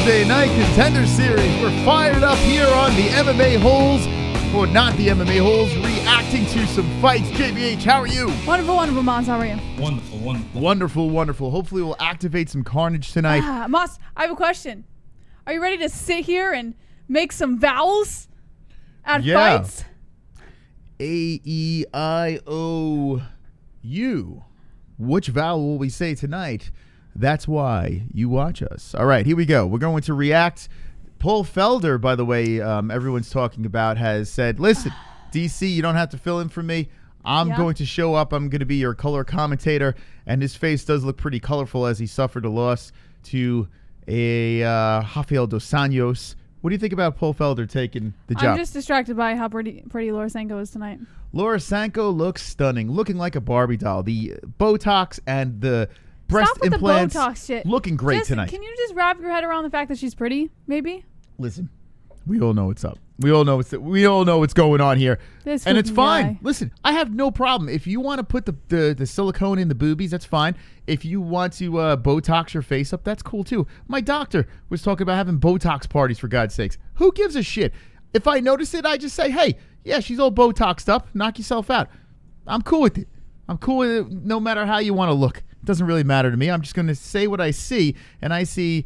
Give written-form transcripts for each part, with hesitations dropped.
Thursday night Contender Series. We're fired up here on the MMA Holes, or not the MMA Holes, reacting to some fights. JBH, how are you? Wonderful, wonderful, Moss. How are you? Wonderful, wonderful. Wonderful, wonderful. Hopefully we'll activate some carnage tonight. Moss, I have a question. Are you ready to sit here and make some vowels at fights? A-E-I-O-U. Which vowel will we say tonight? That's why you watch us. All right, here we go. We're going to react. Paul Felder, by the way, everyone's talking about, has said, listen, DC, you don't have to fill in for me. I'm going to show up. I'm going to be your color commentator. And his face does look pretty colorful as he suffered a loss to a Rafael Dos Anjos. What do you think about Paul Felder taking the job? I'm just distracted by how pretty Laura Sanko is tonight. Laura Sanko looks stunning, looking like a Barbie doll. The Botox and the breast Stop with implants, the Botox shit. looking great tonight. Can you just wrap your head around the fact that she's pretty, maybe? Listen, we all know what's up. We all know what's going on here. And it's fine. Guy. Listen, I have no problem. If you want to put the silicone in the boobies, that's fine. If you want to Botox your face up, that's cool too. My doctor was talking about having Botox parties, for God's sakes. Who gives a shit? If I notice it, I just say, hey, yeah, she's all Botoxed up. Knock yourself out. I'm cool with it. I'm cool with it no matter how you want to look. It doesn't really matter to me. I'm just going to say what I see, and I see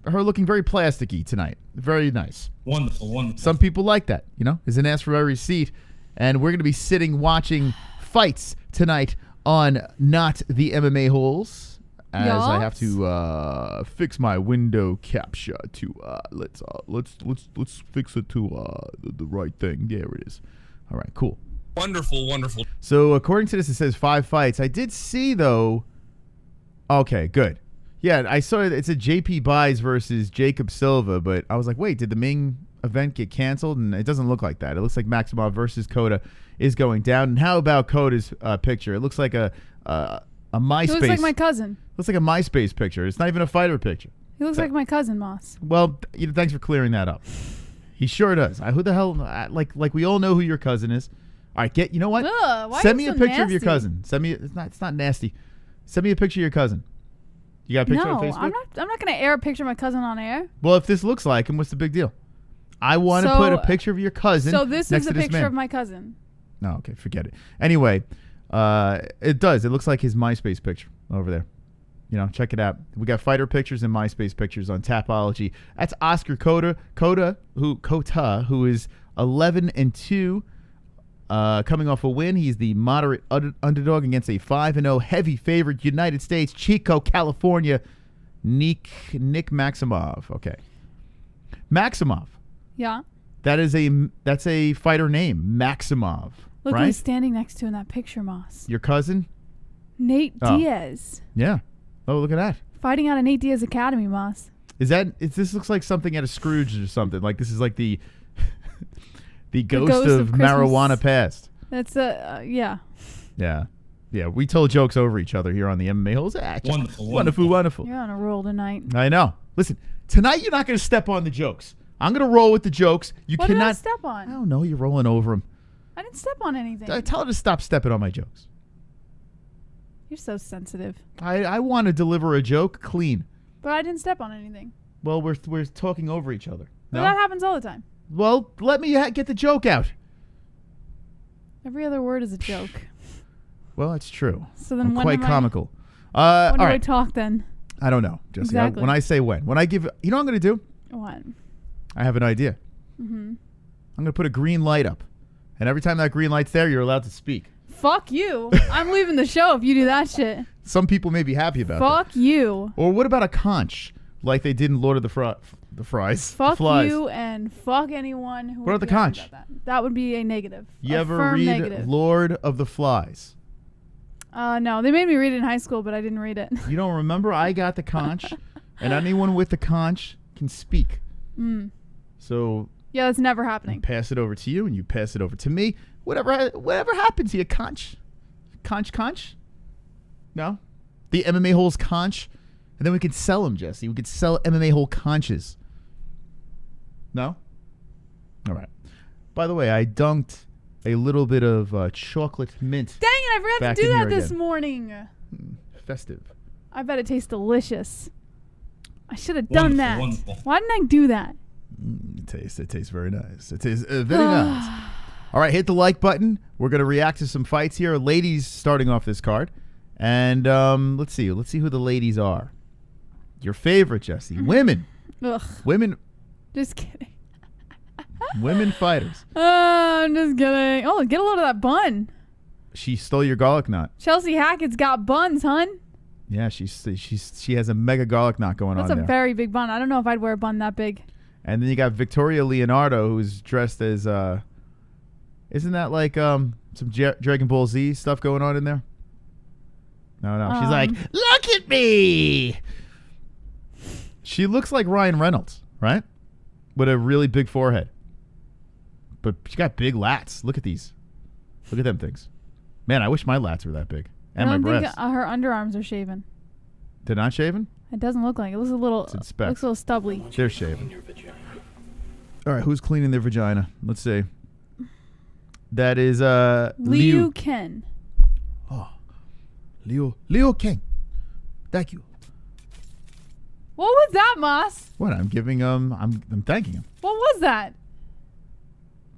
her looking very plasticky tonight. Very nice. Wonderful, wonderful. Some people like that, you know. There's an ass for every seat, and we're going to be sitting watching fights tonight on Not the MMA Holes, as I have to fix my window capture to let's fix it to the right thing. There it is. All right, cool. Wonderful, wonderful. So according to this, it says 5 fights. I did see though. Okay, good. Yeah, I saw it's a JP Buys versus Jacob Silva, but I was like, wait, did the main event get canceled? And it doesn't look like that. It looks like Maximov versus Cota is going down. And how about Cota's picture? It looks like a MySpace. He looks like my cousin. Looks like a MySpace picture. It's not even a fighter picture. He looks like my cousin, Moss. Well, thanks for clearing that up. He sure does. Who the hell? Like we all know who your cousin is. All right, you know what? Ugh, Send me a picture nasty? of your cousin. Send me. It's not nasty. Send me a picture of your cousin. You got a picture on Facebook? I'm not gonna air a picture of my cousin on air. Well, if this looks like him, what's the big deal? I want to put a picture of your cousin. So this next is a to this picture man. of my cousin. No, okay, forget it. Anyway, it does. It looks like his MySpace picture over there. You know, check it out. We got fighter pictures and MySpace pictures on Tapology. That's Oscar Cota, who is 11-2. Coming off a win, he's the moderate underdog against a 5-0 heavy favorite United States, Chico, California, Nick Maximov. Okay, Maximov. Yeah. That's a fighter name, Maximov. Look right? who's standing next to in that picture, Moss. Your cousin? Nate Diaz. Yeah. Oh, look at that. Fighting out of Nate Diaz Academy, Moss. This looks like something out of Scrooge or something. Like this is like the the ghost of marijuana past. That's yeah. Yeah. Yeah, we tell jokes over each other here on the MMA Holes. Wonderful. You're on a roll tonight. I know. Listen, tonight you're not going to step on the jokes. I'm going to roll with the jokes. What did I step on? I don't know. You're rolling over them. I didn't step on anything. Tell her to stop stepping on my jokes. You're so sensitive. I want to deliver a joke clean. But I didn't step on anything. Well, we're talking over each other. But No? that happens all the time. Well, let me get the joke out. Every other word is a joke. Well, it's true. So then I'm when quite am comical. When all do I right. talk then? I don't know, Jesse. Exactly. When I say when I give, you know what I'm going to do? What? I have an idea. Mm-hmm. I'm going to put a green light up. And every time that green light's there, you're allowed to speak. Fuck you. I'm leaving the show if you do that shit. Some people may be happy about that. Fuck you. Or what about a conch, like they did in Lord of the Flies? Fuck Flies. you and fuck anyone who What would about the be happy conch? about that. That would be a negative. You a ever firm read negative. Lord of the Flies? No, they made me read it in high school, but I didn't read it. You don't remember? I got the conch, and anyone with the conch can speak. Mm. So Yeah, that's never I happening. pass it over to you, and you pass it over to me. Whatever happens to you, conch? Conch? No? The MMA Holes conch? And then we could sell them, Jesse. We could sell MMA Hole conches. No? All right. By the way, I dunked a little bit of chocolate mint. Dang it, I forgot Back to do in that here this again. morning. Festive. I bet it tastes delicious. I should have done that. Wonderful. Why didn't I do that? It tastes very nice. It tastes very nice. All right, hit the like button. We're going to react to some fights here. Ladies starting off this card. And let's see. Let's see who the ladies are. Your favorite, Jesse. Women. Ugh. Women. Just kidding. Women fighters. I'm just kidding. Oh, get a load of that bun. She stole your garlic knot. Chelsea Hackett's got buns, hun. Yeah, she has a mega garlic knot going That's on a there. very big bun. I don't know if I'd wear a bun that big. And then you got Victoria Leonardo, who's dressed as isn't that like some Dragon Ball Z stuff going on in there? No. She's like, look at me. She looks like Ryan Reynolds, right? With a really big forehead. But she got big lats. Look at these. Look at them things. Man, I wish my lats were that big. And I my don't think breasts. her underarms are shaven. They're not shaven? It doesn't look like it. It looks a little. Let's inspect. Looks a little stubbly. They're shaven. All right, who's cleaning their vagina? Let's see. That is Liu Ken. Oh, Liu Ken. Thank you. What was that, Moss? What? I'm giving I'm thanking him. What was that?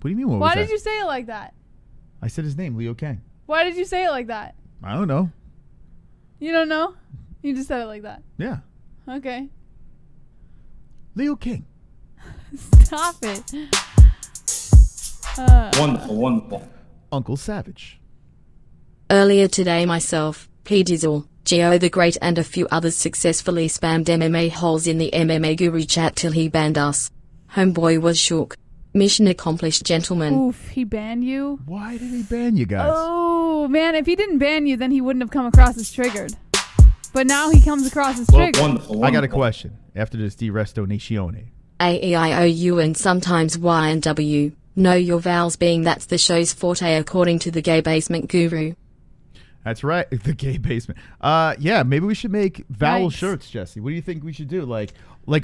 What do you mean? What Why was did that? you say it like that? I said his name, Liu Kang. Why did you say it like that? I don't know. You don't know? You just said it like that. Yeah, Okay. Liu King. Stop it. Wonderful. Uncle Savage. Earlier today myself, P. Dizzle, Geo the Great and a few others successfully spammed MMA holes in the MMA Guru chat till he banned us. Homeboy was shook. Mission accomplished, gentlemen. Oof, he banned you? Why did he ban you guys? Oh, man, if he didn't ban you, then he wouldn't have come across as triggered. But now he comes across as triggered. Wonderful. I got a question after this Restonizione. A-E-I-O-U and sometimes Y and W. Know your vowels being that's the show's forte according to the gay basement guru. That's right, the gay basement. Yeah, maybe we should make vowel Nice. shirts, Jesse. What do you think we should do? Like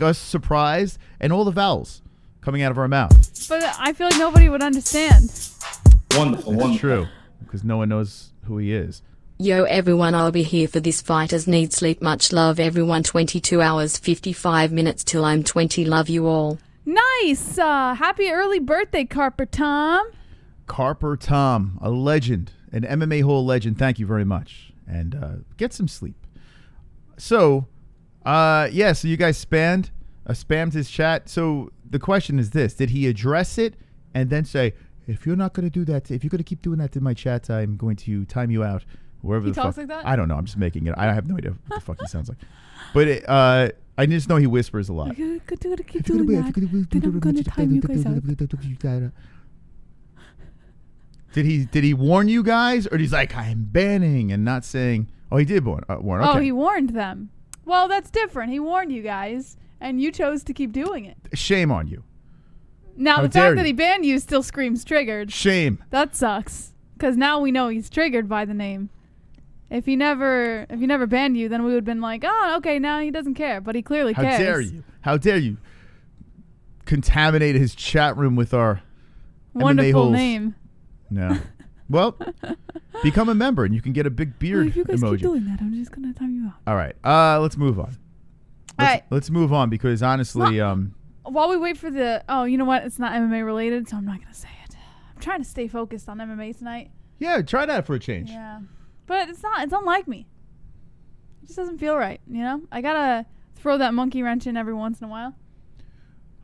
us surprised and all the vowels coming out of our mouth. But I feel like nobody would understand. That's true, because no one knows who he is. Yo everyone, I'll be here for this fighters need sleep, much love everyone. 22 hours 55 minutes till I'm 20, love you all. Nice. Happy early birthday, Carper Tom. Carper Tom, a legend, an MMA hole legend. Thank you very much, and get some sleep. So, yeah. So you guys spammed his chat. So the question is this: did he address it and then say, "If you're not going to do that, if you're going to keep doing that in my chat, I'm going to time you out"? Wherever He the talks fuck. like that? I don't know. I'm just making it. I have no idea what the fuck he sounds like. But I just know he whispers a lot. You're gonna keep doing that, then I'm gonna time you guys out. Did he warn you guys, or he's like, I'm banning and not saying? Oh, he did warn. Okay. Oh, he warned them. Well, that's different. He warned you guys, and you chose to keep doing it. Shame on you. Now, How the dare fact that you. he banned you still screams triggered. Shame. That sucks. Because now we know he's triggered by the name. If he never banned you, then we would have been like, oh, okay, now he doesn't care. But he clearly How cares. dare you? How dare you contaminate his chat room with our MMA Wonderful holes. name. No. Well, become a member and you can get a big beard Well, if you guys emoji. keep doing that, I'm just going to time you out. All right. Let's move on. All right. Let's move on because honestly, While we wait for the... Oh, you know what? It's not MMA related, so I'm not going to say it. I'm trying to stay focused on MMA tonight. yeah, try that for a change. Yeah. But it's not... It's unlike me. It just doesn't feel right, you know? I got to throw that monkey wrench in every once in a while.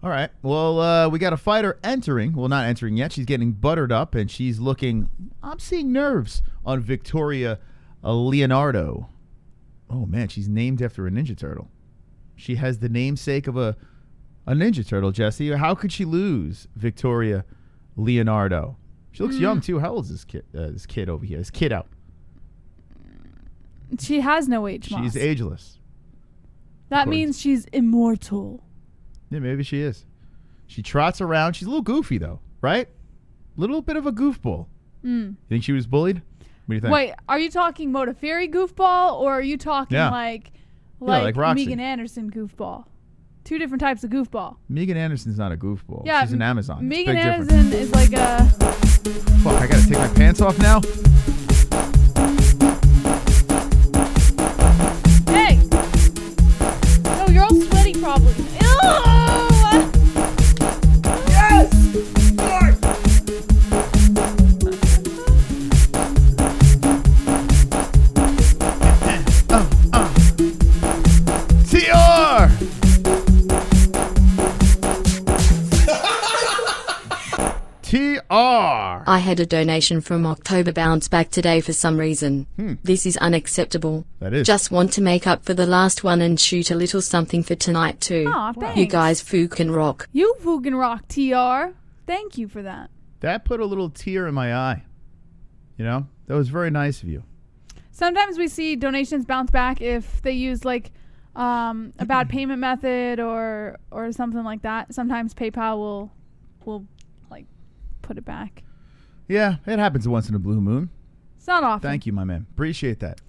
All right. Well, we got a fighter entering. Well, not entering yet. She's getting buttered up, and she's looking... I'm seeing nerves on Victoria Leonardo. Oh, man. She's named after a Ninja Turtle. She has the namesake of a Ninja Turtle, Jesse. How could she lose Victoria Leonardo? She looks young, too. How old is this kid over here? This kid out. She has no age, Moss. She's ageless. That means she's immortal. Yeah, maybe she is. She trots around. She's a little goofy, though, right? Little bit of a goofball. You think she was bullied? What do you think? Wait, are you talking Modafferi goofball, or are you talking like Roxy. Megan Anderson goofball? Two different types of goofball. Megan Anderson's not a goofball. Yeah, She's an Amazon. Megan It's big Anderson is like a... difference. Fuck, I gotta take my pants off now? Hey! No, you're all sweaty TR. I had a donation from October bounce back today for some reason. This is unacceptable. That is. Just want to make up for the last one and shoot a little something for tonight too. Aw, thanks. You guys fucking rock. You fucking rock, TR. Thank you for that. That put a little tear in my eye. You know? That was very nice of you. Sometimes we see donations bounce back if they use like a bad payment method or something like that. Sometimes PayPal will like put it back. Yeah, it happens once in a blue moon. It's not often. Thank you, my man. Appreciate that.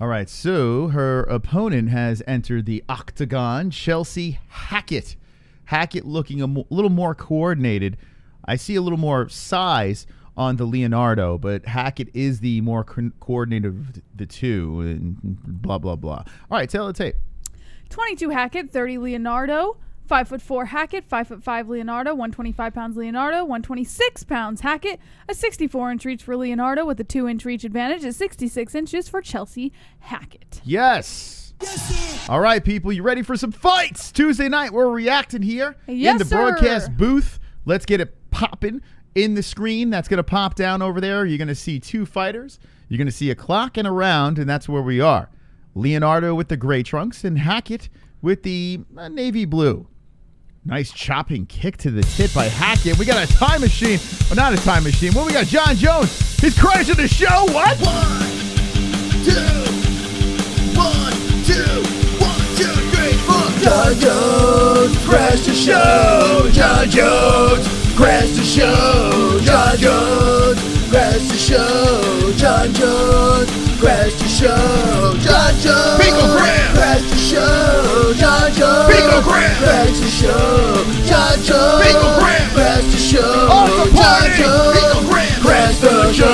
All right, so her opponent has entered the octagon, Chelsea Hackett. Hackett looking a little more coordinated. I see a little more size on the Leonardo, but Hackett is the more coordinated of the two, and blah, blah, blah. All right, tell the tape. 22 Hackett, 30 Leonardo, 5'4" Hackett, 5'5" Leonardo, 125 pounds Leonardo, 126 pounds Hackett, a 64-inch reach for Leonardo with a 2-inch reach advantage at 66 inches for Chelsea Hackett. Yes. All right, people, you ready for some fights? Tuesday night, we're reacting here Yes, in the sir. broadcast booth. Let's get it popping. In the screen that's going to pop down over there, you're going to see two fighters. You're going to see a clock and a round, and that's where we are. Leonardo with the gray trunks and Hackett with the navy blue. Nice chopping kick to the tit by Hackett. We got a time machine. Well, not a time machine. Well, we got John Jones. He's crashing the show. What? 1, 2, 1, 2, 1, 2, 3, 4. John Jones, crash the show. John Jones, crash the show. John Jones, crash the show. John Jones, crash the show. John Jones, Picogram. crash the show. John Jones, Picogram. crash the show. John Jones, Picogram. crash the show. Awesome John party. Jones, Picogram. crash the show.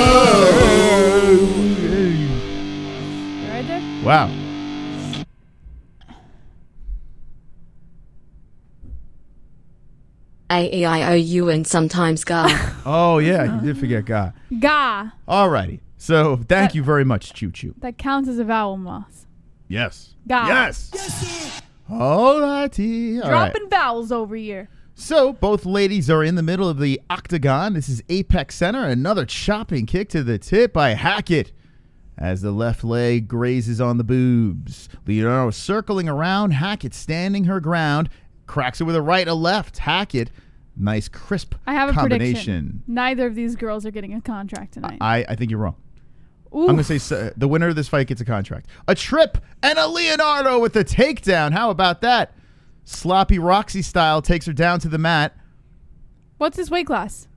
You right there? Wow. A-E-I-O-U and sometimes GA. Oh, yeah, you did forget God. Ga. All righty. So thank you very much, Choo Choo. That counts as a vowel, Moss. Yes. God. Yes. All righty. All right. Dropping vowels over here. So both ladies are in the middle of the octagon. This is Apex Center. Another chopping kick to the tip by Hackett as the left leg grazes on the boobs. Leonardo circling around. Hackett standing her ground. Cracks it with a right, a left. Hackett, nice crisp I have a combination. prediction. Neither of these girls are getting a contract tonight. I think you're wrong. Oof. I'm going to say the winner of this fight gets a contract. A trip and a Leonardo with a takedown. How about that? Sloppy Roxy style takes her down to the mat. What's his weight class?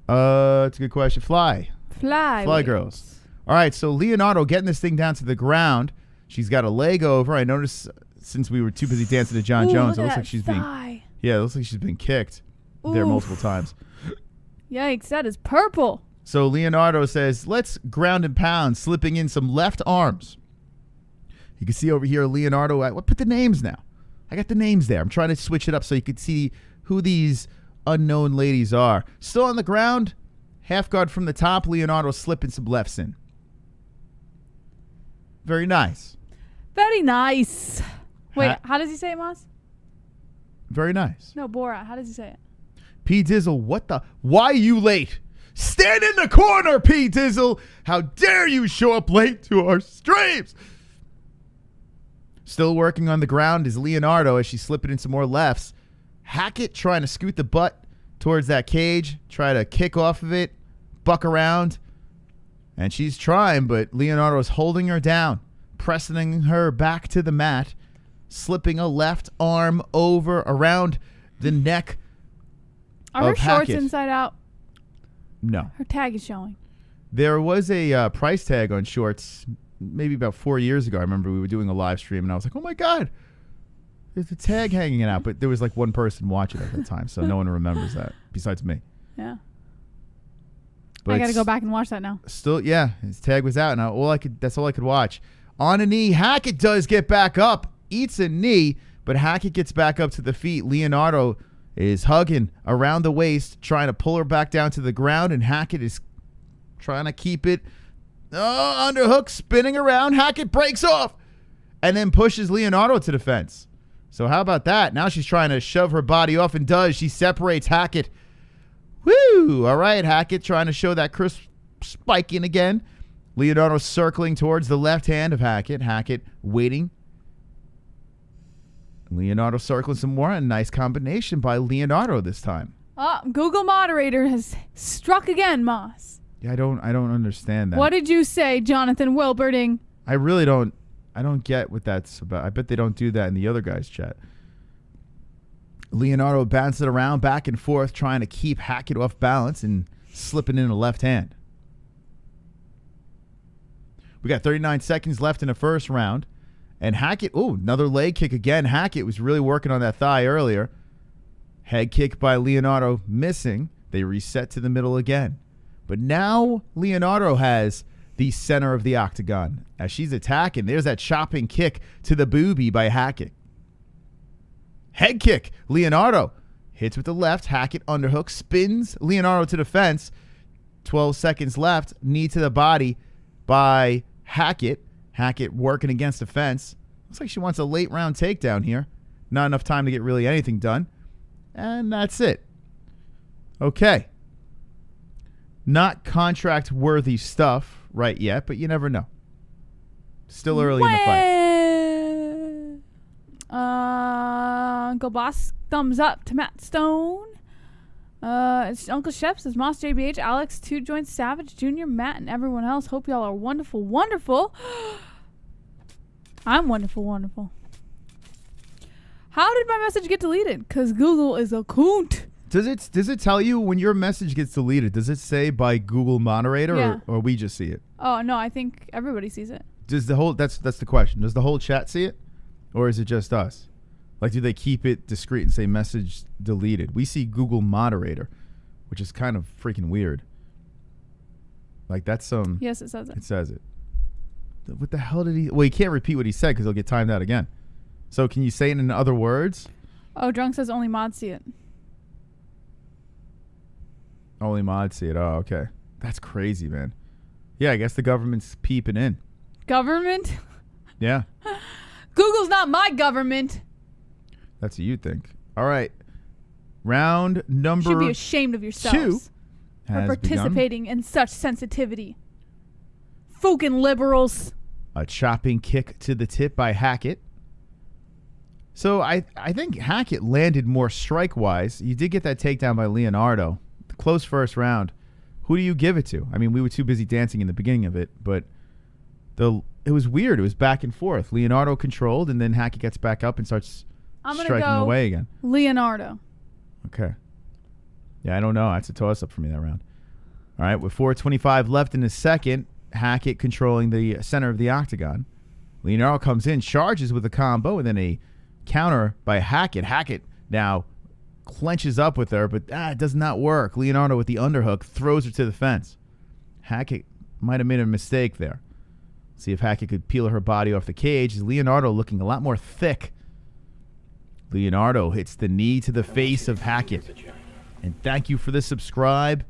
It's a good question. Fly Fly girls. All right, so Leonardo getting this thing down to the ground. She's got a leg over. I noticed since we were too busy dancing to John Jones, it looks like she's being it looks like she's been kicked there multiple times. Yikes, that is purple. So Leonardo says, let's ground and pound, slipping in some left arms. You can see over here Leonardo. Put the names now. I got the names there. I'm trying to switch it up so you could see who these unknown ladies are. Still on the ground, half guard from the top. Leonardo slipping some lefts in. Very nice. Very nice. Wait, how does he say it, Moss? Very nice. No, Borat. How does he say it? P. Dizzle, what the? Why you late? Stand in the corner, P. Dizzle. How dare you show up late to our streams? Still working on the ground is Leonardo as she's slipping in some more lefts. Hackett trying to scoot the butt towards that cage, try to kick off of it, buck around. And she's trying, but Leonardo's holding her down, pressing her back to the mat, slipping a left arm over around the neck Are her of shorts Hackett. inside out? No. Her tag is showing. There was a price tag on shorts maybe about 4 years ago. I remember we were doing a live stream, and I was like, oh, my God, there's a tag hanging out. But there was like one person watching at the time, so no one remembers that besides me. Yeah. But I got to go back and watch that now. Still, yeah, his tag was out, and that's all I could watch. On a knee, Hackett does get back up, eats a knee, but Hackett gets back up to the feet. Leonardo is hugging around the waist, trying to pull her back down to the ground, and Hackett is trying to keep it. Oh, underhook, spinning around. Hackett breaks off and then pushes Leonardo to the fence. So how about that? Now she's trying to shove her body off and does. She separates Hackett Woo! All right, Hackett trying to show that crisp spike in again. Leonardo circling towards the left hand of Hackett. Hackett waiting. Leonardo circling some more. A nice combination by Leonardo this time. Google moderator has struck again, Moss. Yeah, I don't understand that. What did you say, Jonathan Wilberding? I really don't. I don't get what that's about. I bet they don't do that in the other guy's chat. Leonardo bouncing around back and forth, trying to keep Hackett off balance and slipping in a left hand. We got 39 seconds left in the first round. And Hackett, another leg kick again. Hackett was really working on that thigh earlier. Head kick by Leonardo missing. They reset to the middle again. But now Leonardo has the center of the octagon. As she's attacking, there's that chopping kick to the boobie by Hackett. Head kick. Leonardo hits with the left. Hackett underhook. Spins Leonardo to the fence. 12 seconds left. Knee to the body by Hackett. Hackett working against the fence. Looks like she wants a late round takedown here. Not enough time to get really anything done. And that's it. Okay. Not contract worthy stuff right yet, but you never know. Still early in the fight. Go Boss, thumbs up to Matt Stone. It's Uncle Chef says Moss, JBH, Alex, Two Joints, Savage, Junior, Matt, and everyone else. Hope y'all are wonderful, wonderful. I'm wonderful, wonderful. How did my message get deleted? Because Google is a coont. Does it tell you when your message gets deleted? Does it say by Google moderator, Yeah. or we just see it? Oh no, I think everybody sees it. Does the whole that's the question? Does the whole chat see it, or is it just us? Like, do they keep it discreet and say message deleted? We see Google moderator, which is kind of freaking weird. Like, that's some. Yes, it says it. It says it. What the hell did he? Well, he can't repeat what he said because he'll get timed out again. So can you say it in other words? Oh, Drunk says only mods see it. Only mods see it. Oh, okay. That's crazy, man. Yeah, I guess the government's peeping in. Government? Yeah. Google's not my government. That's what you think. All right. Round number You should be ashamed of yourselves for has participating in such sensitivity. Fucking liberals. a chopping kick to the tip by Hackett. So I think Hackett landed more strike-wise. You did get that takedown by Leonardo. Close first round. Who do you give it to? I mean, we were too busy dancing in the beginning of it, but it was weird. It was back and forth. Leonardo controlled, and then Hackett gets back up and starts striking away again. Leonardo. Okay. Yeah, I don't know. That's a toss-up for me that round. All right, with 4:25 left in the second, Hackett controlling the center of the octagon. Leonardo comes in, charges with a combo, and then a counter by Hackett. Hackett now clenches up with her, but it does not work. Leonardo with the underhook throws her to the fence. Hackett might have made a mistake there. See if Hackett could peel her body off the cage. Leonardo looking a lot more thick. Leonardo hits the knee to the face of Hackett. And thank you for the subscribe.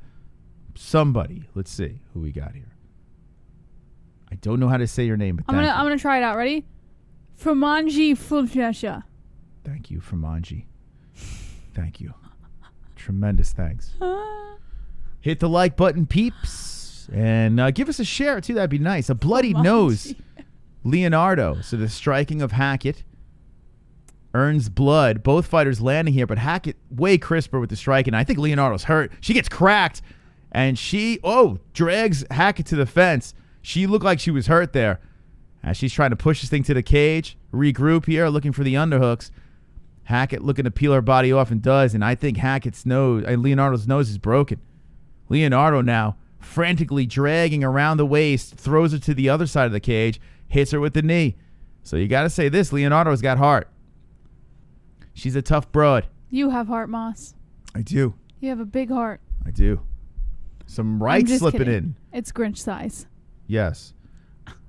Somebody. Let's see who we got here. I don't know how to say your name, but I'm gonna try it out. Ready? Frumanji Fulfesha. Thank you, Frumanji. Thank you. Tremendous thanks. Hit the like button, peeps. And give us a share, too. That'd be nice. A bloodied nose. Leonardo. So the striking of Hackett earns blood. Both fighters landing here, but Hackett way crisper with the striking. I think Leonardo's hurt. She gets cracked, and she, drags Hackett to the fence. She looked like she was hurt there. As she's trying to push this thing to the cage, regroup here, looking for the underhooks. Hackett looking to peel her body off and does, and I think Leonardo's nose is broken. Leonardo now frantically dragging around the waist, throws her to the other side of the cage, hits her with the knee. So you got to say this, Leonardo's got heart. She's a tough broad. You have heart, Moss. I do. You have a big heart. I do. Some right slipping in. It's Grinch size. Yes.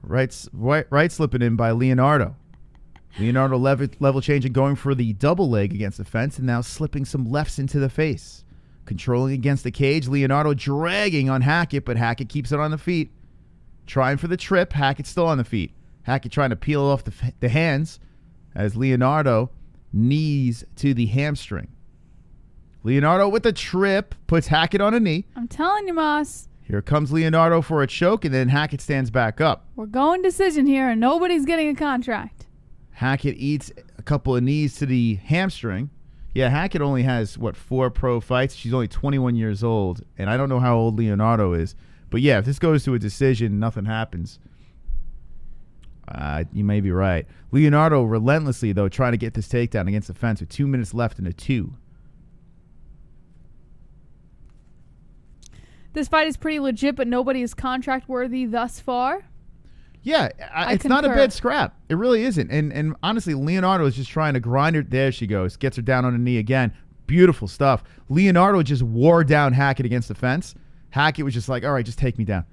Right slipping in by Leonardo. Leonardo level changing, going for the double leg against the fence, and now slipping some lefts into the face. Controlling against the cage. Leonardo dragging on Hackett, but Hackett keeps it on the feet. Trying for the trip. Hackett's still on the feet. Hackett trying to peel off the hands as Leonardo knees to the hamstring. Leonardo with a trip, puts Hackett on a knee. I'm telling you, Moss. Here comes Leonardo for a choke, and then Hackett stands back up. We're going decision here, and nobody's getting a contract. Hackett eats a couple of knees to the hamstring. Yeah, Hackett only has, 4 pro fights? She's only 21 years old, and I don't know how old Leonardo is. But yeah, if this goes to a decision, nothing happens. You may be right. Leonardo relentlessly, though, trying to get this takedown against the fence with 2 minutes left in a 2. This fight is pretty legit, but nobody is contract worthy thus far. Yeah, it's not a bad scrap. It really isn't. And honestly, Leonardo is just trying to grind her. There she goes. Gets her down on her knee again. Beautiful stuff. Leonardo just wore down Hackett against the fence. Hackett was just like, all right, just take me down.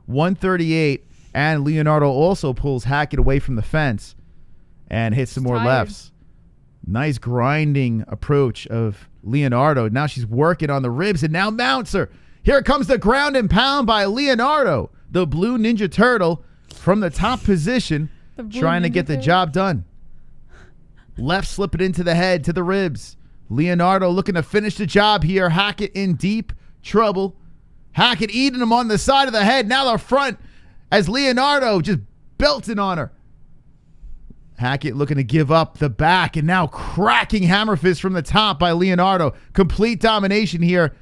138, and Leonardo also pulls Hackett away from the fence and hits some more lefts. Nice grinding approach of Leonardo. Now she's working on the ribs and now mounts her. Here comes the ground and pound by Leonardo, the blue Ninja Turtle, from the top position, trying to get the job done. Left slipping into the head to the ribs. Leonardo looking to finish the job here. Hackett in deep trouble. Hackett eating him on the side of the head. Now the front as Leonardo just belting on her. Hackett looking to give up the back and now cracking hammer fist from the top by Leonardo. Complete domination here.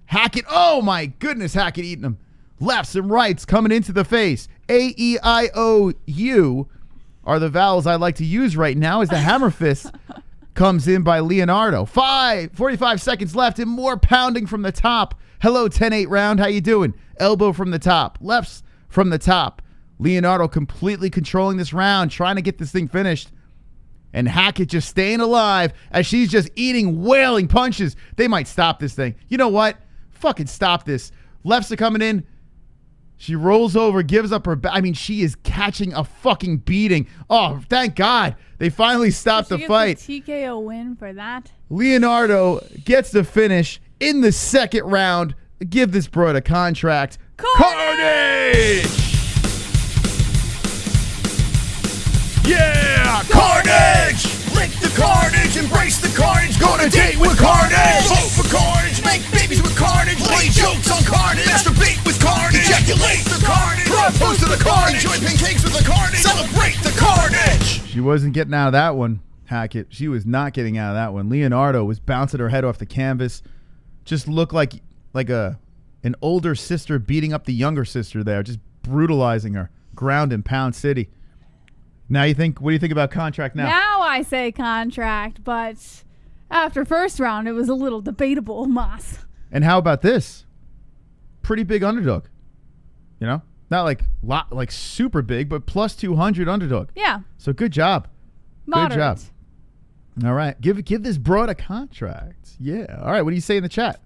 Hackett, oh my goodness, Hackett eating him. Lefts and rights coming into the face. A-E-I-O-U are the vowels I like to use right now as the hammer fist comes in by Leonardo. 45 seconds left and more pounding from the top. Hello, 10-8 round. How you doing? Elbow from the top. Lefts from the top. Leonardo completely controlling this round, trying to get this thing finished. And Hackett just staying alive as she's just eating wailing punches. They might stop this thing. You know what? Fucking stop this. Lefts are coming in. She rolls over, gives up her back. I mean, she is catching a fucking beating. Oh, thank God. They finally stopped the fight. She gets a TKO win for that. Leonardo gets the finish in the second round. Give this broad a contract. Carnage! Yeah! Carnage! Lick the carnage, embrace the carnage, go on a date with carnage. Vote for carnage, make babies with carnage, play jokes on carnage, masturbate with carnage, ejaculate the carnage, propose to the carnage, enjoy pancakes with the carnage, celebrate the carnage. She wasn't getting out of that one, Hackett. She was not getting out of that one. Leonardo was bouncing her head off the canvas. Just looked like an older sister beating up the younger sister there, just brutalizing her. Ground and pound city. Now what do you think about contract now? Now I say contract, but after first round, it was a little debatable, Moss. And how about this? Pretty big underdog. You know? Not like super big, but plus 200 underdog. Yeah. So good job. Moderate. Good job. All right. Give this broad a contract. Yeah. All right. What do you say in the chat?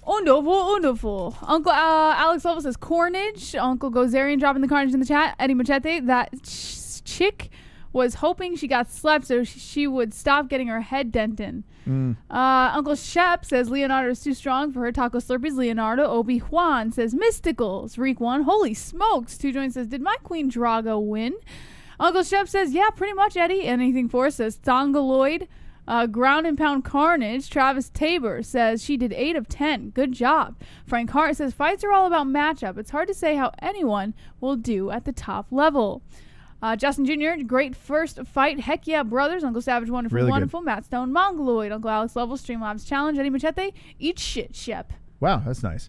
Wonderful. Uncle Alex Level says Cornage. Uncle Gozerian dropping the carnage in the chat. Eddie Machete, that chick was hoping she got slapped so she would stop getting her head dented. Uncle Shep says Leonardo is too strong for her taco slurpees. Leonardo. Obi-Juan says Mysticals. Reek 1. Holy smokes. Two Joints says, did my Queen Drago win? Uncle Shep says, yeah, pretty much, Eddie. Anything for says Thongaloid. Ground and pound carnage. Travis Tabor says she did 8 of 10. Good job. Frank Hart says fights are all about matchup. It's hard to say how anyone will do at the top level. Justin Jr., great first fight. Heck yeah, brothers. Uncle Savage, wonderful, really wonderful. Good. Matt Stone, Mongoloid. Uncle Alex Level, Streamlabs Challenge. Eddie Machete, eat shit, Shep. Wow, that's nice.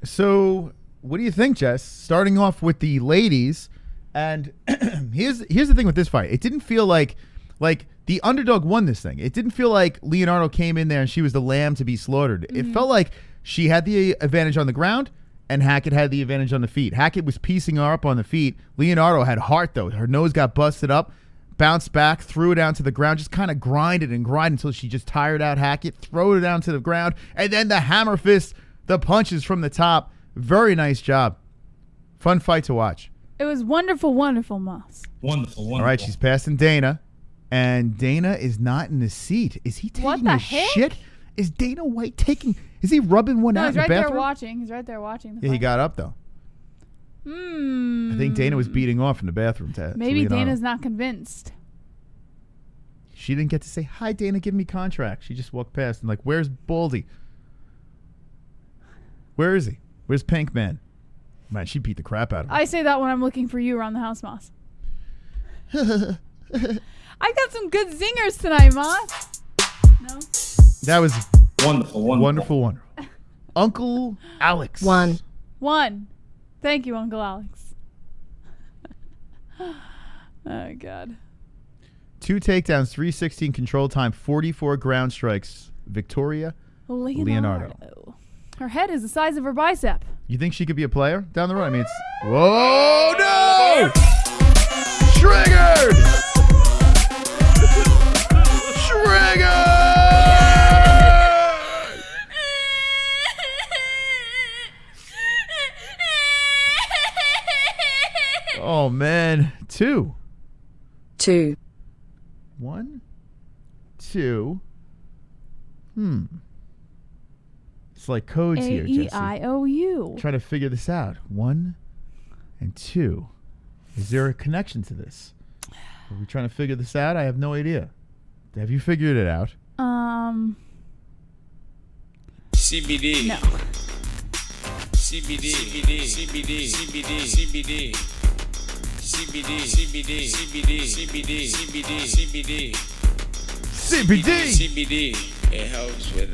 So what do you think, Jess? Starting off with the ladies, and here's the thing with this fight. It didn't feel like the underdog won this thing. It didn't feel like Leonardo came in there and she was the lamb to be slaughtered. Mm-hmm. It felt like she had the advantage on the ground and Hackett had the advantage on the feet. Hackett was piecing her up on the feet. Leonardo had heart, though. Her nose got busted up, bounced back, threw it down to the ground, just kind of grinded until she just tired out Hackett, throw her down to the ground, and then the hammer fist, the punches from the top. Very nice job. Fun fight to watch. It was wonderful, wonderful, Moss. Wonderful. All right, she's passing Dana. And Dana is not in the seat. Is he taking a shit? Is Dana White taking... Is he rubbing one out in the bathroom? He's right there watching. Yeah, he got up, though. I think Dana was beating off in the bathroom. Maybe Dana's not convinced. She didn't get to say, hi, Dana, give me contract. She just walked past and like, where's Baldy? Where is he? Where's Pink Man? Man, she beat the crap out of him. I say that when I'm looking for you around the house, Moss. I got some good zingers tonight, Moss. No? That was Wonderful. Uncle Alex. 1. 1. Thank you, Uncle Alex. Oh, God. 2 takedowns, 316 control time, 44 ground strikes. Victoria Leonardo. Her head is the size of her bicep. You think she could be a player down the road? I mean, it's... Whoa, no! Triggered! Triggered! Oh, man. 2. 2. 1, 2. It's like codes here, Jesse. A-E-I-O-U. Try to figure this out. 1 and 2. Is there a connection to this? Are we trying to figure this out? I have no idea. Have you figured it out? CBD. No. CBD. CBD. CBD. CBD. CBD. CBD. CBD. CBD. CBD. CBD. CBD. CBD. CBD. It helps with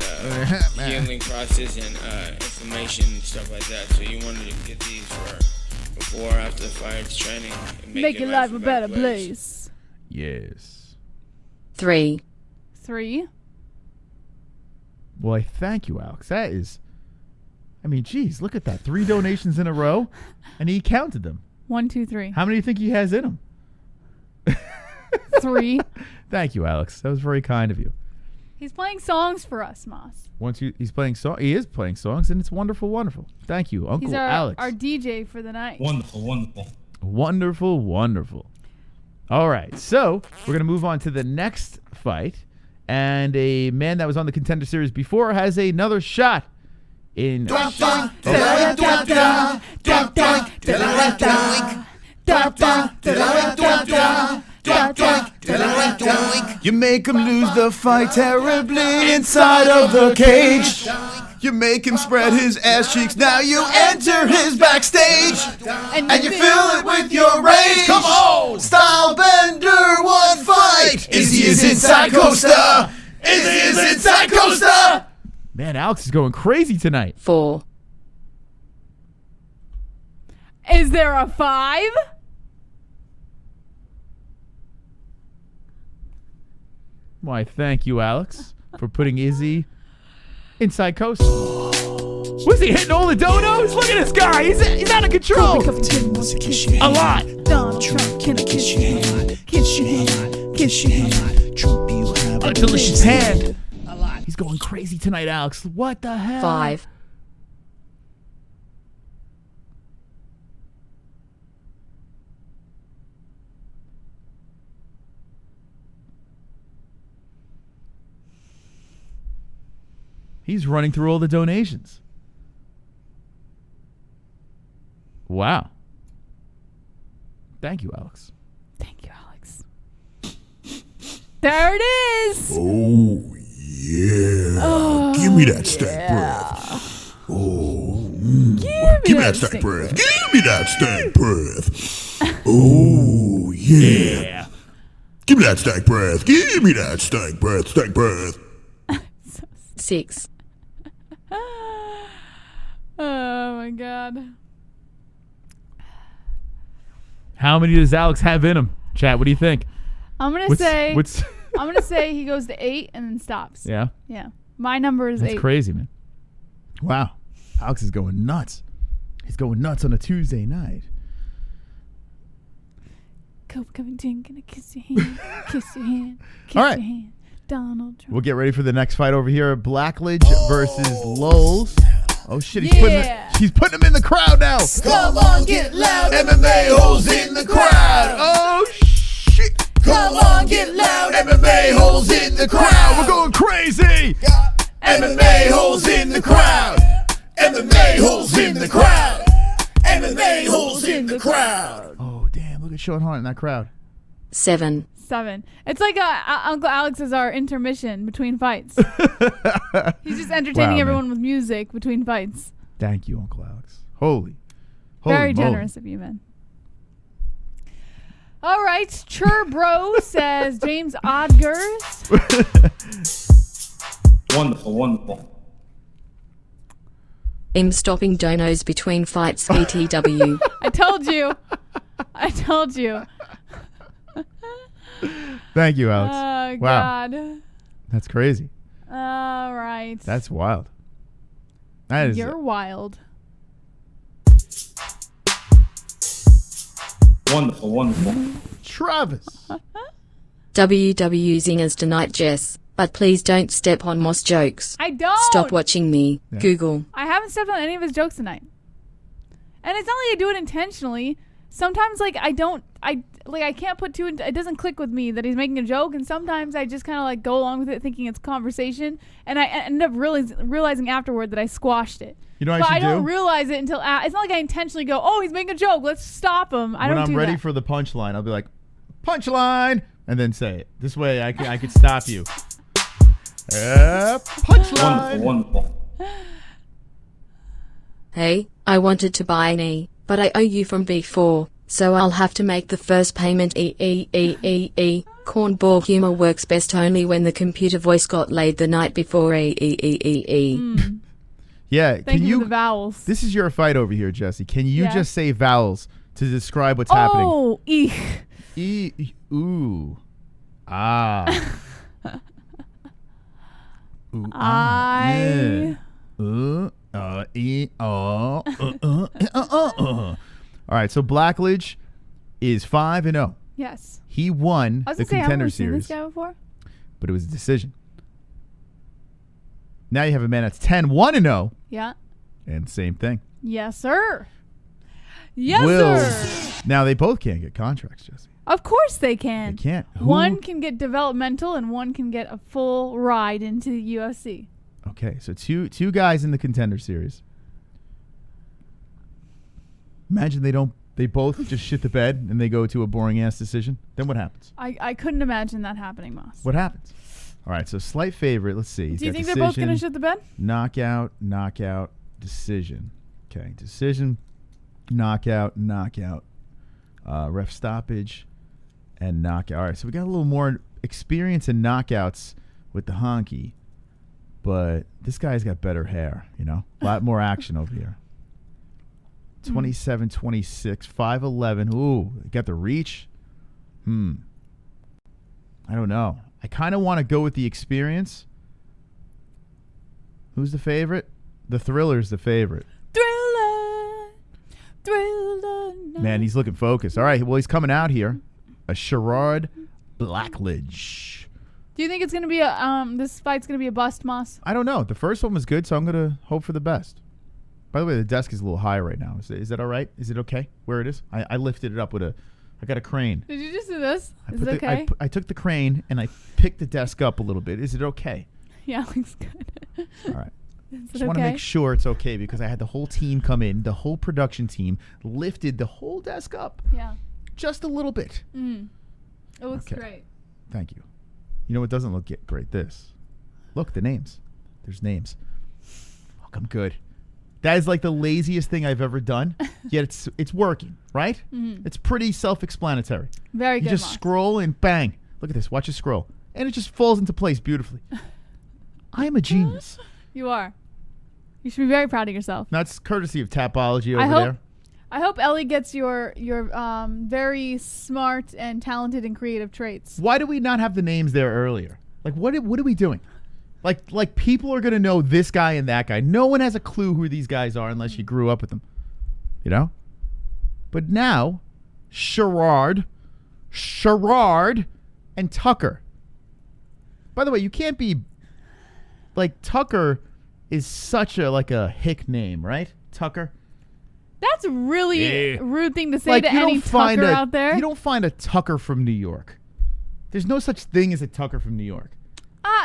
healing process and inflammation and stuff like that. So you wanted to get these for before or after the fight training. And Make your life a better place. Yes. 3. 3. Well, I thank you, Alex. That is... I mean, geez, look at that. 3 donations in a row, and he counted them. 1, 2, 3. How many do you think he has in him? 3. Thank you, Alex. That was very kind of you. He's playing songs for us, Moss. He's playing songs. He is playing songs, and it's wonderful, wonderful. Thank you, Uncle He's Alex. our DJ for the night. Wonderful. Wonderful, wonderful. All right, so we're going to move on to the next fight. And a man that was on the Contender Series before has another shot in... You make him lose the fight terribly inside of the cage. You make him spread his ass cheeks. Now you enter his backstage. And you fill it with your rage. Come on! Style bender, one fight. Izzy is inside COSTA. Izzy is inside COSTA. Man, Alex is going crazy tonight. 4. Is there a 5? Why, thank you, Alex, for putting Izzy inside COSTA. Was he hitting all the donos? Look at this guy. He's out of control. A lot. Donald Trump, can I kiss your hand? Kiss your hand. Kiss your hand. Trump, you have A delicious hand. He's going crazy tonight, Alex. What the hell? 5. He's running through all the donations. Wow. Thank you, Alex. Thank you, Alex. There it is. Oh, yeah. Give me that stank breath. Oh, Give me that stank breath. Give me that stank breath. Oh, yeah. Give me that stank breath. Give me that stank breath. Stank breath. 6. Oh my God. How many does Alex have in him? Chat, what do you think? I'm gonna say What's I'm gonna say he goes to 8 and then stops. Yeah? Yeah. My number is That's 8. crazy, man. Wow. Alex is going nuts. He's going nuts on a Tuesday night. Covington, gonna kiss your hand. Kiss your hand. Kiss All right. your hand. Donald Trump. We'll get ready for the next fight over here. Blackledge versus Lowles. Oh, shit. He's putting him in the crowd now. Come on, get loud. MMA holes in the crowd. Oh, shit. Come on, get loud. MMA holes in the crowd. We're going crazy. MMA holes in the crowd. MMA holes in the crowd. MMA holes in the crowd. Oh, damn. Look at Sean Hart in that crowd. 7. 7. It's like Uncle Alex is our intermission between fights. He's just entertaining Wow, everyone man. with music between fights. Thank you, Uncle Alex. Holy Very moly. generous of you, man. All right. Chur Bro says James Odgers. Wonderful, wonderful. I'm stopping donos between fights VTW. I told you. I told you. Thank you, Alex. Oh, Wow. God. That's crazy. All right. That's wild. That is. You're wild. Wonderful, wonderful. Travis. WW Zingers tonight, Jess. But please don't step on Moss jokes. I don't. Stop watching me. Yeah. Google. I haven't stepped on any of his jokes tonight. And it's not like I do it intentionally. Sometimes, like, I can't put it doesn't click with me that he's making a joke, and sometimes I just kind of, like, go along with it thinking it's conversation, and I end up realizing afterward that I squashed it. You know what But I I should don't do? realize it until, it's not like I intentionally go, oh, he's making a joke, let's stop him. I When don't I'm do ready that. for the punchline, I'll be like, punchline, and then say it. This way I could stop you. Punchline. Wonderful, wonderful. Hey, I wanted to buy an E, but I owe you from B4, so I'll have to make the first payment. Cornball humor works best only when the computer voice got laid the night before. Yeah, Thank can you you? for the vowels. This is your fight over here, Jesse. Can you Yeah. just say vowels to describe what's happening? Oh, eek. Ooh, ah. Ooh, I. yeah. All right, so Blackledge is 5-0. Yes. He won I was the gonna say, haven't Contender we seen this Series, guy before? but it was a decision. Now you have a man that's 10-1-0, Yeah. and same thing. Yes, sir. Yes, Will. sir. Now they both can't get contracts, Jesse. Of course they can. They can't. Who- One can get developmental and one can get a full ride into the UFC. Okay, so two guys in the Contender Series. Imagine they both just shit the bed and they go to a boring ass decision. Then what happens? I couldn't imagine that happening, Moss. What happens? All right, so slight favorite. Let's see. He's Do you got think decision, they're both going to shit the bed? knockout, decision. Okay, decision, knockout, ref stoppage, and knockout. All right, so we got a little more experience in knockouts with the honky, but this guy's got better hair, a lot more action over here. 27, 26, 5'11". Ooh, got the reach. I don't know. I kind of want to go with the experience. Who's the favorite? The Thriller's the favorite. Thriller. Man, he's looking focused. All right, well, he's coming out here. A Sherrard Blackledge. Do you think it's going to be this fight's going to be a bust, Moss? I don't know. The first one was good, so I'm going to hope for the best. By the way, the desk is a little high right now. Is that all right? Is it okay where it is? I lifted it up with I got a crane. Did you just do this? Is it okay? I took the crane and I picked the desk up a little bit. Is it okay? Yeah, looks good. All right. Is Just it want to okay? make sure it's okay because I had the whole team come in. The whole production team lifted the whole desk up Yeah. just a little bit. It looks Okay. great. Thank you. You know what doesn't look great? This. Look, the names. There's names. Look, I'm good. That is like the laziest thing I've ever done, yet it's working, right? It's pretty self-explanatory. Very You good, just Moss. scroll and bang. Look at this. Watch it scroll. And it just falls into place beautifully. I am a genius. You are. You should be very proud of yourself. That's courtesy of Tapology over I hope there. I hope Ellie gets your very smart and talented and creative traits. Why do we not have the names there earlier? Like, what are we doing? Like people are going to know this guy and that guy. No one has a clue who these guys are unless you grew up with them. But now, Sherrard, and Tucker. By the way, you can't be... Tucker is such a hick name, right? Tucker? That's really Yeah. rude thing to say to you any don't find Tucker out there. You don't find a Tucker from New York. There's no such thing as a Tucker from New York.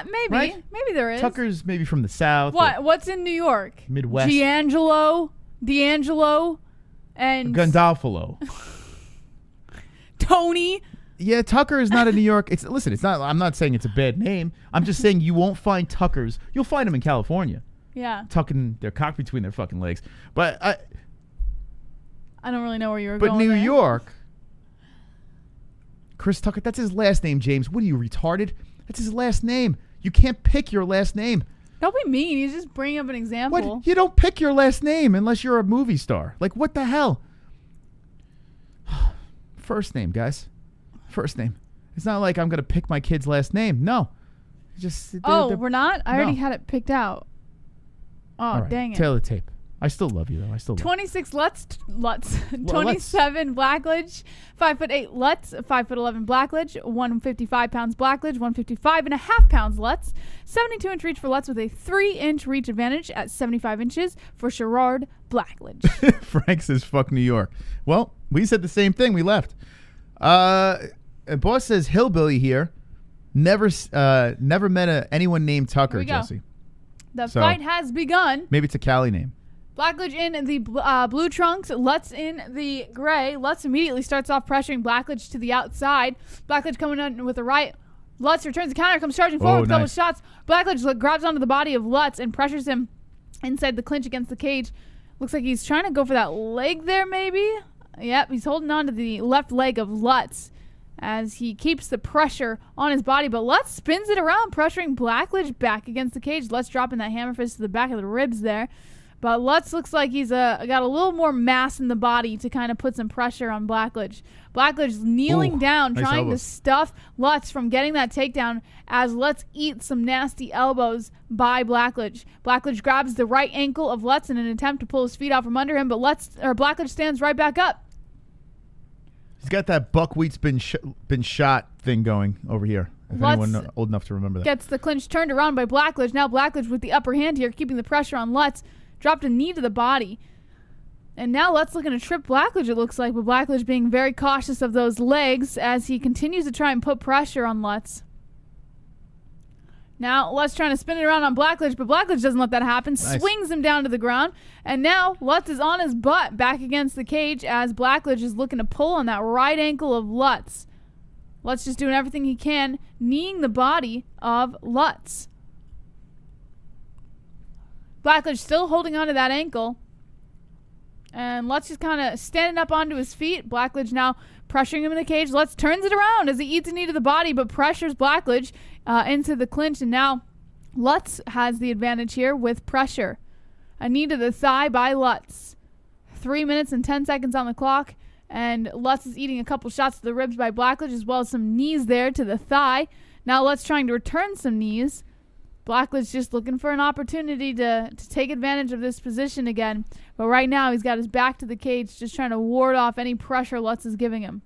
Maybe. Right? Maybe there is. Tucker's maybe from the South. What? What's in New York? Midwest. D'Angelo, and Gandolfo. Tony. Yeah, Tucker is not a New York. Listen, it's not. I'm not saying it's a bad name. I'm just saying you won't find Tuckers. You'll find them in California. Yeah. Tucking their cock between their fucking legs. But I don't really know where you were But going New there. York, Chris Tucker, that's his last name, James. What are you, retarded? That's his last name. You can't pick your last name. Don't be mean. He's just bringing up an example. What? You don't pick your last name unless you're a movie star. Like, what the hell? First name, guys. First name. It's not like I'm going to pick my kid's last name. No. Just. We're not? I already No. had it picked out. Oh, All right, dang it. tail the tape. I still love you, though. I still love 26 Lutz, 27 Blackledge, 5'8" Lutz, 5'11" Blackledge, 155 pounds Blackledge, 155.5 pounds Lutz, 72-inch reach for Lutz with a 3-inch reach advantage at 75 inches for Sherrard Blackledge. Frank says, fuck New York. Well, we said the same thing. We left. Boss says, hillbilly here. Never met anyone named Tucker, Here we go. Jesse. The So- fight has begun. Maybe it's a Cali name. Blackledge in the blue trunks, Lutz in the gray. Lutz immediately starts off pressuring Blackledge to the outside. Blackledge coming in with the right. Lutz returns the counter, comes charging forward with a couple nice. shots. Blackledge grabs onto the body of Lutz and pressures him inside the clinch against the cage. Looks like he's trying to go for that leg there, maybe. Yep, he's holding on to the left leg of Lutz as he keeps the pressure on his body. But Lutz spins it around, pressuring Blackledge back against the cage. Lutz dropping that hammer fist to the back of the ribs there. But Lutz looks like he's got a little more mass in the body to kind of put some pressure on Blackledge. Blackledge's kneeling down, nice trying to elbows. stuff Lutz from getting that takedown as Lutz eats some nasty elbows by Blackledge. Blackledge grabs the right ankle of Lutz in an attempt to pull his feet out from under him, but Blackledge stands right back up. He's got that buckwheat's been shot thing going over here. If Lutz anyone old enough to remember that. Gets the clinch turned around by Blackledge. Now Blackledge with the upper hand here, keeping the pressure on Lutz. Dropped a knee to the body. And now Lutz looking to trip Blackledge, it looks like, but Blackledge being very cautious of those legs as he continues to try and put pressure on Lutz. Now Lutz trying to spin it around on Blackledge, but Blackledge doesn't let that happen. Nice. Swings him down to the ground. And now Lutz is on his butt back against the cage as Blackledge is looking to pull on that right ankle of Lutz. Lutz just doing everything he can, kneeing the body of Lutz. Blackledge still holding onto that ankle. And Lutz just kind of standing up onto his feet. Blackledge now pressuring him in the cage. Lutz turns it around as he eats a knee to the body, but pressures Blackledge into the clinch. And now Lutz has the advantage here with pressure. A knee to the thigh by Lutz. 3 minutes and 10 seconds on the clock. And Lutz is eating a couple shots to the ribs by Blackledge, as well as some knees there to the thigh. Now Lutz trying to return some knees. Blackledge just looking for an opportunity to take advantage of this position again. But right now he's got his back to the cage, just trying to ward off any pressure Lutz is giving him.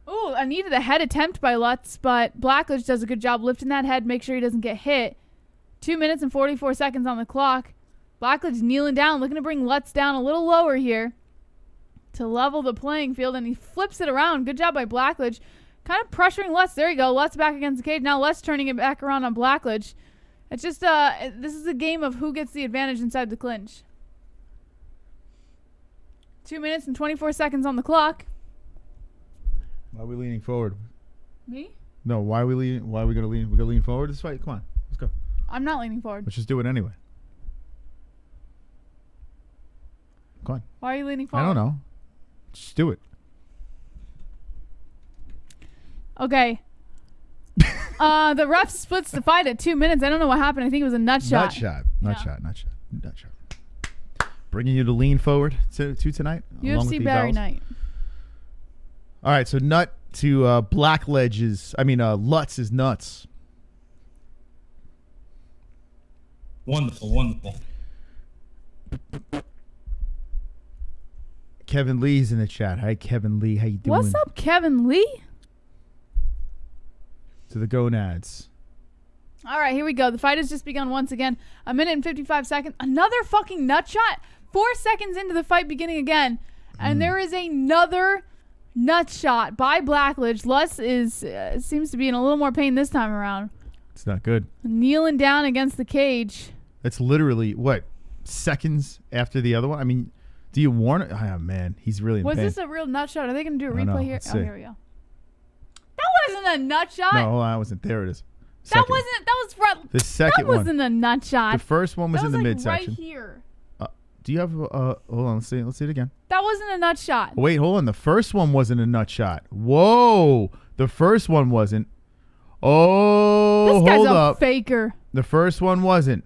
Ooh, a knee to the head attempt by Lutz, but Blackledge does a good job lifting that head, make sure he doesn't get hit. 2 minutes and 44 seconds on the clock. Blackledge kneeling down, looking to bring Lutz down a little lower here to level the playing field, and he flips it around. Good job by Blackledge. Kind of pressuring Lutz. There you go. Lutz back against the cage. Now Lutz turning it back around on Blackledge. It's just, this is a game of who gets the advantage inside the clinch. 2 minutes and 24 seconds on the clock. Why are we leaning forward? Me? No, why are we leaning? Why are we going to lean? We're going to lean forward this fight? Come on. Let's go. I'm not leaning forward. Let's just do it anyway. Come on. Why are you leaning forward? I don't know. Just do it. Okay. The ref splits the fight at 2 minutes. I don't know what happened. I think it was a nut shot. Nut shot. Bringing you to lean forward to tonight. along with UFC the Barry Vowels. night. All right, so nut to Blackledge's. Lutz is nuts. Wonderful, wonderful. Kevin Lee's in the chat. Hi, Kevin Lee. How you doing? What's up, Kevin Lee? To the gonads. All right, here we go. The fight has just begun once again. 1 minute and 55 seconds. Another fucking nut shot. 4 seconds into the fight beginning again. And there is another nut shot by Blackledge. Lutz seems to be in a little more pain this time around. It's not good. Kneeling down against the cage. It's literally, what, seconds after the other one? I mean, Do you warn it? Oh, man. He's really in Was pain. this a real nut shot? Are they going to do a I don't know. replay here? Let's Oh, see. here we go. That wasn't a nut shot. No, hold on. I wasn't. There it is. that Second. wasn't. That was front. The second That wasn't a nut shot. The first one was that in the like midsection. right here. Do you have hold on, let's see it again. That wasn't a nut shot. Oh, wait, hold on. The first one wasn't a nut shot. Whoa. The first one wasn't. Oh, This guy's hold a up. faker. The first one wasn't.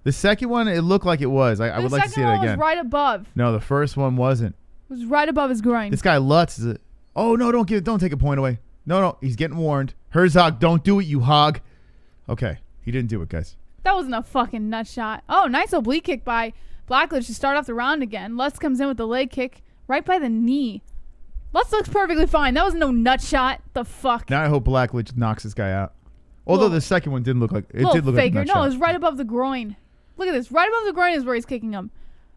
The second one, it looked like it was. I would like to see it The second one again. was right above. No, the first one wasn't. It was right above his groin. This guy Lutz is a, oh no, don't take a point away. No, he's getting warned. Herzog, don't do it, you hog. Okay, he didn't do it, guys. That wasn't a fucking nut shot. Oh, nice oblique kick by Blackledge to start off the round again. Lutz comes in with the leg kick right by the knee. Lutz looks perfectly fine. That was no nut shot. The fuck? Now I hope Blackledge knocks this guy out. Although Little- the second one didn't look like it. Little Did look like a faker. nut No, shot. it was right above the groin. Look at this. Right above the groin is where he's kicking him.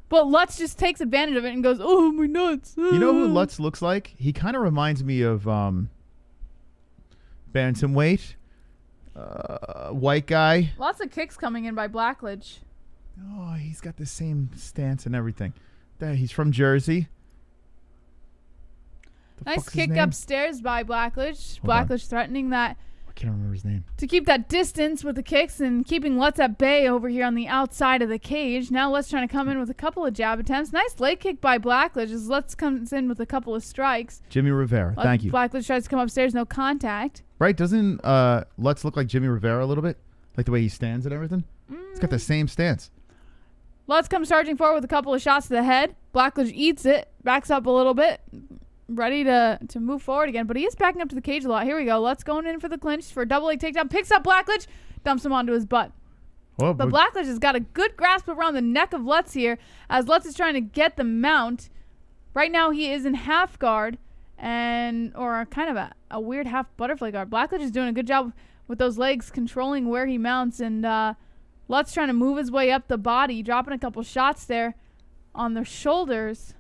But Lutz just takes advantage of it and goes, oh, my nuts. You know who Lutz looks like? He kind of reminds me of bantamweight, white guy. Lots of kicks coming in by Blackledge. Oh, he's got the same stance and everything. He's from Jersey. The Nice fuck's his kick name? upstairs by Blackledge. Hold on. Blackledge threatening that I can't remember his name. to keep that distance with the kicks and keeping Lutz at bay over here on the outside of the cage. Now Lutz trying to come in with a couple of jab attempts. Nice leg kick by Blackledge as Lutz comes in with a couple of strikes. Jimmy Rivera. Thank you. Blackledge tries to come upstairs, no contact. Right? Doesn't Lutz look like Jimmy Rivera a little bit? Like the way he stands and everything? He's got the same stance. Lutz comes charging forward with a couple of shots to the head. Blackledge eats it, backs up a little bit, ready to move forward again. But he is backing up to the cage a lot. Here we go. Lutz going in for the clinch for a double leg takedown. Picks up Blackledge, dumps him onto his butt. Well, But Blackledge has got a good grasp around the neck of Lutz here as Lutz is trying to get the mount. Right now he is in half guard or kind of a weird half butterfly guard. Blackledge is doing a good job with those legs controlling where he mounts, and Lutz trying to move his way up the body, dropping a couple shots there on the shoulders.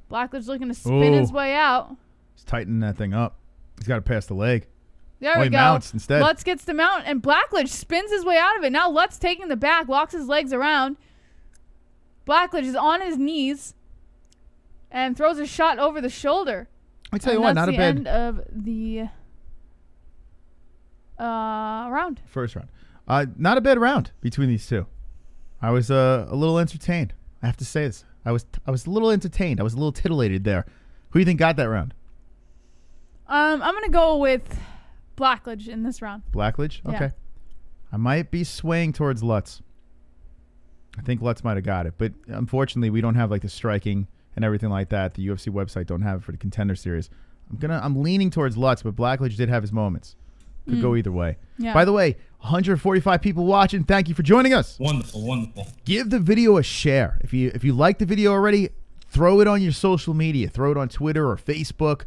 Blackledge looking to spin his way out. He's tightening that thing up. He's got to pass the leg. There we he go. mounts instead. Lutz gets the mount, and Blackledge spins his way out of it. Now Lutz taking the back, locks his legs around. Blackledge is on his knees and throws a shot over the shoulder. I tell you And what, that's not a the bad end of the round. first round. Not a bad round between these two. I was a little entertained. I have to say this. I was a little entertained. I was a little titillated there. Who do you think got that round? I'm gonna go with Blackledge in this round. Blackledge? Yeah. Okay. I might be swaying towards Lutz. I think Lutz might have got it, but unfortunately we don't have like the striking and everything like that. The UFC website don't have it for the Contender series. I'm leaning towards Lutz, but Blackledge did have his moments. Could go either way. Yeah. By the way, 145 people watching. Thank you for joining us. Wonderful, wonderful. Give the video a share. If you like the video already, throw it on your social media. Throw it on Twitter or Facebook,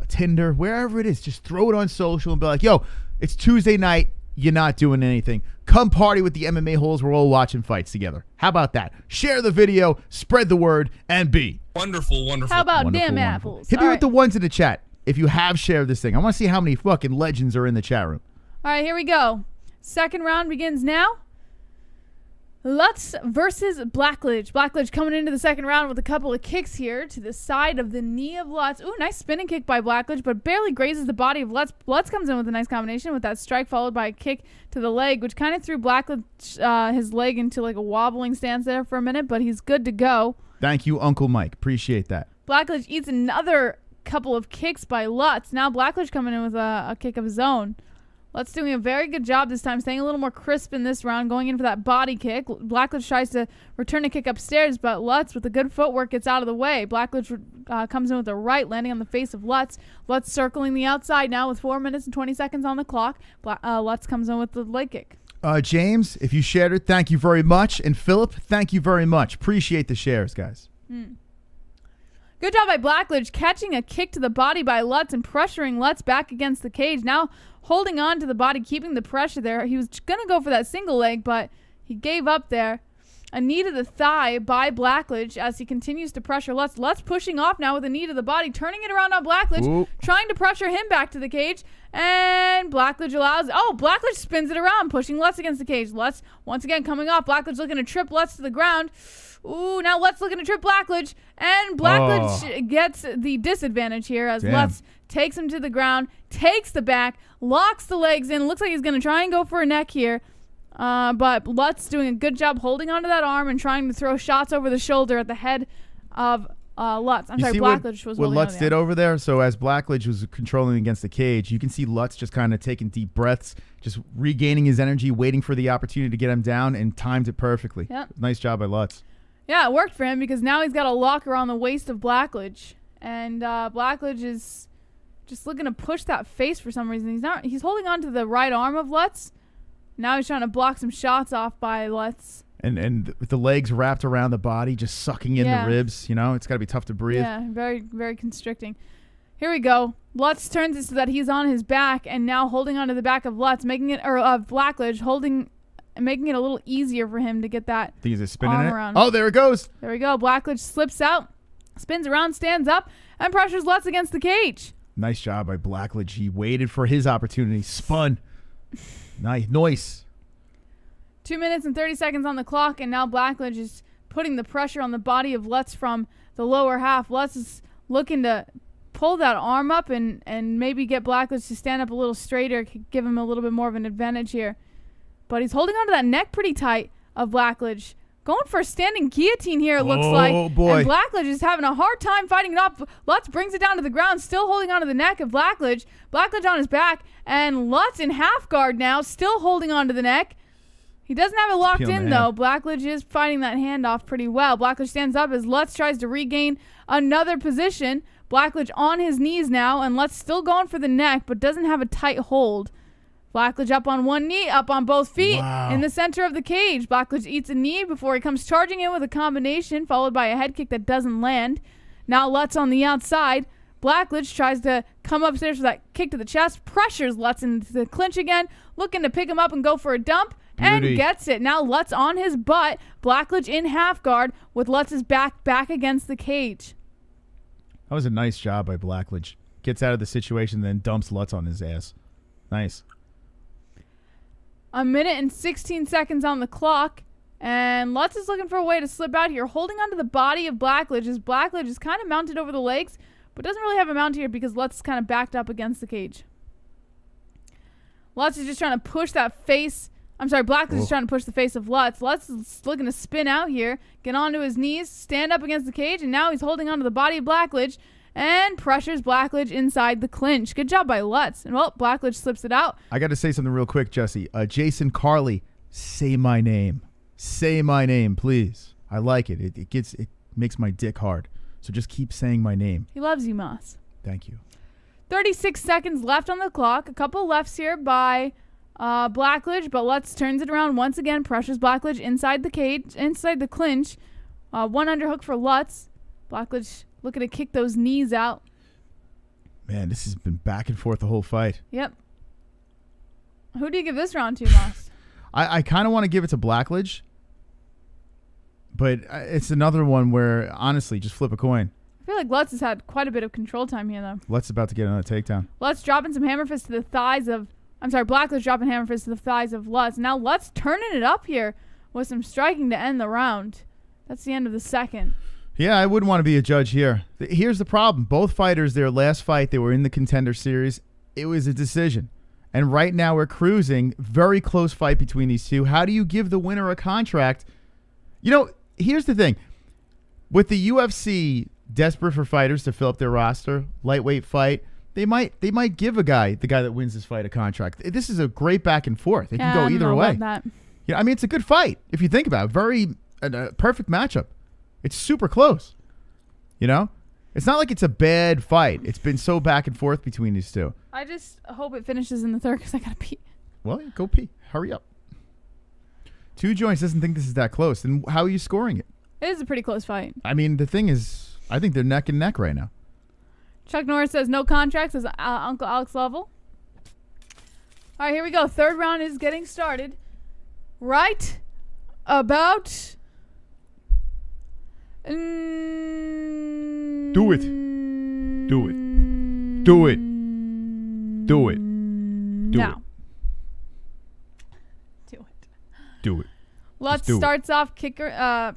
Tinder, wherever it is. Just throw it on social and be like, yo, it's Tuesday night. You're not doing anything. Come party with the MMA holes. We're all watching fights together. How about that? Share the video, spread the word, and be Wonderful, wonderful. How about wonderful, damn wonderful. apples? Hit me All with right. the ones in the chat if you have shared this thing. I want to see how many fucking legends are in the chat room. All right, here we go. Second round begins now. Lutz versus Blackledge. Blackledge coming into the second round with a couple of kicks here to the side of the knee of Lutz. Ooh, nice spinning kick by Blackledge, but barely grazes the body of Lutz. Lutz comes in with a nice combination with that strike followed by a kick to the leg, which kind of threw Blackledge, his leg into like a wobbling stance there for a minute, but he's good to go. Thank you, Uncle Mike. Appreciate that. Blackledge eats another couple of kicks by Lutz. Now Blackledge coming in with a kick of his own. Lutz doing a very good job this time, staying a little more crisp in this round, going in for that body kick. Blackledge tries to return a kick upstairs, but Lutz, with the good footwork, gets out of the way. Blackledge comes in with a right, landing on the face of Lutz. Lutz circling the outside now with 4 minutes and 20 seconds on the clock. Lutz comes in with the leg kick. James, if you shared it, thank you very much. And Philip, thank you very much. Appreciate the shares, guys. Good job by Blackledge catching a kick to the body by Lutz and pressuring Lutz back against the cage. Now holding on to the body, keeping the pressure there. He was going to go for that single leg, but he gave up there. A knee to the thigh by Blackledge as he continues to pressure Lutz. Lutz pushing off now with a knee to the body, turning it around on Blackledge, Ooh. trying to pressure him back to the cage. And Blackledge allows... Oh, Blackledge spins it around, pushing Lutz against the cage. Lutz, once again, coming off. Blackledge looking to trip Lutz to the ground. Ooh, now Lutz looking to trip Blackledge. And Blackledge gets the disadvantage here as Lutz takes him to the ground, takes the back, locks the legs in. Looks like he's going to try and go for a neck here. But Lutz doing a good job holding onto that arm and trying to throw shots over the shoulder at the head of Lutz. I'm sorry, Blackledge was what Lutz did over there. So as Blackledge was controlling against the cage, you can see Lutz just kind of taking deep breaths, just regaining his energy, waiting for the opportunity to get him down, and timed it perfectly. Yep. Nice job by Lutz. Yeah, it worked for him because now he's got a locker on the waist of Blackledge. And Blackledge is just looking to push that face for some reason. He's holding on to the right arm of Lutz. Now he's trying to block some shots off by Lutz. And with the legs wrapped around the body, just sucking in the ribs. You know, it's got to be tough to breathe. Yeah, very, very constricting. Here we go. Lutz turns it so that he's on his back and now holding onto the back of Lutz, making it, or of Blackledge, making it a little easier for him to get that I think he's spinning arm it. around. Oh, there it goes. There we go. Blackledge slips out, spins around, stands up, and pressures Lutz against the cage. Nice job by Blackledge. He waited for his opportunity, spun. Nice. 2 minutes and 30 seconds on the clock, and now Blackledge is putting the pressure on the body of Lutz from the lower half. Lutz is looking to pull that arm up and maybe get Blackledge to stand up a little straighter, give him a little bit more of an advantage here. But he's holding onto that neck pretty tight of Blackledge. Going for a standing guillotine here, it looks like. Oh, boy. And Blackledge is having a hard time fighting it off. Lutz brings it down to the ground, still holding onto the neck of Blackledge. Blackledge on his back, and Lutz in half guard now, still holding onto the neck. He doesn't have it locked in, though. Blackledge is fighting that hand off pretty well. Blackledge stands up as Lutz tries to regain another position. Blackledge on his knees now, and Lutz still going for the neck, but doesn't have a tight hold. Blackledge up on one knee, up on both feet, in the center of the cage. Blackledge eats a knee before he comes charging in with a combination, followed by a head kick that doesn't land. Now Lutz on the outside. Blackledge tries to come upstairs for that kick to the chest, pressures Lutz into the clinch again, looking to pick him up and go for a dump. And gets it. Now Lutz on his butt. Blackledge in half guard with Lutz's back against the cage. That was a nice job by Blackledge. Gets out of the situation, then dumps Lutz on his ass. Nice. 1 minute and 16 seconds on the clock. And Lutz is looking for a way to slip out here, holding onto the body of Blackledge as Blackledge is kind of mounted over the legs, but doesn't really have a mount here because Lutz is kind of backed up against the cage. Lutz is just trying to push that face. I'm sorry, Blackledge is trying to push the face of Lutz. Lutz is looking to spin out here, get onto his knees, stand up against the cage, and now he's holding onto the body of Blackledge and pressures Blackledge inside the clinch. Good job by Lutz. And, well, Blackledge slips it out. I got to say something real quick, Jesse. Jason Carley, say my name. Say my name, please. I like it. It makes my dick hard. So just keep saying my name. He loves you, Moss. Thank you. 36 seconds left on the clock. A couple lefts here by Blackledge, but Lutz turns it around once again, pressures Blackledge inside the cage, inside the clinch. One underhook for Lutz. Blackledge looking to kick those knees out. Man, this has been back and forth the whole fight. Yep. Who do you give this round to, Moss? I kind of want to give it to Blackledge, but it's another one where, honestly, just flip a coin. I feel like Lutz has had quite a bit of control time here, though. Lutz about to get another takedown. Lutz dropping some hammer fists to the thighs of... I'm sorry, Blackledge dropping hammer fists to the thighs of Lutz. Now Lutz turning it up here with some striking to end the round. That's the end of the second. Yeah, I wouldn't want to be a judge here. Here's the problem. Both fighters, their last fight, they were in the Contender Series. It was a decision. And right now we're cruising. Very close fight between these two. How do you give the winner a contract? You know, here's the thing. With the UFC desperate for fighters to fill up their roster, lightweight fight, they might give the guy that wins this fight a contract. This is a great back and forth. It can go either way. Yeah, I mean, it's a good fight if you think about it. A perfect matchup. It's super close. You know, it's not like it's a bad fight. It's been so back and forth between these two. I just hope it finishes in the third because I gotta pee. Well, go pee. Hurry up. Two Joints doesn't think this is that close. Then how are you scoring it? It is a pretty close fight. I mean, the thing is, I think they're neck and neck right now. Chuck Norris says no contracts as Uncle Alex level. All right, here we go. Third round is getting started. Right about Do it. Do it. Do it. Do it. Do No. it. Do it. Do it. Lutz do it. starts off kicker.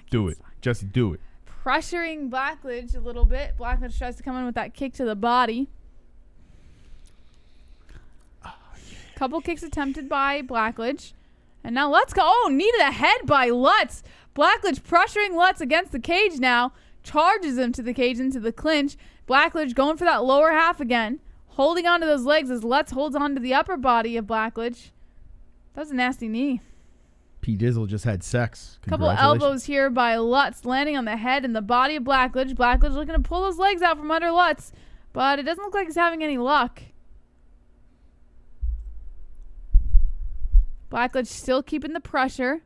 Do it. Just do it. Pressuring Blackledge a little bit. Blackledge tries to come in with that kick to the body. Couple kicks attempted by Blackledge. And now Lutz go. Oh, knee to the head by Lutz. Blackledge pressuring Lutz against the cage now. Charges him to the cage into the clinch. Blackledge going for that lower half again. Holding onto those legs as Lutz holds onto the upper body of Blackledge. That was a nasty knee. P. Dizzle just had sex. Couple elbows here by Lutz, landing on the head and the body of Blackledge. Blackledge looking to pull those legs out from under Lutz, but it doesn't look like he's having any luck. Blackledge still keeping the pressure.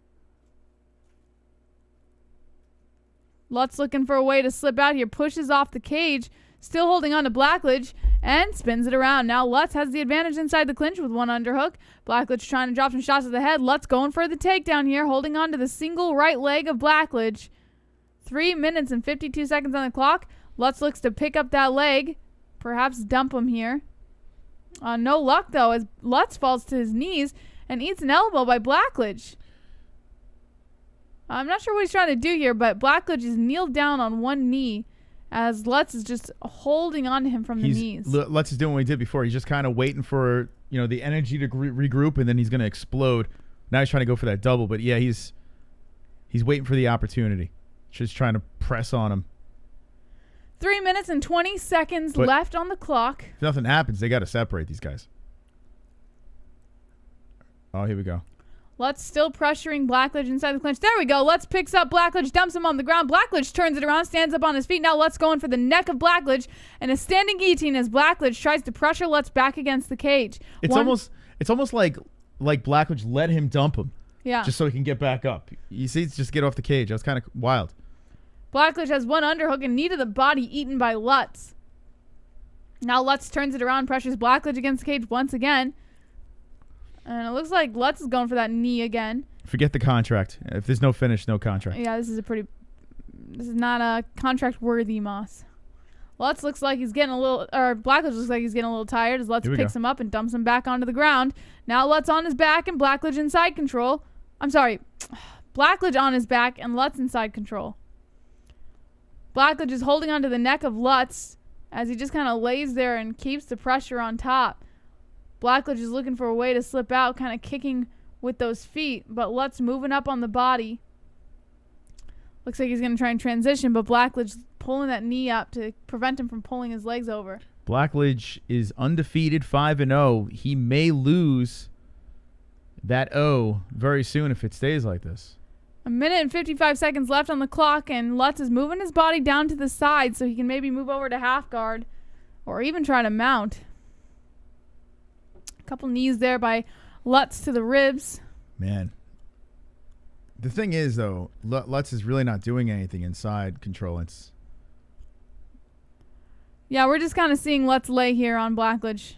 Lutz looking for a way to slip out here. Pushes off the cage. Still holding on to Blackledge and spins it around. Now Lutz has the advantage inside the clinch with one underhook. Blackledge trying to drop some shots to the head. Lutz going for the takedown here. Holding on to the single right leg of Blackledge. 3 minutes and 52 seconds on the clock. Lutz looks to pick up that leg. Perhaps dump him here. No luck though as Lutz falls to his knees and eats an elbow by Blackledge. I'm not sure what he's trying to do here, but Blackledge is kneeled down on one knee as Lutz is just holding on to him from the knees. Lutz is doing what he did before. He's just kind of waiting for the energy to regroup, and then he's going to explode. Now he's trying to go for that double, but yeah, he's waiting for the opportunity. Just trying to press on him. 3 minutes and 20 seconds left on the clock. If nothing happens, they got to separate these guys. Oh, here we go. Lutz still pressuring Blackledge inside the clinch. There we go. Lutz picks up Blackledge, dumps him on the ground. Blackledge turns it around, stands up on his feet. Now Lutz going for the neck of Blackledge and a standing guillotine as Blackledge tries to pressure Lutz back against the cage. It's almost like Blackledge let him dump him. Yeah. Just so he can get back up. You see, it's just get off the cage. That was kind of wild. Blackledge has one underhook and knee to the body eaten by Lutz. Now Lutz turns it around, pressures Blackledge against the cage once again. And it looks like Lutz is going for that knee again. Forget the contract. If there's no finish, no contract. Yeah, this is not a contract worthy, Moss. Lutz looks like he's getting Blackledge looks like he's getting a little tired as Lutz picks him up and dumps him back onto the ground. Now Lutz on his back and Blackledge in side control. I'm sorry. Blackledge on his back and Lutz in side control. Blackledge is holding onto the neck of Lutz as he just kind of lays there and keeps the pressure on top. Blackledge is looking for a way to slip out, kind of kicking with those feet, but Lutz moving up on the body. Looks like he's going to try and transition, but Blackledge pulling that knee up to prevent him from pulling his legs over. Blackledge is undefeated, 5-0. He may lose that O very soon if it stays like this. 1 minute and 55 seconds left on the clock, and Lutz is moving his body down to the side so he can maybe move over to half guard or even try to mount. A couple knees there by Lutz to the ribs. Man. The thing is, though, Lutz is really not doing anything inside control. Yeah, we're just kind of seeing Lutz lay here on Blackledge.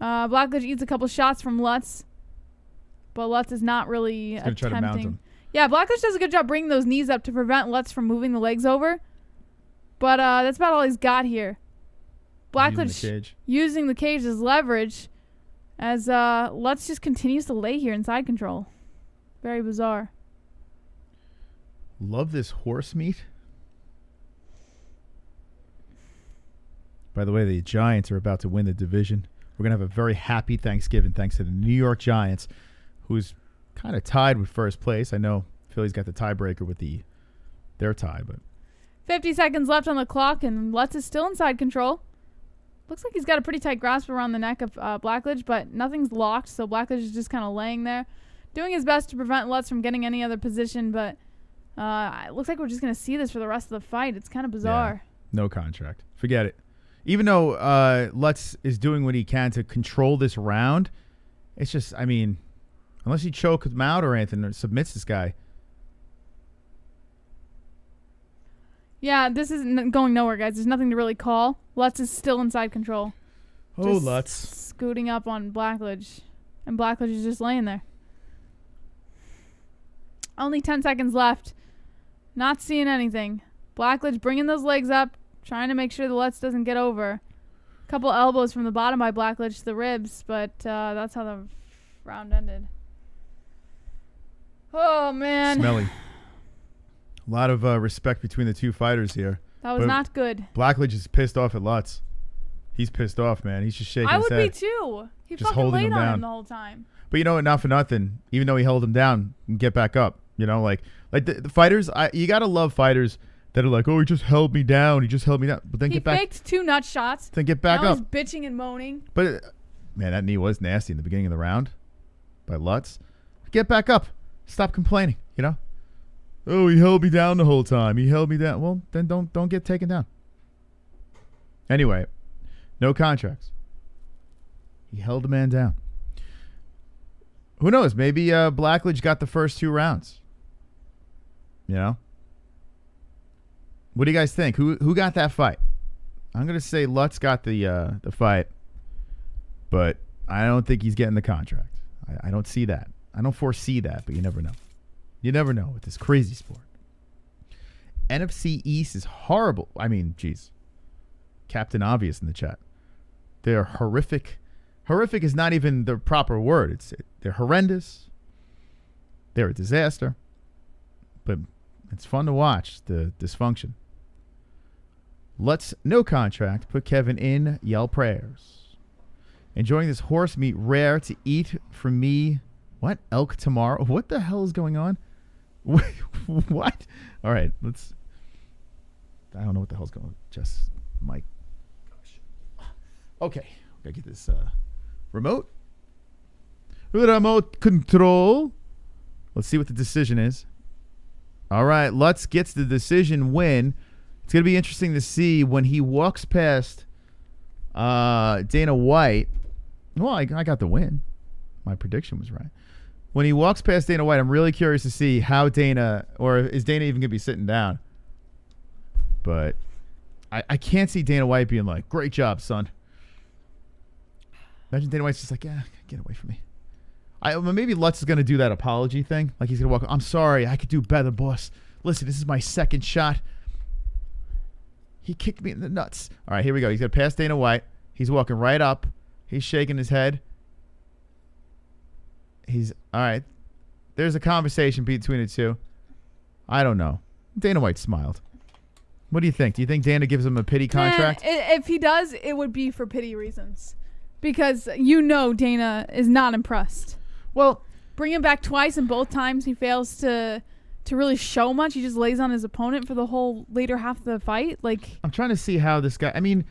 Blackledge eats a couple shots from Lutz, but Lutz is not really attempting. Try to mount him. Yeah, Blackledge does a good job bringing those knees up to prevent Lutz from moving the legs over, but that's about all he's got here. Blackledge using the cage as leverage as Lutz just continues to lay here in side control. Very bizarre. Love this horse meat. By the way, the Giants are about to win the division. We're going to have a very happy Thanksgiving thanks to the New York Giants, who's kind of tied with first place. I know Philly's got the tiebreaker with their tie, but 50 seconds left on the clock, and Lutz is still in side control. Looks like he's got a pretty tight grasp around the neck of Blackledge, but nothing's locked, so Blackledge is just kind of laying there, doing his best to prevent Lutz from getting any other position, but it looks like we're just going to see this for the rest of the fight. It's kind of bizarre. Yeah, no contract. Forget it. Even though Lutz is doing what he can to control this round, it's just, I mean, unless he chokes him out or anything or submits this guy. Yeah, this isn't going nowhere, guys. There's nothing to really call. Lutz is still inside control. Oh, just Lutz. Scooting up on Blackledge. And Blackledge is just laying there. Only 10 seconds left Not seeing anything. Blackledge bringing those legs up, trying to make sure the Lutz doesn't get over. Couple elbows from the bottom by Blackledge to the ribs, but that's how the round ended. Oh, man. Smelly. A lot of respect between the two fighters here. That was not good. Blackledge is pissed off at Lutz. He's pissed off, man. He's just shaking his head. I would be too. He Just fucking holding laid him on down. him the whole time. But you know what? Not for nothing. Even though he held him down, and get back up. You know, like the fighters. You gotta love fighters that are like, oh, he just held me down. He just held me down. But then He get back. faked 2 nut shots. Then get back now up. He's bitching and moaning. But man, that knee was nasty in the beginning of the round by Lutz. Get back up. Stop complaining. You know. Oh, he held me down the whole time. He held me down. Well, then don't get taken down. Anyway, no contracts. He held the man down. Who knows? Maybe Blackledge got the first 2 rounds. You know? What do you guys think? Who got that fight? I'm gonna say Lutz got the fight, but I don't think he's getting the contract. I don't see that. I don't foresee that, but you never know. You never know with this crazy sport. NFC East is horrible. I mean, geez. Captain Obvious in the chat. They're horrific. Horrific is not even the proper word. They're horrendous. They're a disaster. But it's fun to watch the dysfunction. Let's no contract. Put Kevin in. Yell prayers. Enjoying this horse meat rare to eat for me. What? Elk tomorrow? What the hell is going on? What? All right. I don't know what the hell's going on. Just Mike. Gosh. Okay. Gotta get this remote. Remote control. Let's see what the decision is. All right. Lutz gets the decision win. It's going to be interesting to see when he walks past Dana White. Well, I got the win. My prediction was right. When he walks past Dana White, I'm really curious to see how Dana, or is Dana even going to be sitting down? But I can't see Dana White being like, great job, son. Imagine Dana White's just like, yeah, get away from me. Maybe Lutz is going to do that apology thing. Like he's going to walk, I'm sorry, I could do better, boss. Listen, this is my second shot. He kicked me in the nuts. All right, here we go. He's going to pass Dana White. He's walking right up. He's shaking his head. All right. There's a conversation between the two. I don't know. Dana White smiled. What do you think? Do you think Dana gives him a pity contract? If he does, it would be for pity reasons. Because Dana is not impressed. Well, bring him back twice, and both times he fails to really show much. He just lays on his opponent for the whole later half of the fight. Like, I'm trying to see how this guy. I mean,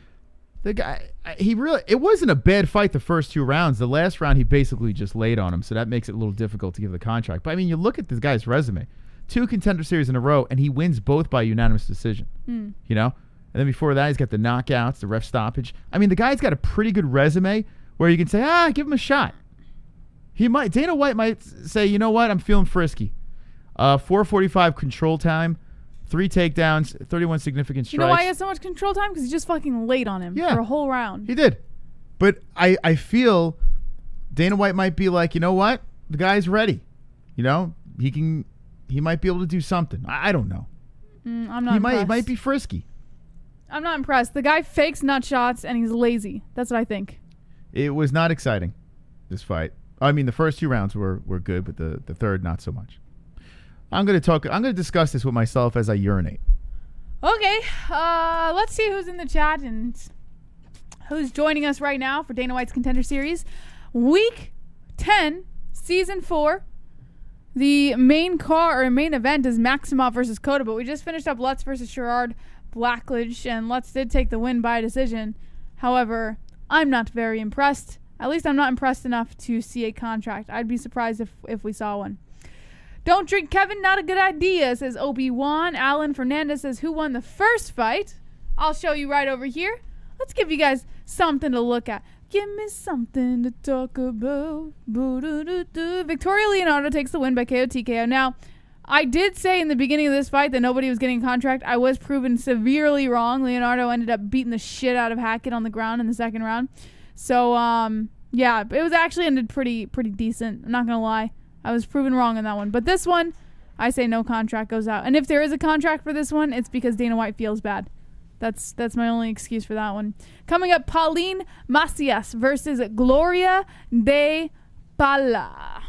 the guy. It wasn't a bad fight the first 2 rounds. The last round he basically just laid on him, so that makes it a little difficult to give the contract. But I mean, you look at this guy's resume: 2 contender series in a row, and he wins both by unanimous decision. You know, and then before that, he's got the knockouts, the ref stoppage. I mean, the guy's got a pretty good resume where you can say, give him a shot. Dana White might say, you know what, I'm feeling frisky. 4:45 control time, 3 takedowns, 31 significant strikes. You know why he has so much control time? Because he just fucking laid on him for a whole round. He did. But I feel Dana White might be like, you know what? The guy's ready. You know, he might be able to do something. I don't know. I'm not impressed. He might be frisky. I'm not impressed. The guy fakes nut shots and he's lazy. That's what I think. It was not exciting, this fight. I mean, the first 2 rounds were good, but the third, not so much. I'm going to discuss this with myself as I urinate. Okay. Let's see who's in the chat and who's joining us right now for Dana White's Contender Series. Week 10, Season 4. The main event is Maximov versus Cota, but we just finished up Lutz versus Sherrard Blackledge, and Lutz did take the win by decision. However, I'm not very impressed. At least I'm not impressed enough to see a contract. I'd be surprised if we saw one. Don't drink, Kevin. Not a good idea, says Obi-Wan. Alan Fernandez says, who won the first fight? I'll show you right over here. Let's give you guys something to look at. Give me something to talk about. Victoria Leonardo takes the win by KO TKO. Now, I did say in the beginning of this fight that nobody was getting a contract. I was proven severely wrong. Leonardo ended up beating the shit out of Hackett on the ground in the second round. So, yeah, it was actually ended pretty decent. I'm not going to lie. I was proven wrong on that one. But this one, I say no contract goes out. And if there is a contract for this one, it's because Dana White feels bad. That's my only excuse for that one. Coming up, Pauline Macias versus Gloria de Paula.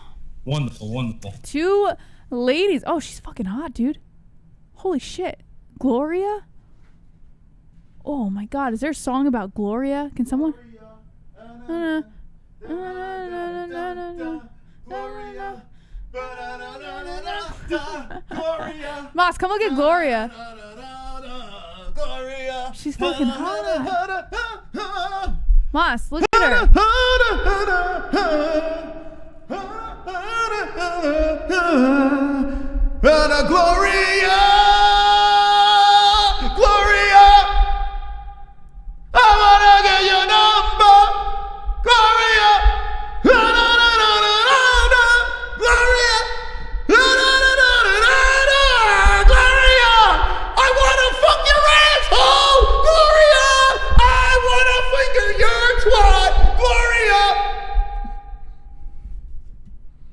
Wonderful, wonderful. 2 ladies. Oh, she's fucking hot, dude. Holy shit. Gloria? Oh my god, is there a song about Gloria? Can someone? Moss, come look at Gloria. She's fucking hot. Moss, look at her. Gloria, Gloria, I wanna get your number, Gloria, Gloria, Gloria, I wanna fuck your asshole, Gloria, I wanna finger your twat, Gloria.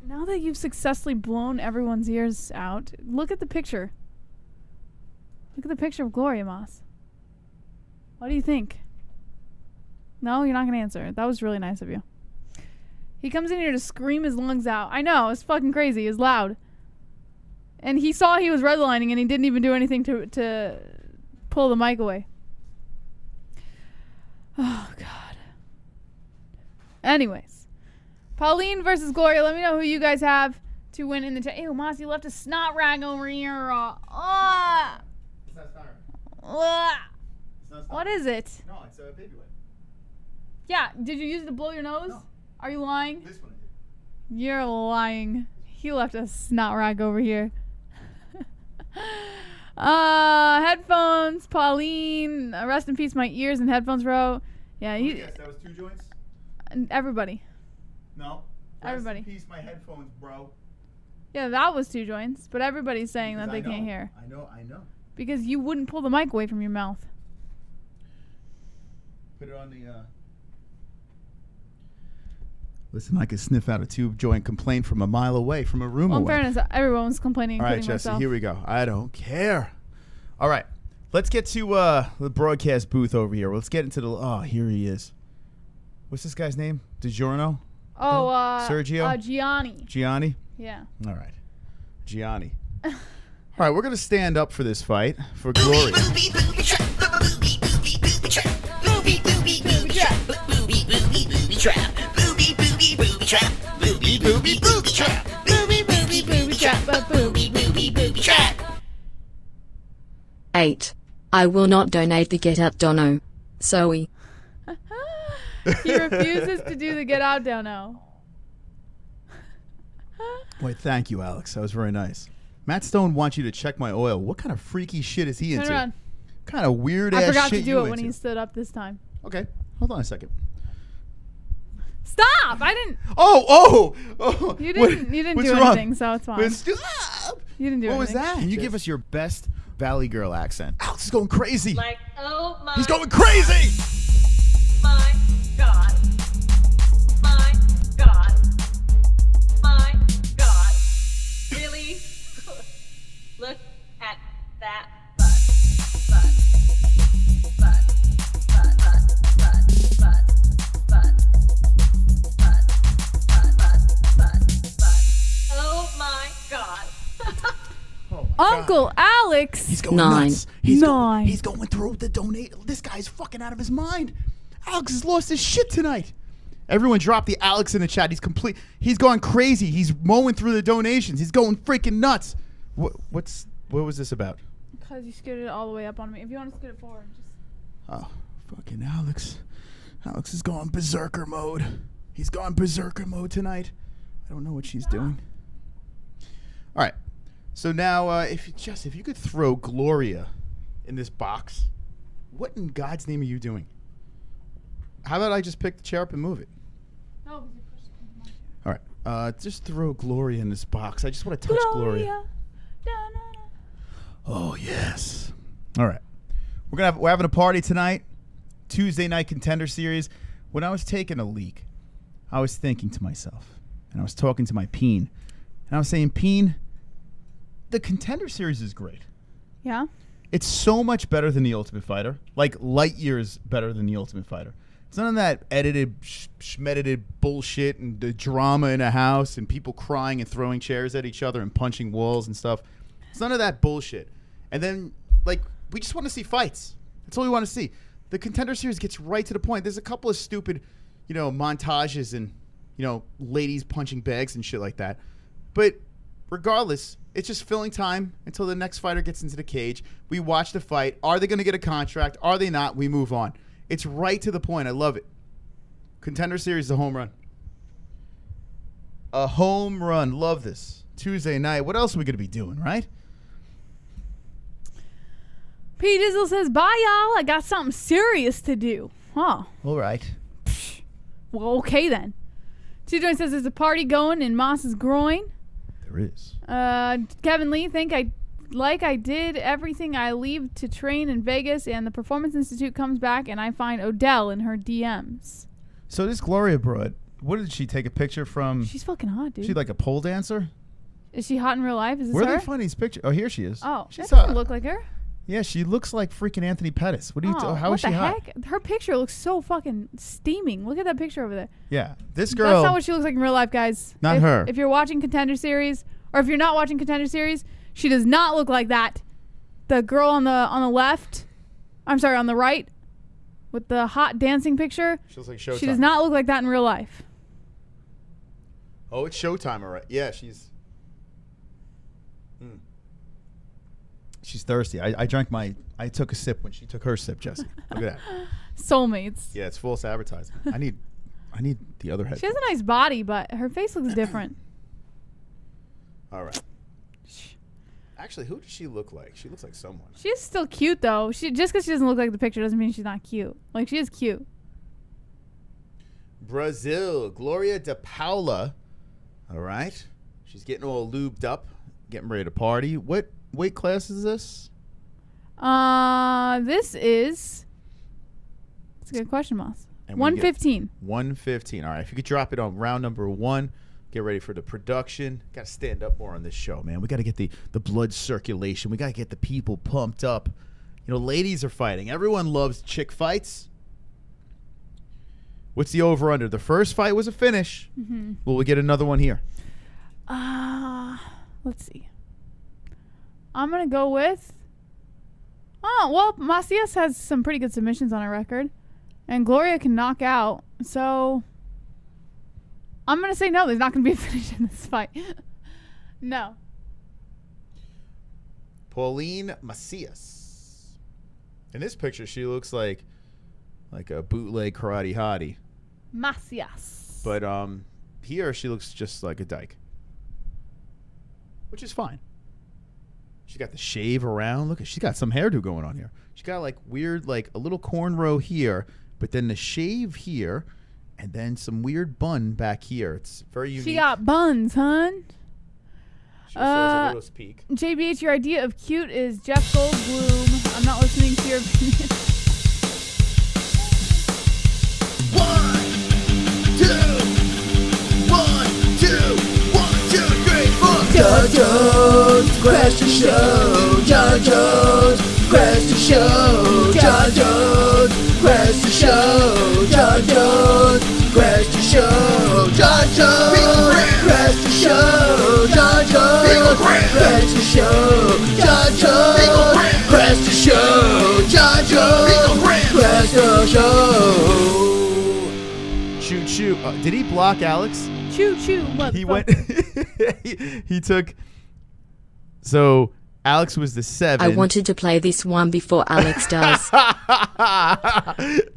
Now that you've successfully blown everyone's ears out, look at the picture. Look at the picture of Gloria, Moss. What do you think? No, you're not going to answer. That was really nice of you. He comes in here to scream his lungs out. I know, it's fucking crazy. It's loud. And he saw he was redlining and he didn't even do anything to pull the mic away. Oh, God. Anyways. Pauline versus Gloria. Let me know who you guys have to win in the chat. Ew, Moss, you left a snot rag over here. It's not snot rag. What is it? No, it's a baby wipe. Yeah, did you use it to blow your nose? No. Are you lying? This one I did. You're lying. He left a snot rag over here. Headphones, Pauline. Rest in peace, my ears and headphones, bro. Yeah, Yes, that was 2 joints? everybody. No. Everybody. Rest in peace, my headphones, bro. Yeah, that was 2 joints, but everybody's saying that they can't hear. I know. Because you wouldn't pull the mic away from your mouth. Put it on the, Listen, I could sniff out a 2 joint complaint from a mile away, from a room Well, in away. fairness, everyone's complaining, All right, including Jesse, myself. here we go. I don't care. All right, let's get to the broadcast booth over here. Let's get into the... Oh, here he is. What's this guy's name? DiGiorno? Oh, Sergio? Gianni. Gianni? Yeah. All right. Gianni. All right, we're going to stand up for this fight for Gloria. Eight. I will not donate the Get Out Dono. Zoe. He refuses to do the get out dono. Wait, thank you, Alex. That was very nice. Matt Stone wants you to check my oil. What kind of freaky shit is he Turn into? around. Kind of weird ass I shit forgot to do you it when into? he stood up this time. Okay, hold on a second. Stop! I didn't. Oh! You didn't What's do wrong? anything, so it's fine. Stop! You didn't do What was anything. that? Can you give us your best Valley Girl accent? Alex is going crazy. Like, oh my. He's going crazy. My God. My God. My God. Really? Look at that butt. Butt. Butt. Butt. Butt. Butt. Butt. Butt. Butt. Butt. Butt. Butt. Oh my God. Uncle Alex. He's going 9. nuts. He's going through the donate. This guy's fucking out of his mind. Alex has lost his shit tonight. Everyone drop the Alex in the chat. He's going crazy. He's mowing through the donations. He's going freaking nuts. What was this about? Because you scooted it all the way up on me. If you want to scoot it forward, just. Oh, fucking Alex. Alex is going berserker mode. He's gone berserker mode tonight. I don't know what she's doing. All right. So now, if you could throw Gloria in this box, what in God's name are you doing? How about I just pick the chair up and move it? No, because you pushed it. All right. Just throw Gloria in this box. I just want to touch Gloria. Da-na-na. Oh yes. All right. We're having a party tonight. Tuesday night Contender series. When I was taking a leak, I was thinking to myself, and I was talking to my peen, and I was saying, Peen, the Contender Series is great. Yeah. It's so much better than the Ultimate Fighter. Like light years better than the Ultimate Fighter. It's none of that edited, schmedited bullshit and the drama in a house and people crying and throwing chairs at each other and punching walls and stuff. It's none of that bullshit. And then, like, we just want to see fights. That's all we want to see. The Contender Series gets right to the point. There's a couple of stupid, montages and, ladies punching bags and shit like that. But regardless, it's just filling time until the next fighter gets into the cage. We watch the fight. Are they going to get a contract? Are they not? We move on. It's right to the point. I love it. Contender Series is a home run. A home run. Love this. Tuesday night. What else are we going to be doing, right? P. Dizzle says, bye, y'all. I got something serious to do. Huh. All right. Well, okay, then. T-Joint says there's a party going in Moss's groin. There is. Kevin Lee, I did everything I leave to train in Vegas, and the Performance Institute comes back, and I find Odell in her DMs. So this Gloria broad, what did she take a picture from? She's fucking hot, dude. She like a pole dancer? Is she hot in real life? Is this Where her? are they finding these pictures? Oh, here she is. Oh, She's that doesn't look like her. Yeah, she looks like freaking Anthony Pettis. What do you? How what is she the hot? heck? Her picture looks so fucking steaming. Look at that picture over there. Yeah, this girl. That's not what she looks like in real life, guys. Not her. If you're watching Contender Series, or if you're not watching Contender Series, she does not look like that. The girl on the left, I'm sorry, on the right, with the hot dancing picture. She looks like Showtime. She does not look like that in real life. Oh, it's Showtime, all right. Yeah, she's. She's thirsty. I took a sip when she took her sip, Jesse. Look at that. Soulmates. Yeah, it's false advertising. I need the other head. She has a nice body, but her face looks different. All right. Actually, who does she look like? She looks like someone. She's still cute, though. Just because she doesn't look like the picture doesn't mean she's not cute. Like, she is cute. Brazil, Gloria de Paula. All right. She's getting all lubed up, getting ready to party. What weight class is this? This is... That's a good question, Moss. 115. 115. All right. If you could drop it on round number 1. Get ready for the production. Got to stand up more on this show, man. We got to get the blood circulation. We got to get the people pumped up. Ladies are fighting. Everyone loves chick fights. What's the over-under? The first fight was a finish. Mm-hmm. Will we get another one here? Let's see. I'm going to go with... Oh, well, Macias has some pretty good submissions on her record. And Gloria can knock out. So... I'm going to say no. There's not going to be a finish in this fight. No. Pauline Macias. In this picture, she looks like a bootleg karate hottie. Macias. But here, she looks just like a dyke. Which is fine. She got the shave around. Look, she's got some hairdo going on here. She got like weird, like a little cornrow here, but then the shave here. And then some weird bun back here. It's very unique. She got buns, hun. She also has a little peak. JBH, your idea of cute is Jeff Goldblum. I'm not listening to your opinion. 1, 2, 1, 2, 1, 2, 3, 4. John Jones, crash the show. John Jones, crash the show. John Jones, crash the show. John Jones, crash the show. John Jones, crash the show. John Jones, crash the show. John Jones, crash the show. John Jones, crash the show. Choo choo. Did he block Alex? Choo choo, motherfucker. He went. he took. So Alex was the 7. I wanted to play this one before Alex does. You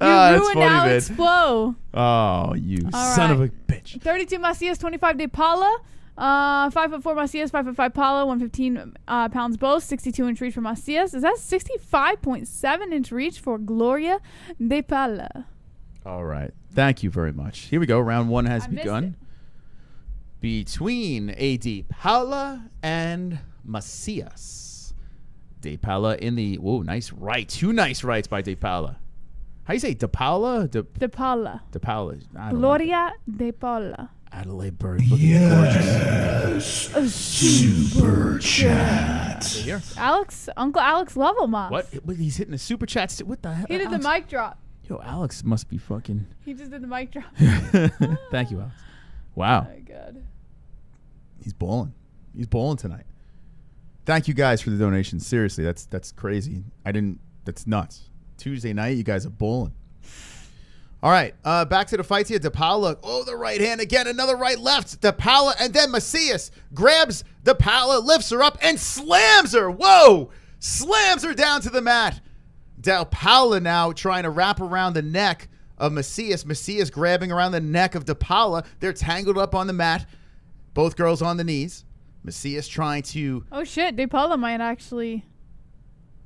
ruined Alex Flow. Oh, you son of a bitch. 32 Macias, 25 De Paula. 5'4" Macias, 5'5" Paula, 115 pounds both, 62-inch reach for Macias. Is that 65.7-inch reach for Gloria De Paula? All right. Thank you very much. Here we go. Round 1 has begun. It. Between De Paula and Macias. De Paula in the... Whoa, nice right. 2 nice rights by De Paula. How you say De Paula? De Paula. De Paula. I don't Gloria de Paula. Adelaide Bird looking gorgeous. Super chat. Here. Uncle Alex Levelmoth. What? He's hitting the super chats. What the hell? He did the mic drop. Yo, Alex must be fucking. He just did the mic drop. Thank you, Alex. Wow. Oh my God. He's bowling. He's bowling tonight. Thank you guys for the donations. Seriously, that's crazy. That's nuts. Tuesday night, you guys are bowling. All right, back to the fights here. De Paula, the right hand again, another right left. De Paula, and then Macias grabs De Paula, lifts her up, and slams her. Whoa! Slams her down to the mat. De Paula now trying to wrap around the neck of Macias. Macias grabbing around the neck of De Paula. They're tangled up on the mat. Both girls on the knees. Macias trying to... Oh, shit. De Paula might actually...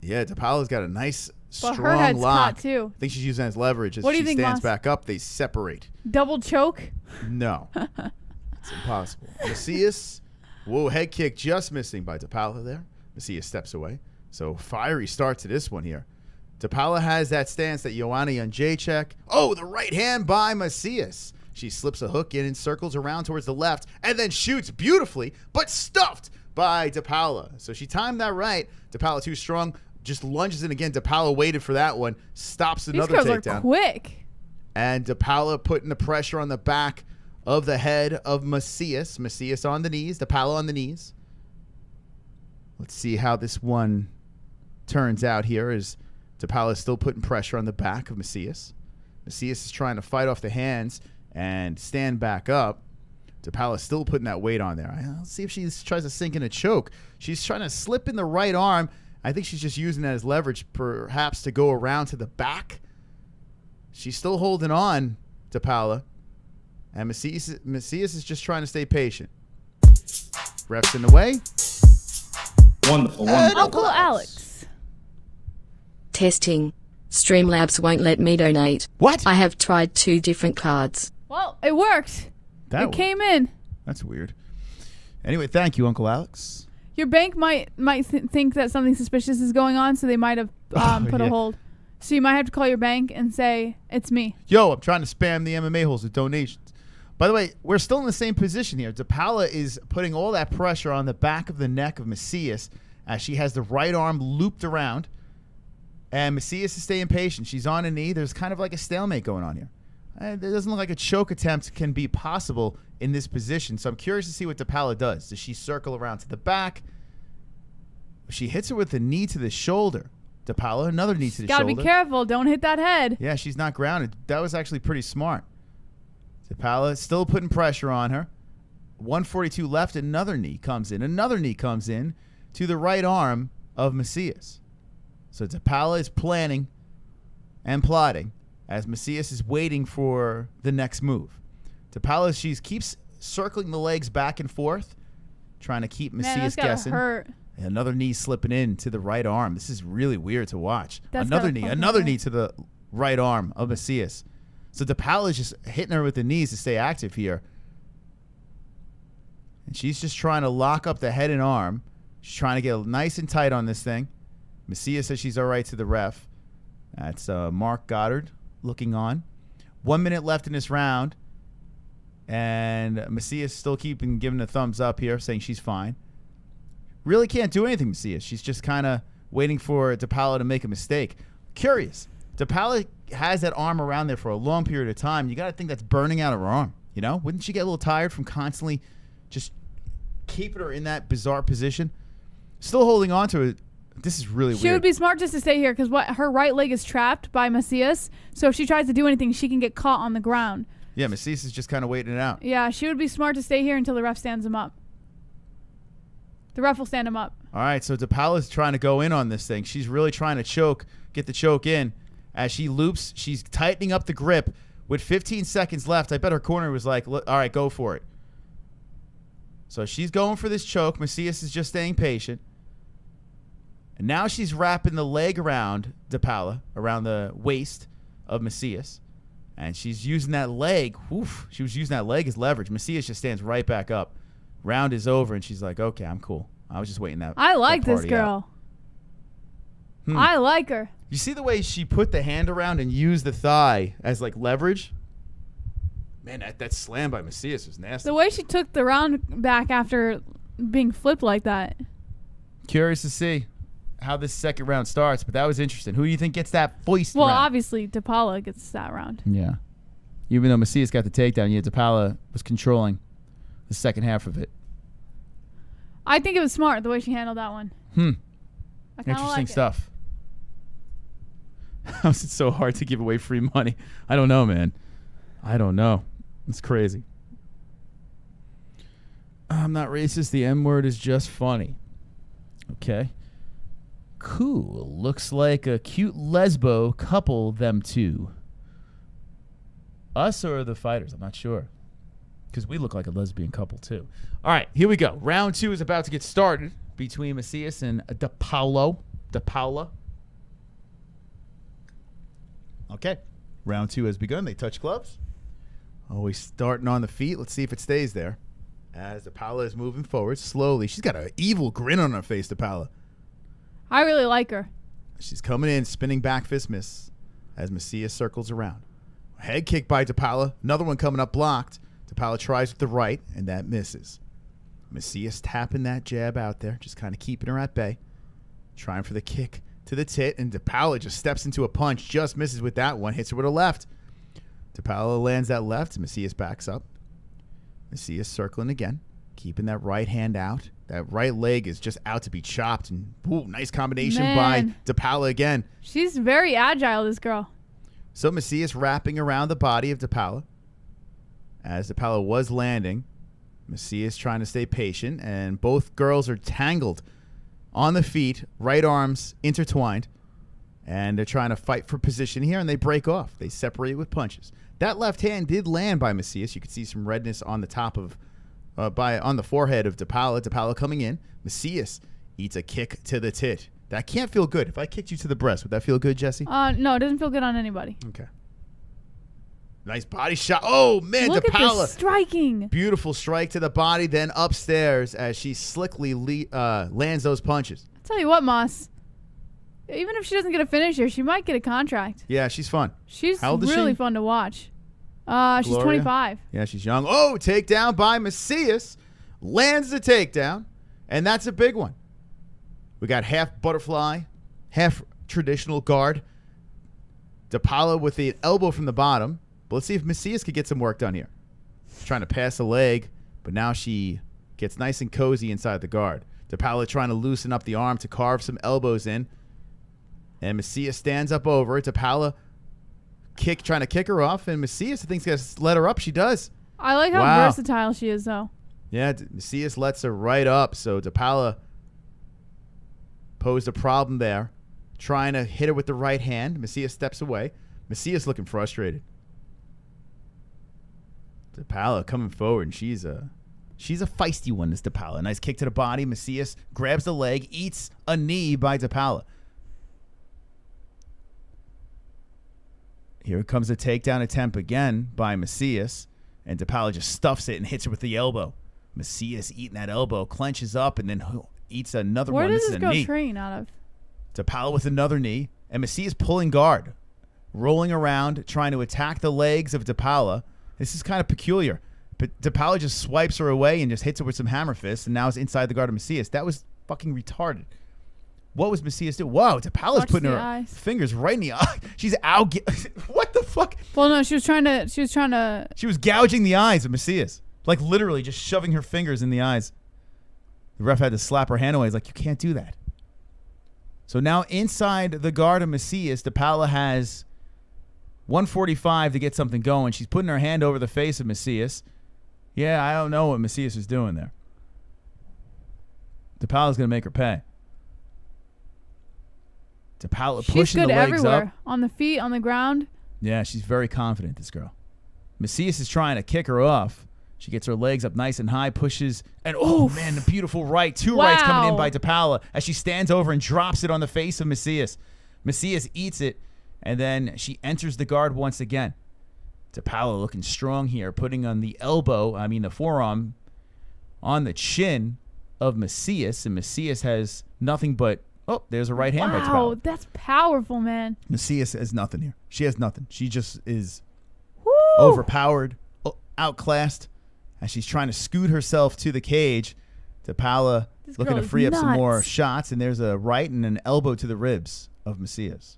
Yeah, De Paula's got a nice... But strong her head's lock. caught too. I think she's using that as leverage. As What do you she think, stands Moss? back up, they separate. Double choke? No. It's impossible. Macias, head kick just missing by De Paula there. Macias steps away. So fiery start to this one here. De Paula has that stance that HELWANI on J-check. Oh, the right hand by Macias. She slips a hook in and circles around towards the left and then shoots beautifully, but stuffed by De Paula. So she timed that right. De Paula too strong. Just lunges in again. De Paula waited for that one. Stops another takedown. These girls are quick. And De Paula putting the pressure on the back of the head of Macias. Macias on the knees. De Paula on the knees. Let's see how this one turns out here as De Paula is still putting pressure on the back of Macias. Macias is trying to fight off the hands and stand back up. De Paula is still putting that weight on there. Let's see if she tries to sink in a choke. She's trying to slip in the right arm. I think she's just using that as leverage, perhaps to go around to the back. She's still holding on to Paula. And Macias is just trying to stay patient. Ref's in the way. Wonderful. Uncle Alex. Testing. Streamlabs won't let me donate. What? I have tried 2 different cards. Well, it worked. That came in. That's weird. Anyway, thank you, Uncle Alex. Your bank might think that something suspicious is going on, so they might have put a hold. So you might have to call your bank and say, it's me. Yo, I'm trying to spam the MMA holes with donations. By the way, we're still in the same position here. De Paula is putting all that pressure on the back of the neck of Macias as she has the right arm looped around. And Macias is staying patient. She's on a knee. There's kind of like a stalemate going on here. It doesn't look like a choke attempt can be possible in this position. So I'm curious to see what De Paula does. Does she circle around to the back? She hits her with a knee to the shoulder. De Paula, another knee to the shoulder. Gotta be careful. Don't hit that head. Yeah, she's not grounded. That was actually pretty smart. De Paula still putting pressure on her. 142 left. Another knee comes in. Another knee comes in to the right arm of Macias. So De Paula is planning and plotting as Macias is waiting for the next move. De Paula, she keeps circling the legs back and forth, trying to keep Macias guessing. Hurt. And another knee slipping in to the right arm. This is really weird to watch. Another knee to the right arm of Macias. So De Paula is just hitting her with the knees to stay active here. And she's just trying to lock up the head and arm. She's trying to get nice and tight on this thing. Macias says she's all right to the ref. That's Mark Goddard looking on. 1 minute left in this round. And Macias still giving a thumbs up here, saying she's fine. Really can't do anything, Macias. She's just kind of waiting for De Paula to make a mistake. Curious. De Paula has that arm around there for a long period of time. You got to think that's burning out her arm. You know? Wouldn't she get a little tired from constantly just keeping her in that bizarre position? Still holding on to it. This is really weird. She would be smart just to stay here because her right leg is trapped by Macias. So if she tries to do anything, she can get caught on the ground. Yeah, Macias is just kind of waiting it out. Yeah, she would be smart to stay here until the ref stands him up. The ref will stand him up. All right, so De Paula's trying to go in on this thing. She's really trying to get the choke in. As she loops, she's tightening up the grip. With 15 seconds left, I bet her corner was like, all right, go for it. So she's going for this choke. Macias is just staying patient. And now she's wrapping the leg around De Paula, around the waist of Macias. And she's using that leg. She was using that leg as leverage. Macias just stands right back up. Round is over, and she's like, okay, I'm cool. I was just waiting that. I like that this party girl. I like her. You see the way she put the hand around and used the thigh as like leverage? Man, that slam by Macias was nasty. The way she took the round back after being flipped like that. Curious to see how this second round starts, but that was interesting. Who do you think gets that first Well, round? obviously, De Paula gets that round. Yeah. Even though Macias got the takedown, De Paula was controlling the second half of it. I think it was smart the way she handled that one. I kinda Interesting like it. stuff. How is it so hard to give away free money? I don't know, man. I don't know. It's crazy. I'm not racist. The M word is just funny. Okay. Cool. Looks like a cute lesbo couple, them two. Us or the fighters? I'm not sure. Because we look like a lesbian couple, too. All right, here we go. Round 2 is about to get started between Macias and De Paula. Okay. Round 2 has begun. They touch gloves. Always starting on the feet. Let's see if it stays there. As De Paula is moving forward slowly. She's got an evil grin on her face, De Paula. I really like her. She's coming in, spinning back fist miss as Macias circles around. Head kick by De Paula. Another one coming up blocked. De Paula tries with the right, and that misses. Macias tapping that jab out there, just kind of keeping her at bay. Trying for the kick to the tit, and De Paula just steps into a punch, just misses with that one, hits her with a left. De Paula lands that left, Macias backs up. Macias circling again, keeping that right hand out. That right leg is just out to be chopped, and ooh, nice combination by De Paula again. She's very agile, this girl. So Macias wrapping around the body of De Paula. As De Paula was landing, Macias trying to stay patient, and both girls are tangled on the feet, right arms intertwined, and they're trying to fight for position here, and they break off. They separate with punches. That left hand did land by Macias. You could see some redness on the top of, on the forehead of De Paula. De Paula coming in. Macias eats a kick to the tit. That can't feel good. If I kicked you to the breast, would that feel good, Jesse? No, it doesn't feel good on anybody. Okay. Nice body shot. Oh, man, Look De Paula. at this striking. Beautiful strike to the body, then upstairs as she slickly lands those punches. I'll tell you what, Moss. Even if she doesn't get a finisher, she might get a contract. Yeah, she's fun. She's How old is really she? fun to watch. She's Gloria? 25. Yeah, she's young. Oh, takedown by Macias. Lands the takedown, and that's a big one. We got half butterfly, half traditional guard. De Paula with the elbow from the bottom. But let's see if Macias could get some work done here. Trying to pass a leg, but now she gets nice and cozy inside the guard. De Paula trying to loosen up the arm to carve some elbows in. And Macias stands up over it. De Paula trying to kick her off, and Macias, I think, is going to let her up. She does. I like how Wow. versatile she is, though. Yeah, Macias lets her right up. So De Paula posed a problem there. Trying to hit her with the right hand. Macias steps away. Macias looking frustrated. De Paula coming forward, and she's a feisty one, this De Paula. Nice kick to the body. Macias grabs the leg, eats a knee by De Paula. Here comes a takedown attempt again by Macias, and De Paula just stuffs it and hits her with the elbow. Macias eating that elbow, clenches up, and then eats another Where one. does This this is a girl knee. train out of? De Paula with another knee, and Macias pulling guard, rolling around, trying to attack the legs of De Paula. This is kind of peculiar. But De Paula just swipes her away and just hits her with some hammer fists, and now is inside the guard of Macias. That was fucking retarded. What was Macias doing? Whoa, De Paula's Watch putting the her eyes. fingers right in the eye. She's out. What the fuck? Well, no, she was trying to. She was gouging the eyes of Macias. Like literally just shoving her fingers in the eyes. The ref had to slap her hand away. He's like, you can't do that. So now inside the guard of Macias, De Paula has 145 to get something going. She's putting her hand over the face of Macias. Yeah, I don't know what Macias is doing there. De Paula's going to make her pay. De Paula She's pushing good the legs everywhere. up. On the feet, on the ground. Yeah, she's very confident, this girl. Macias is trying to kick her off. She gets her legs up nice and high, pushes, and oh, man, the beautiful right. Two rights coming in by De Paula as she stands over and drops it on the face of Macias. Macias eats it, and then she enters the guard once again. De Paula looking strong here, putting on the the forearm on the chin of Macias, and Macias has nothing but Oh, there's a right hand by Wow, DePaula. that's powerful, man. Macias has nothing here. She has nothing. She just is Woo! overpowered, outclassed, as she's trying to scoot herself to the cage. DePaula This looking girl to is free up some more nuts. shots, and there's a right and an elbow to the ribs of Macias.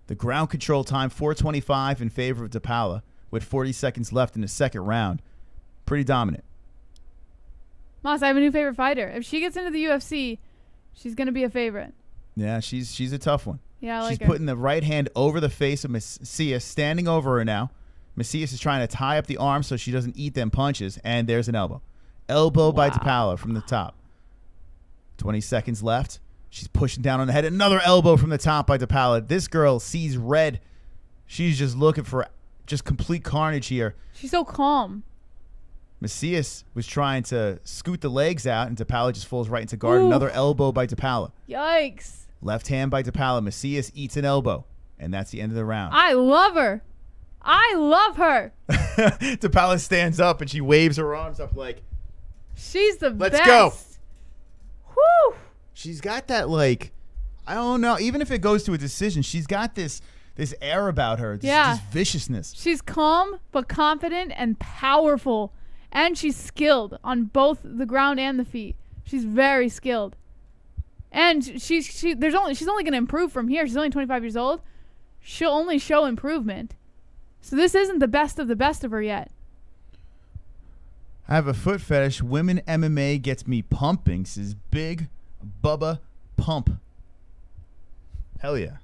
The ground control time, 4:25 in favor of DePaula, with 40 seconds left in the second round. Pretty dominant. Moss, I have a new favorite fighter. If she gets into the UFC, she's going to be a favorite. Yeah, she's a tough one. Yeah, I like She's her. putting the right hand over the face of Macias, standing over her now. Macias is trying to tie up the arm so she doesn't eat them punches, and there's an elbow. Elbow by DePaula from the top. 20 seconds left. She's pushing down on the head. Another elbow from the top by DePaula. This girl sees red. She's just looking for just complete carnage here. She's so calm. Macias was trying to scoot the legs out, and DePaula just falls right into guard. Ooh. Another elbow by DePaula. Yikes. Left hand by DePaula. Macias eats an elbow, and that's the end of the round. I love her. I love her. DePaula stands up, and she waves her arms up like, She's the Let's best. go. Whew. she's got that, like, I don't know, even if it goes to a decision, she's got this air about her, this viciousness. She's calm but confident and powerful, and she's skilled on both the ground and the feet. She's very skilled, and she's only going to improve from here. She's only 25 years old. She'll only show improvement. So this isn't the best of her yet. I have a foot fetish. Women MMA gets me pumping, says Big Bubba Pump. Hell yeah.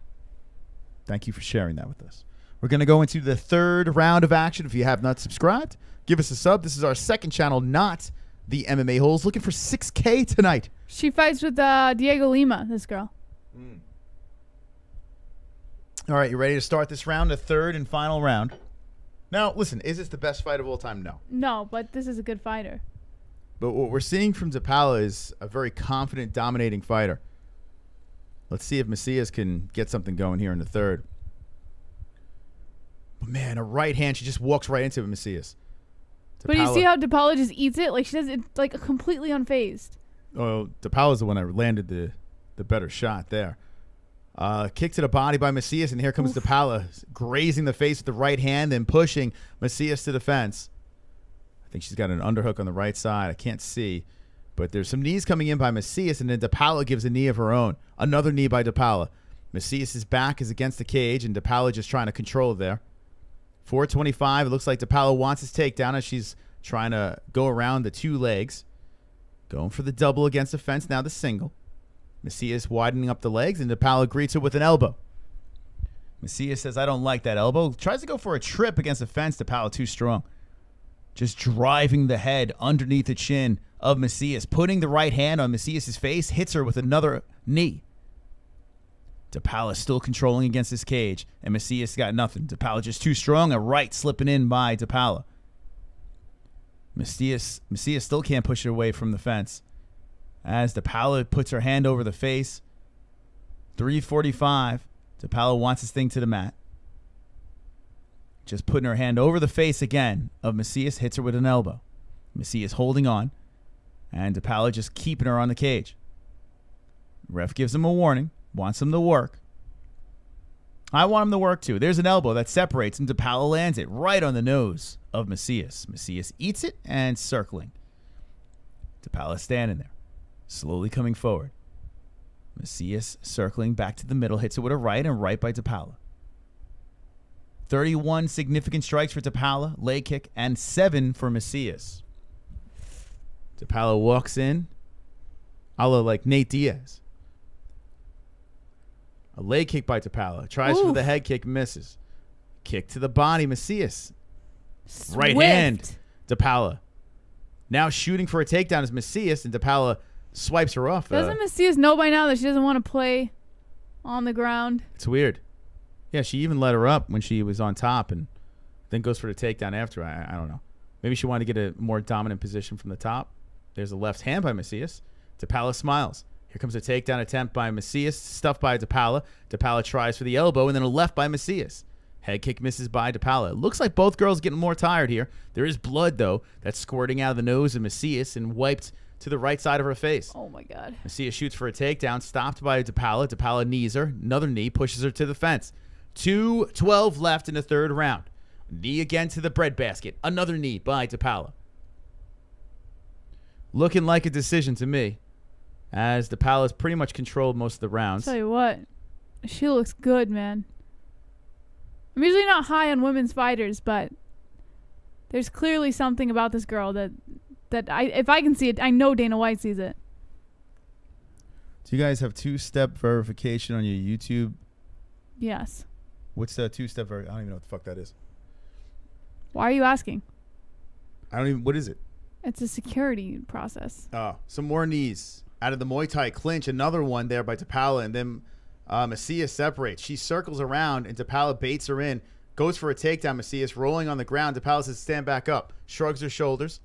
Thank you for sharing that with us. We're going to go into the third round of action. If you have not subscribed, give us a sub. This is our second channel, not the MMA Holes. Looking for 6K tonight. She fights with Diego Lima, this girl. All right, you ready to start this round, the third and final round? Now, listen, is this the best fight of all time? No. No, but this is a good fighter. But what we're seeing from DePaula is a very confident, dominating fighter. Let's see if Macias can get something going here in the third. But man, a right hand, she just walks right into it, Macias. But you see how DePaula just eats it? Like, she does it like completely unfazed. Oh, DePaula's the one that landed the better shot there. Kick to the body by Macias, and here comes DePaula, grazing the face with the right hand, then pushing Macias to the fence. I think she's got an underhook on the right side. I can't see. But there's some knees coming in by Macias, and then DePaula gives a knee of her own. Another knee by DePaula. Macias' back is against the cage, and DePaula just trying to control it there. 4:25. It looks like DePaula wants his takedown as she's trying to go around the two legs. Going for the double against the fence, now the single. Macias widening up the legs, and DePaula greets her with an elbow. Macias says, I don't like that elbow. Tries to go for a trip against the fence. DePaula too strong. Just driving the head underneath the chin of Macias. Putting the right hand on Macias' face. Hits her with another knee. DePaula still controlling against his cage, and Macias got nothing. DePaula just too strong. A right slipping in by DePaula. Macias still can't push it away from the fence. As DePaula puts her hand over the face. 3:45. DePaula wants his thing to the mat. Just putting her hand over the face again of Macias. Hits her with an elbow. Macias holding on. And DePaula just keeping her on the cage. Ref gives him a warning. Wants him to work. I want him to work too. There's an elbow that separates, and DePaula lands it right on the nose of Macias. Macias eats it and circling. DePaula standing there. Slowly coming forward. Macias circling back to the middle. Hits it with a right, and right by DePaula. 31 significant strikes for DePaula. Leg kick, and 7 for Macias. DePaula walks in. A la like Nate Diaz. A leg kick by DePaula. Tries for the head kick. Misses. Kick to the body. Macias. Right hand. DePaula. Now shooting for a takedown is Macias, and DePaula swipes her off. Doesn't Macias know by now that she doesn't want to play on the ground? It's weird. Yeah, she even let her up when she was on top and then goes for the takedown after. I don't know. Maybe she wanted to get a more dominant position from the top. There's a left hand by Macias. DePaula smiles. Here comes a takedown attempt by Macias, stuffed by DePaula. DePaula tries for the elbow, and then a left by Macias. Head kick misses by DePaula. It looks like both girls getting more tired here. There is blood, though, that's squirting out of the nose of Macias and wiped to the right side of her face. Oh, my God. Macias shoots for a takedown, stopped by de Paula. De Paula knees her. Another knee pushes her to the fence. 2:12 left in the third round. Knee again to the breadbasket. Another knee by de Paula. Looking like a decision to me, as de Paula's pretty much controlled most of the rounds. Tell you what, she looks good, man. I'm usually not high on women's fighters, but there's clearly something about this girl that if I can see it, I know Dana White sees it. Do you guys have two-step verification on your YouTube? Yes. What's the two-step I don't even know what the fuck that is. Why are you asking? What is it? It's a security process. Oh, some more knees. Out of the Muay Thai clinch, another one there by de Paula, and then Macias separates. She circles around, and de Paula baits her in, goes for a takedown. Macias rolling on the ground. de Paula says, stand back up. Shrugs her shoulders.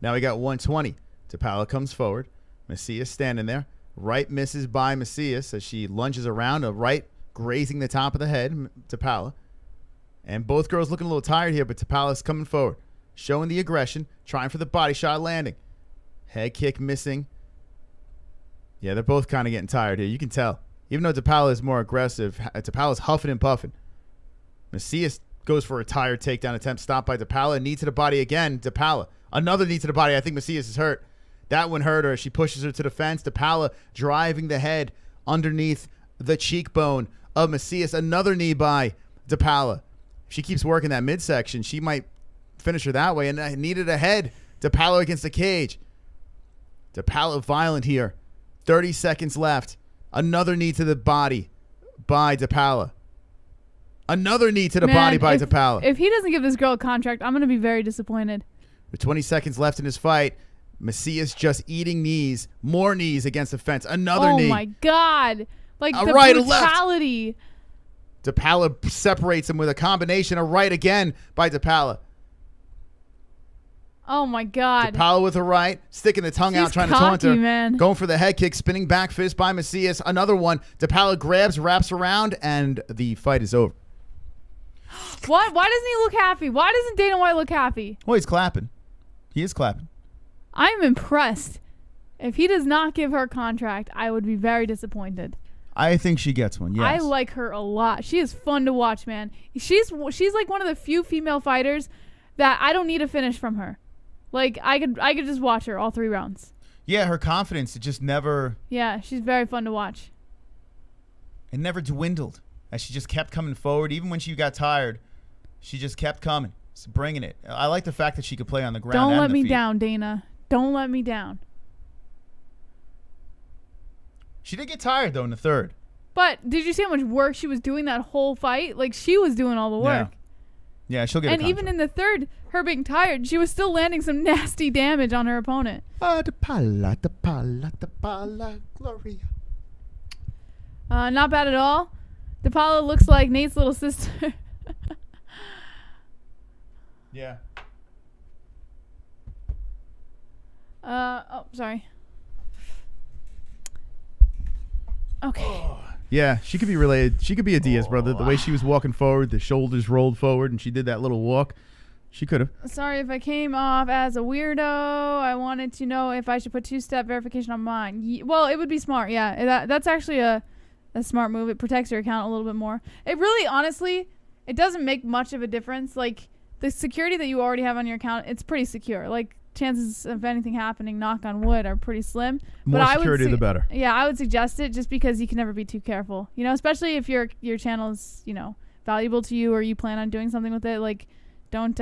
Now we got 120. de Paula comes forward. Macias standing there. Right misses by Macias as she lunges around, a right grazing the top of the head, de Paula. And both girls looking a little tired here, but de Paula's coming forward, showing the aggression, trying for the body shot, landing. Head kick missing. Yeah, they're both kind of getting tired here. You can tell. Even though de Paula is more aggressive, de Paula's huffing and puffing. Macias goes for a tired takedown attempt, stopped by de Paula. Knee to the body again, de Paula. Another knee to the body. I think Macias is hurt. That one hurt her. She pushes her to the fence. de Paula driving the head underneath the cheekbone of Macias. Another knee by de Paula. If she keeps working that midsection, she might finish her that way. And I needed a head. de Paula against the cage. de Paula violent here. 30 seconds left. Another knee to the body by de Paula. Another knee to the body by de Paula. If he doesn't give this girl a contract, I'm going to be very disappointed. With 20 seconds left in his fight, Macias just eating knees. More knees against the fence. Another knee. Oh, my God. Like, the right, brutality. de Paula separates him with a combination. A right again by de Paula. Oh, my God. de Paula with a right, sticking the tongue out, trying to taunt her. Man. Going for the head kick, spinning back fist by Macias. Another one. de Paula grabs, wraps around, and the fight is over. What? Why doesn't he look happy? Why doesn't Dana White look happy? Well, he's clapping. He is clapping. I'm impressed. If he does not give her a contract, I would be very disappointed. I think she gets one, yes. I like her a lot. She is fun to watch, man. She's like one of the few female fighters that I don't need a finish from her. Like, I could just watch her all 3 rounds. Yeah, her confidence, it just never... Yeah, she's very fun to watch. It never dwindled. As she just kept coming forward. Even when she got tired, she just kept coming. Bringing it. I like the fact that she could play on the ground. Don't and let the me feet. down, Dana. Don't let me down. She did get tired, though, in the third. But did you see how much work she was doing that whole fight? Like, she was doing all the work. Yeah, she'll get a And even in the third, her being tired, she was still landing some nasty damage on her opponent. de Paula, Gloria. Not bad at all. de Paula looks like Nate's little sister. Yeah. Oh, sorry. Okay. Yeah, she could be related. She could be a Diaz brother. The way she was walking forward, the shoulders rolled forward, and she did that little walk. She could have. Sorry if I came off as a weirdo. I wanted to know if I should put 2-step verification on mine. Well, it would be smart. Yeah, that's actually a smart move. It protects your account a little bit more. It really, honestly, it doesn't make much of a difference. Like, the security that you already have on your account, it's pretty secure. Like, chances of anything happening, knock on wood, are pretty slim. More security, the better. Yeah, I would suggest it just because you can never be too careful. You know, especially if your channel is, you know, valuable to you or you plan on doing something with it. Like, don't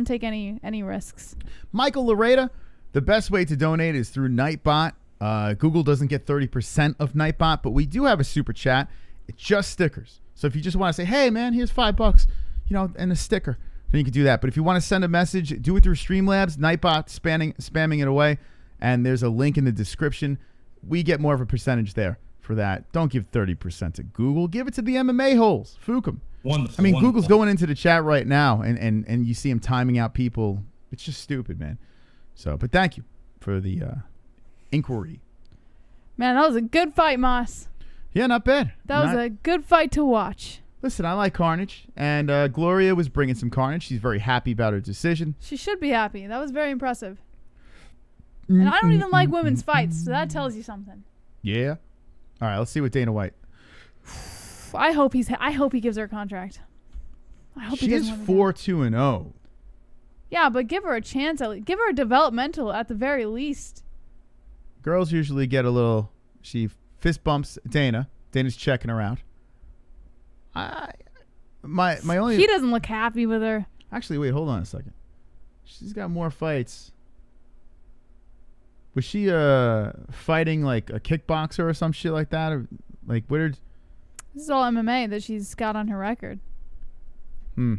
take any risks. Michael Loretta, the best way to donate is through Nightbot. Google doesn't get 30% of Nightbot, but we do have a super chat. It's just stickers. So if you just want to say, hey, man, here's $5, you know, and a sticker, then you can do that. But if you want to send a message, do it through Streamlabs, Nightbot spamming it away, and there's a link in the description. We get more of a percentage there for that. Don't give 30% to Google. Give it to the MMA-HOLES. Fook 'em. Wonderful. I mean, Google's going into the chat right now, and you see him timing out people. It's just stupid, man. So, but thank you for the inquiry. Man, that was a good fight, Moss. Yeah, not bad. That was a good fight to watch. Listen, I like carnage, and Gloria was bringing some carnage. She's very happy about her decision. She should be happy. That was very impressive. And I don't even like women's fights, so that tells you something. Yeah. All right, let's see what Dana White. I hope he gives her a contract. I hope he She is doesn't want to 4-2-0. Yeah, but give her a chance. Give her a developmental at the very least. Girls usually get a little. She fist bumps Dana. Dana's checking her out. My only. He doesn't look happy with her. Actually, wait, hold on a second. She's got more fights. Was she fighting like a kickboxer or some shit like that? Or like where did? This is all MMA that she's got on her record. All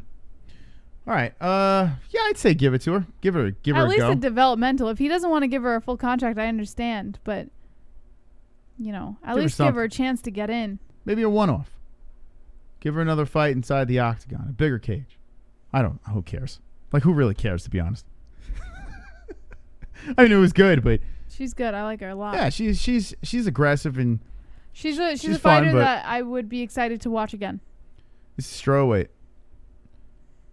right. Yeah, I'd say give it to her. Give her At a least go. a developmental. If he doesn't want to give her a full contract, I understand. But, at least give her a chance to get in. Maybe a one-off. Give her another fight inside the octagon, a bigger cage. I don't know. Who cares? Like, who really cares, to be honest? I mean, it was good, but She's good. I like her a lot. yeah, she's aggressive and She's a fun, fighter but that I would be excited to watch again. this is strawweight.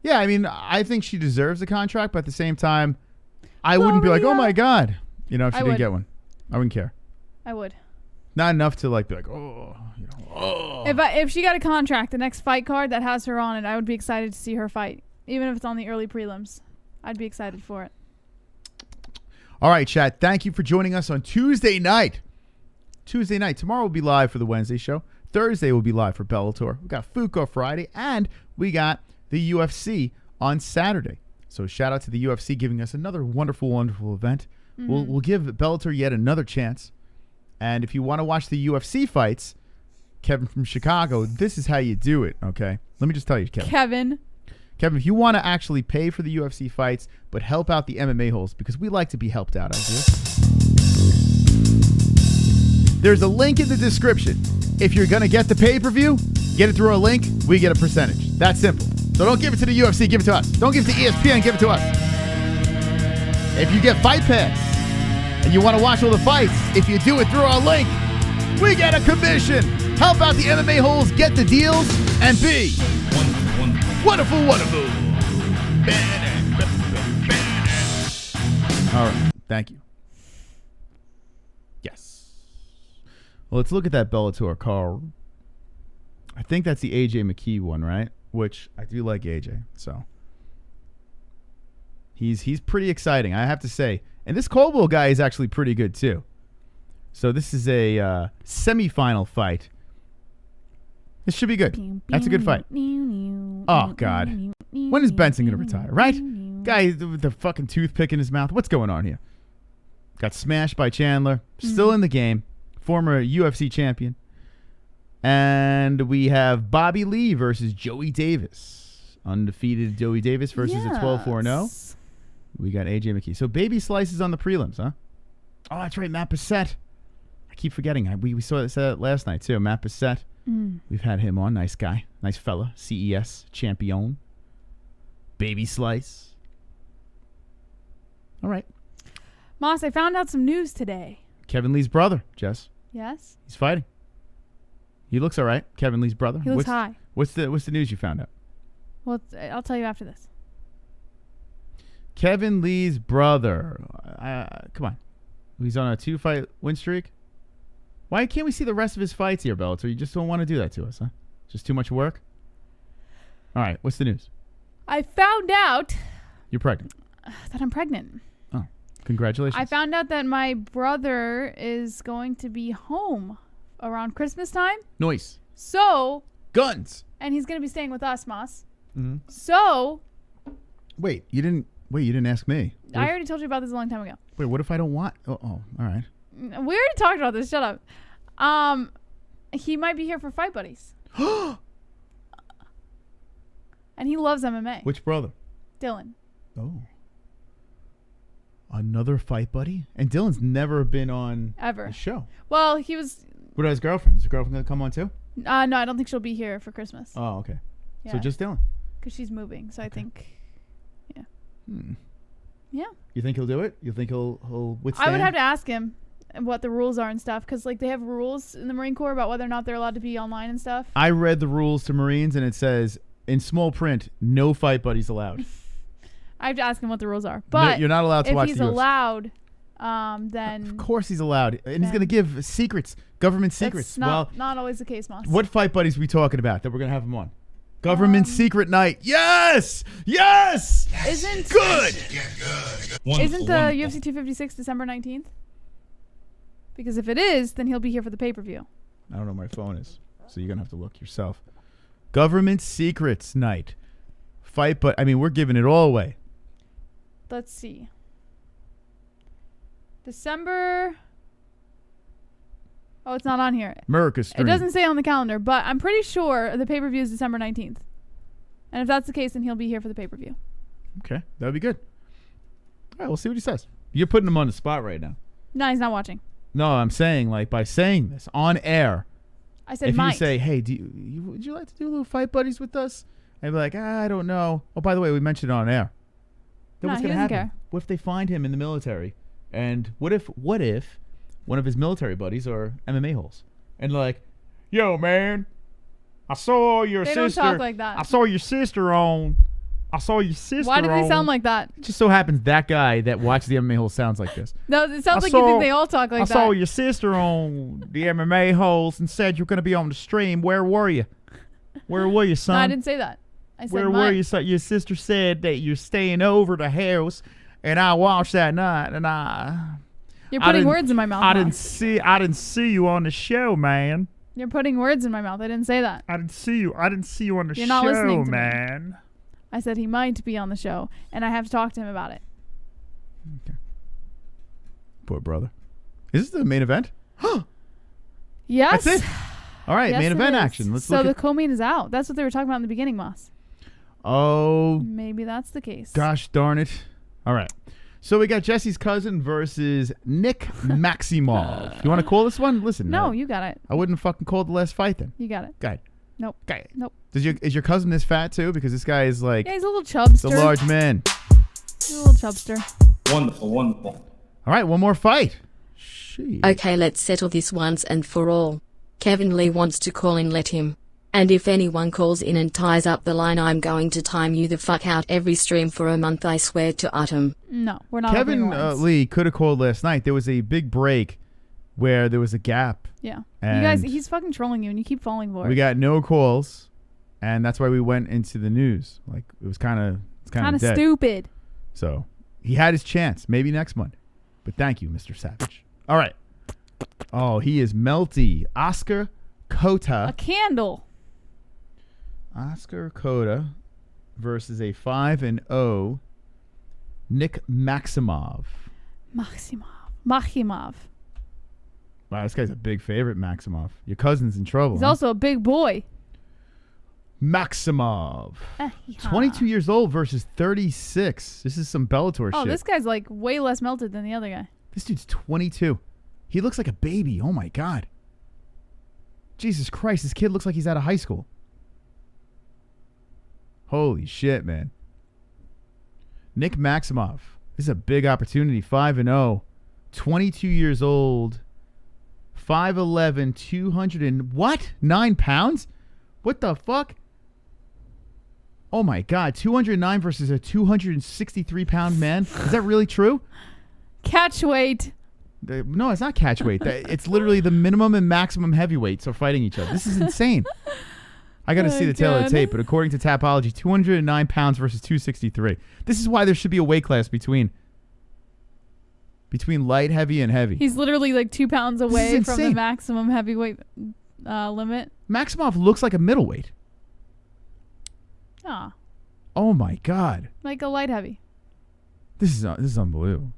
Yeah, I mean, I think she deserves a contract, but at the same time, I wouldn't be like, oh my God, if she I didn't would. get one. I wouldn't care. I would. Not enough to like be like, If she got a contract, the next fight card that has her on it, I would be excited to see her fight. Even if it's on the early prelims. I'd be excited for it. All right, chat. Thank you for joining us on Tuesday night. Tomorrow will be live for the Wednesday show. Thursday will be live for Bellator. We got Fuko Friday, and we got the UFC on Saturday. So shout out to the UFC giving us another wonderful, wonderful event. We'll give Bellator yet another chance. And if you want to watch the UFC fights, Kevin from Chicago, this is how you do it, okay? Let me just tell you, Kevin, if you want to actually pay for the UFC fights, but help out the MMA holes, because we like to be helped out out here. There's a link in the description. If you're going to get the pay-per-view, get it through our link, we get a percentage. That's simple. So don't give it to the UFC, give it to us. Don't give it to ESPN, give it to us. If you get Fight Pass and you want to watch all the fights, if you do it through our link, we get a commission. Help out the MMA holes, get the deals, and be wonderful. All right. Thank you. Yes. Well, let's look at that Bellator card. I think that's the AJ McKee one, right? Which I do like AJ. So he's pretty exciting, I have to say. And this Colby guy is actually pretty good too. So this is a semifinal fight. This should be good. That's a good fight. Oh, God. When is Benson going to retire, right? Guy with the fucking toothpick in his mouth. What's going on here? Got smashed by Chandler. Still in the game. Former UFC champion. And we have Bobby Lee versus Joey Davis. Undefeated Joey Davis versus a 12-4-0. We got AJ McKee. So baby slices on the prelims, huh? Oh, that's right. Matt Bessette. I keep forgetting. We saw that last night, too. Matt Bessette. We've had him on. Nice guy. Nice fella. CES champion. Baby slice. All right. Moss, I found out some news today. Kevin Lee's brother, Jess. Yes? He's fighting. He looks all right. Kevin Lee's brother. He looks high. What's the news you found out? Well, I'll tell you after this. Kevin Lee's brother. Come on. He's on a 2-fight win streak. Why can't we see the rest of his fights here, Bellator? You just don't want to do that to us, huh? Just too much work? All right. What's the news? I found out You're pregnant. that I'm pregnant. Oh, congratulations. I found out that my brother is going to be home around Christmas time. Noise. So. Guns. And he's going to be staying with us, Moss. Mm-hmm. So. Wait, you didn't ask me. I already told you about this a long time ago. Wait, what if I don't want? Oh, all right. We already talked about this. Shut up. He might be here for Fight Buddies. And he loves MMA. Which brother? Dylan. Oh. Another fight buddy? And Dylan's never been on Ever. the show. Well, he was. What about his girlfriend? Is his girlfriend going to come on too? No, I don't think she'll be here for Christmas. Oh, okay. Yeah. So just Dylan. Because she's moving. So I think. Yeah. Yeah. You think he'll do it? You think he'll withstand? I would have to ask him what the rules are and stuff. Because like they have rules in the Marine Corps about whether or not they're allowed to be online and stuff. I read the rules to Marines and it says in small print, no fight buddies allowed. I have to ask him what the rules are. But you're not allowed to if watch he's the UFC. allowed, then Of course he's allowed. And he's going to give secrets, government secrets. that's not always the case, Moss. What fight buddies are we talking about that we're going to have him on? Government secret night. Yes! Yes! Isn't Good! Isn't the UFC 256 December 19th? Because if it is, then he'll be here for the pay-per-view. I don't know where my phone is, so you're going to have to look yourself. Government secrets night. Fight, but I mean, we're giving it all away. Let's see. December. Oh, it's not on here. America It stream. doesn't say on the calendar, but I'm pretty sure the pay-per-view is December 19th. And if that's the case, then he'll be here for the pay-per-view. Okay, that would be good. All right, we'll see what he says. You're putting him on the spot right now. No, he's not watching. No, I'm saying, like, by saying this on air, I said if might. you say, hey, would you like to do a little fight buddies with us? I'd be like, I don't know. Oh, by the way, we mentioned it on air. Then No, what's he going to doesn't happen? care. What if they find him in the military? And what if one of his military buddies are MMA holes? And like, yo, man, I saw your They sister. don't talk like that. I saw your sister on. Why do they sound like that? It just so happens that guy that watches the MMA holes sounds like this. No, it sounds like you think they all talk like I that. saw your sister on the MMA holes and said you're going to be on the stream. Where were you? Where were you, son? No, I didn't say that. I said Where were you? So your sister said that you're staying over the house, and I watched that night, and You're putting words in my mouth. I Moss. didn't see you on the show, man. You're putting words in my mouth. I didn't say that. I didn't see you on the You're show, not listening to me. man. I said he might be on the show, and I have to talk to him about it. Poor brother. Is this the main event? Yes. That's it. All right, Yes, main it event is. action. Let's so look the at. co-main is out. That's what they were talking about in the beginning, Moss. Oh, Maybe that's the case. gosh darn it! All right, so we got Jesse's cousin versus Nick Maximov. You want to call this one? Listen. No, you got it. I wouldn't fucking call the last fight then. You got it. Go ahead. Nope. Go ahead. Nope. Is your cousin this fat too? Because this guy is like Yeah, he's a little chubster. the large man. He's a little chubster. Wonderful, wonderful. All right, one more fight. Shit. Okay, let's settle this once and for all. Kevin Lee wants to call in, let him. And if anyone calls in and ties up the line, I'm going to time you the fuck out every stream for a month, I swear to Autumn. No, we're not. Kevin opening lines. Lee could have called last night. There was a big break where there was a gap. Yeah. You And guys, he's fucking trolling you, and you keep falling for it. We got no calls, and that's why we went into the news. Like it was kind of dead. Stupid. So he had his chance. Maybe next month. But thank you, Mr. Savage. All right. Oh, he is melty. Oscar Cota. A candle. Oscar Cota versus a 5-0 Nick Maximov. Maximov. Wow, this guy's a big favorite, Maximov. Your cousin's in trouble. He's huh? also a big boy. Maximov. Yeah. 22 years old versus 36. This is some Bellator Oh, shit. this guy's like way less melted than the other guy. This dude's 22. He looks like a baby. Oh, my God. Jesus Christ, this kid looks like he's out of high school. Holy shit, man. Nick Maximov. This is a big opportunity. 5-0. 22 years old. 5'11", 200 and what? 9 pounds? What the fuck? Oh, my God. 209 versus a 263-pound man? Is that really true? Catch weight. No, it's not catch weight. It's literally the minimum and maximum heavyweights are fighting each other. This is insane. I got to see the tail of the tape, but according to Tapology, 209 pounds versus 263. This is why there should be a weight class between light, heavy, and heavy. He's literally like 2 pounds is away from the insane. maximum heavyweight limit. Maximov looks like a middleweight. Ah, Oh my God, like a light heavy. this is unbelievable.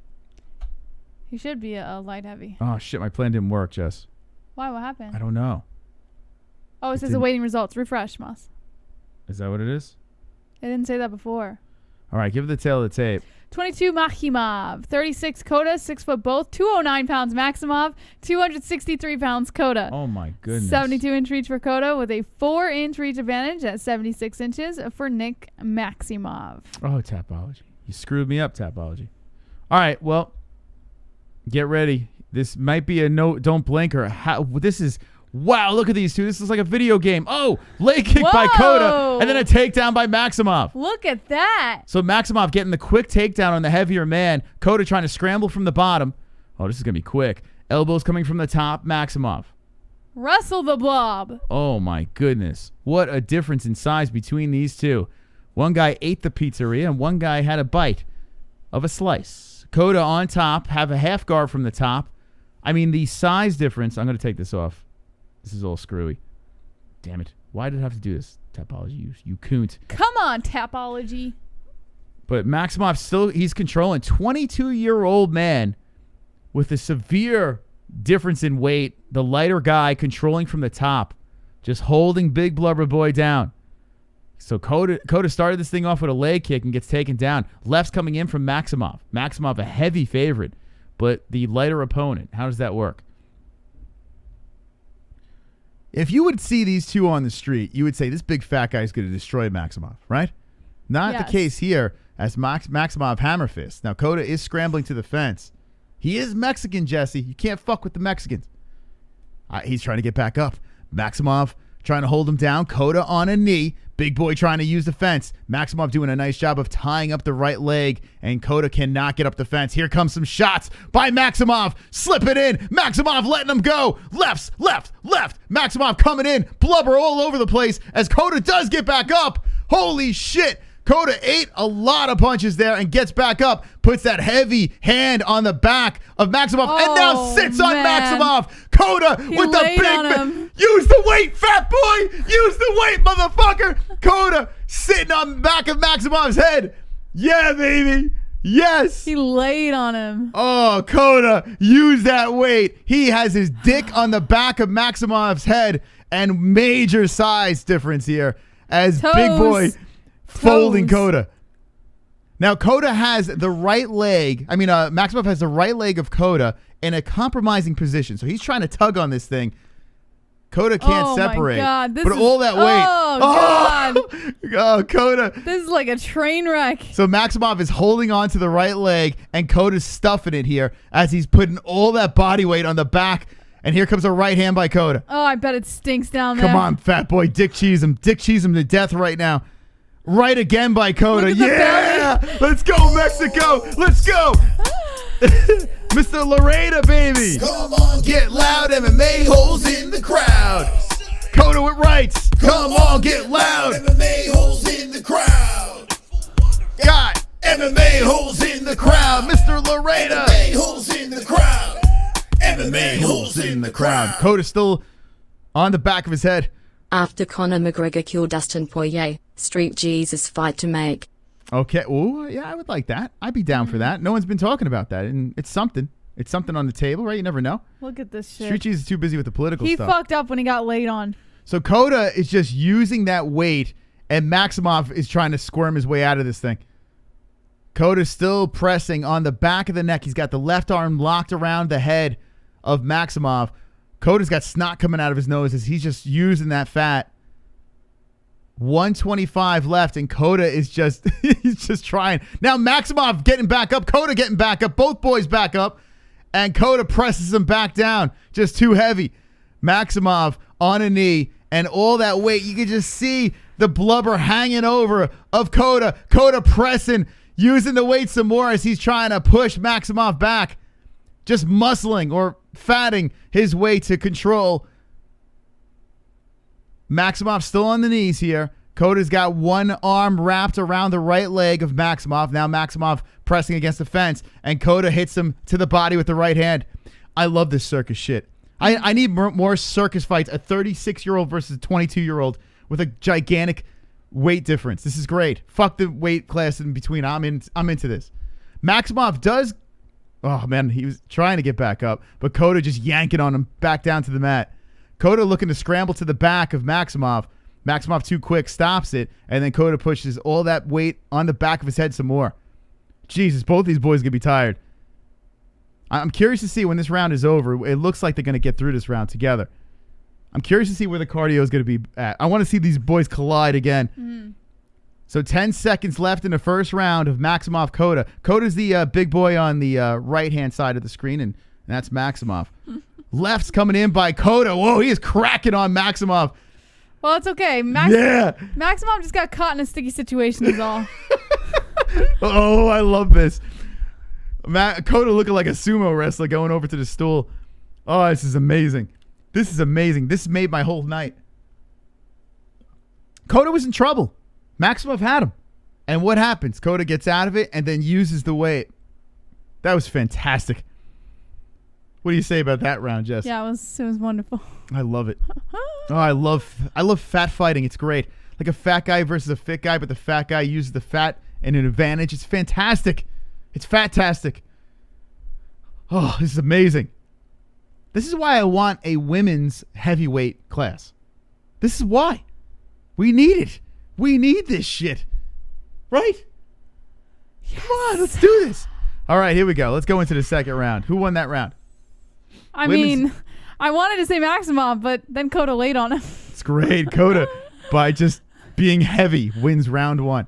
He should be a light heavy. Oh shit, my plan didn't work, Jess. Why? What happened? I don't know. Oh, it says didn't- awaiting results. Refresh, Moss. Is that what it is? It didn't say that before. All right, give it the tail of the tape. 22 Maximov, 36 Cota, 6 foot both, 209 pounds Maximov, 263 pounds Cota. Oh my goodness. 72-inch reach for Cota with a 4-inch reach advantage at 76 inches for Nick Maximov. Oh, Tapology. You screwed me up, Tapology. All right, well, get ready. This might be a don't blink or this is, wow, look at these two. This is like a video game. Oh, leg kick by Cota and then a takedown by Maximov. Look at that. So Maximov getting the quick takedown on the heavier man. Cota trying to scramble from the bottom. Oh, this is going to be quick. Elbows coming from the top, Maximov. Wrestle the blob. Oh, my goodness. What a difference in size between these two. One guy ate the pizzeria, and one guy had a bite of a slice. Cota on top, have a half guard from the top. I mean, the size difference. I'm going to take this off. This is all screwy. Damn it. Why did I have to do this? Tapology, you coont. Come on, Tapology. But Maximov still, he's controlling. 22-year-old man with a severe difference in weight. The lighter guy controlling from the top. Just holding Big Blubber Boy down. So Cota started this thing off with a leg kick and gets taken down. Left's coming in from Maximov. Maximov, a heavy favorite, but the lighter opponent. How does that work? If you would see these two on the street, you would say this big fat guy is going to destroy Maximov, right? Not Yes. the case here as Maximov hammer fist. Now, Cota is scrambling to the fence. He is Mexican, Jesse. You can't fuck with the Mexicans. He's trying to get back up. Maximov trying to hold him down. Cota on a knee. Big boy trying to use the fence. Maximov doing a nice job of tying up the right leg, and Cota cannot get up the fence. Here comes some shots by Maximov. Slip it in. Maximov letting him go. Left. Maximov coming in. Blubber all over the place as Cota does get back up. Holy shit. Cota ate a lot of punches there and gets back up, puts that heavy hand on the back of Maximov, and now sits on Maximov. Cota with the big... Use the weight, fat boy! Use the weight, motherfucker! Cota sitting on the back of Maximov's head. Yeah, baby. Yes. He laid on him. Oh, Cota, use that weight. He has his dick on the back of Maximov's head, and major size difference here as Big Boy... folding Cota. Now, Cota has the right leg. I mean, Maximov has the right leg of Cota in a compromising position. So he's trying to tug on this thing. Cota can't separate. My God. But all that weight. Oh, God. Oh, Cota. This is like a train wreck. So Maximov is holding on to the right leg, and Cota's stuffing it here as he's putting all that body weight on the back. And here comes a right hand by Cota. Oh, I bet it stinks down there. Come on, fat boy. Dick cheese him. Dick cheese him to death right now. Right again by Cota. Yeah! Let's go, Mexico. Let's go. Mr. Laredo, baby. Come on, get loud. MMA holes in the crowd. Cota with rights. Come on, get loud. MMA holes in the crowd. Got MMA holes in the crowd. Mr. Laredo. MMA holes in the crowd. MMA holes in the crowd. Cota's still on the back of his head. After Conor McGregor killed Dustin Poirier, Street Jesus fight to make. Okay. Oh, yeah, I would like that. I'd be down for that. No one's been talking about that, and it's something. It's something on the table, right? You never know. Look at this shit. Street Jesus is too busy with the political He stuff. fucked up when he got laid on. So Cota is just using that weight, and Maximov is trying to squirm his way out of this thing. Cota's still pressing on the back of the neck. He's got the left arm locked around the head of Maximov. Cota's got snot coming out of his nose as he's just using that fat. 125 left, and Cota is just he's just trying. Now Maximov getting back up, Cota getting back up, both boys back up, and Cota presses him back down. Just too heavy. Maximov on a knee, and all that weight, you can just see the blubber hanging over of Cota. Cota pressing, using the weight some more as he's trying to push Maximov back. Just muscling or fatting his way to control. Maximov still on the knees here. Cota's got one arm wrapped around the right leg of Maximov. Now Maximov pressing against the fence, and Cota hits him to the body with the right hand. I love this circus shit. I need more circus fights. A 36-year-old versus a 22-year-old with a gigantic weight difference. This is great. Fuck the weight class in between. I'm into this. Maximov does... Oh, man, he was trying to get back up, but Cota just yanking on him back down to the mat. Cota looking to scramble to the back of Maximov. Maximov too quick, stops it, and then Cota pushes all that weight on the back of his head some more. Jesus, both these boys are going to be tired. I'm curious to see when this round is over. It looks like they're going to get through this round together. I'm curious to see where the cardio is going to be at. I want to see these boys collide again. Mm. So 10 seconds left in the first round of Maximov Cota. Cota's the big boy on the right-hand side of the screen, and that's Maximov. Left's coming in by Cota. Whoa, he is cracking on Maximov. Well, it's okay. Maximov just got caught in a sticky situation is all. Oh, I love this. Cota looking like a sumo wrestler going over to the stool. Oh, this is amazing. This is amazing. This made my whole night. Cota was in trouble. Maximov had him. And what happens? Cota gets out of it and then uses the weight. That was fantastic. What do you say about that round, Jess? Yeah, it was wonderful. I love it. Oh, I love fat fighting. It's great. Like a fat guy versus a fit guy, but the fat guy uses the fat and an advantage. It's fantastic. It's fantastic. Oh, this is amazing. This is why I want a women's heavyweight class. This is why. We need it. We need this shit. Right? Yes. Come on, let's do this. All right, here we go. Let's go into the second round. Who won that round? I mean, I wanted to say Maximov, but then Cota laid on him. It's great. Cota, by just being heavy, wins round one.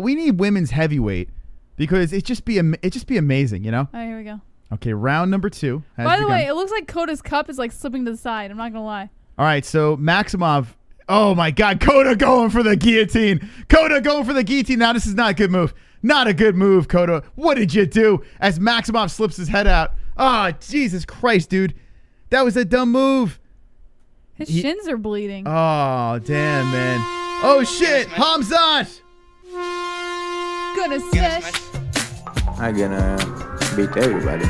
We need women's heavyweight because it just be amazing, you know? All right, here we go. Okay, round number 2. By the way, it looks like Cota's cup is like slipping to the side. I'm not going to lie. All right, so Maximov. Oh, my God. Cota going for the guillotine. Cota going for the guillotine. Now, this is not a good move. Not a good move, Cota. What did you do? As Maximov slips his head out. Oh, Jesus Christ, dude. That was a dumb move. His shins are bleeding. Oh, damn, man. Oh, shit. HELWANI. Gonna smash. I'm gonna beat everybody.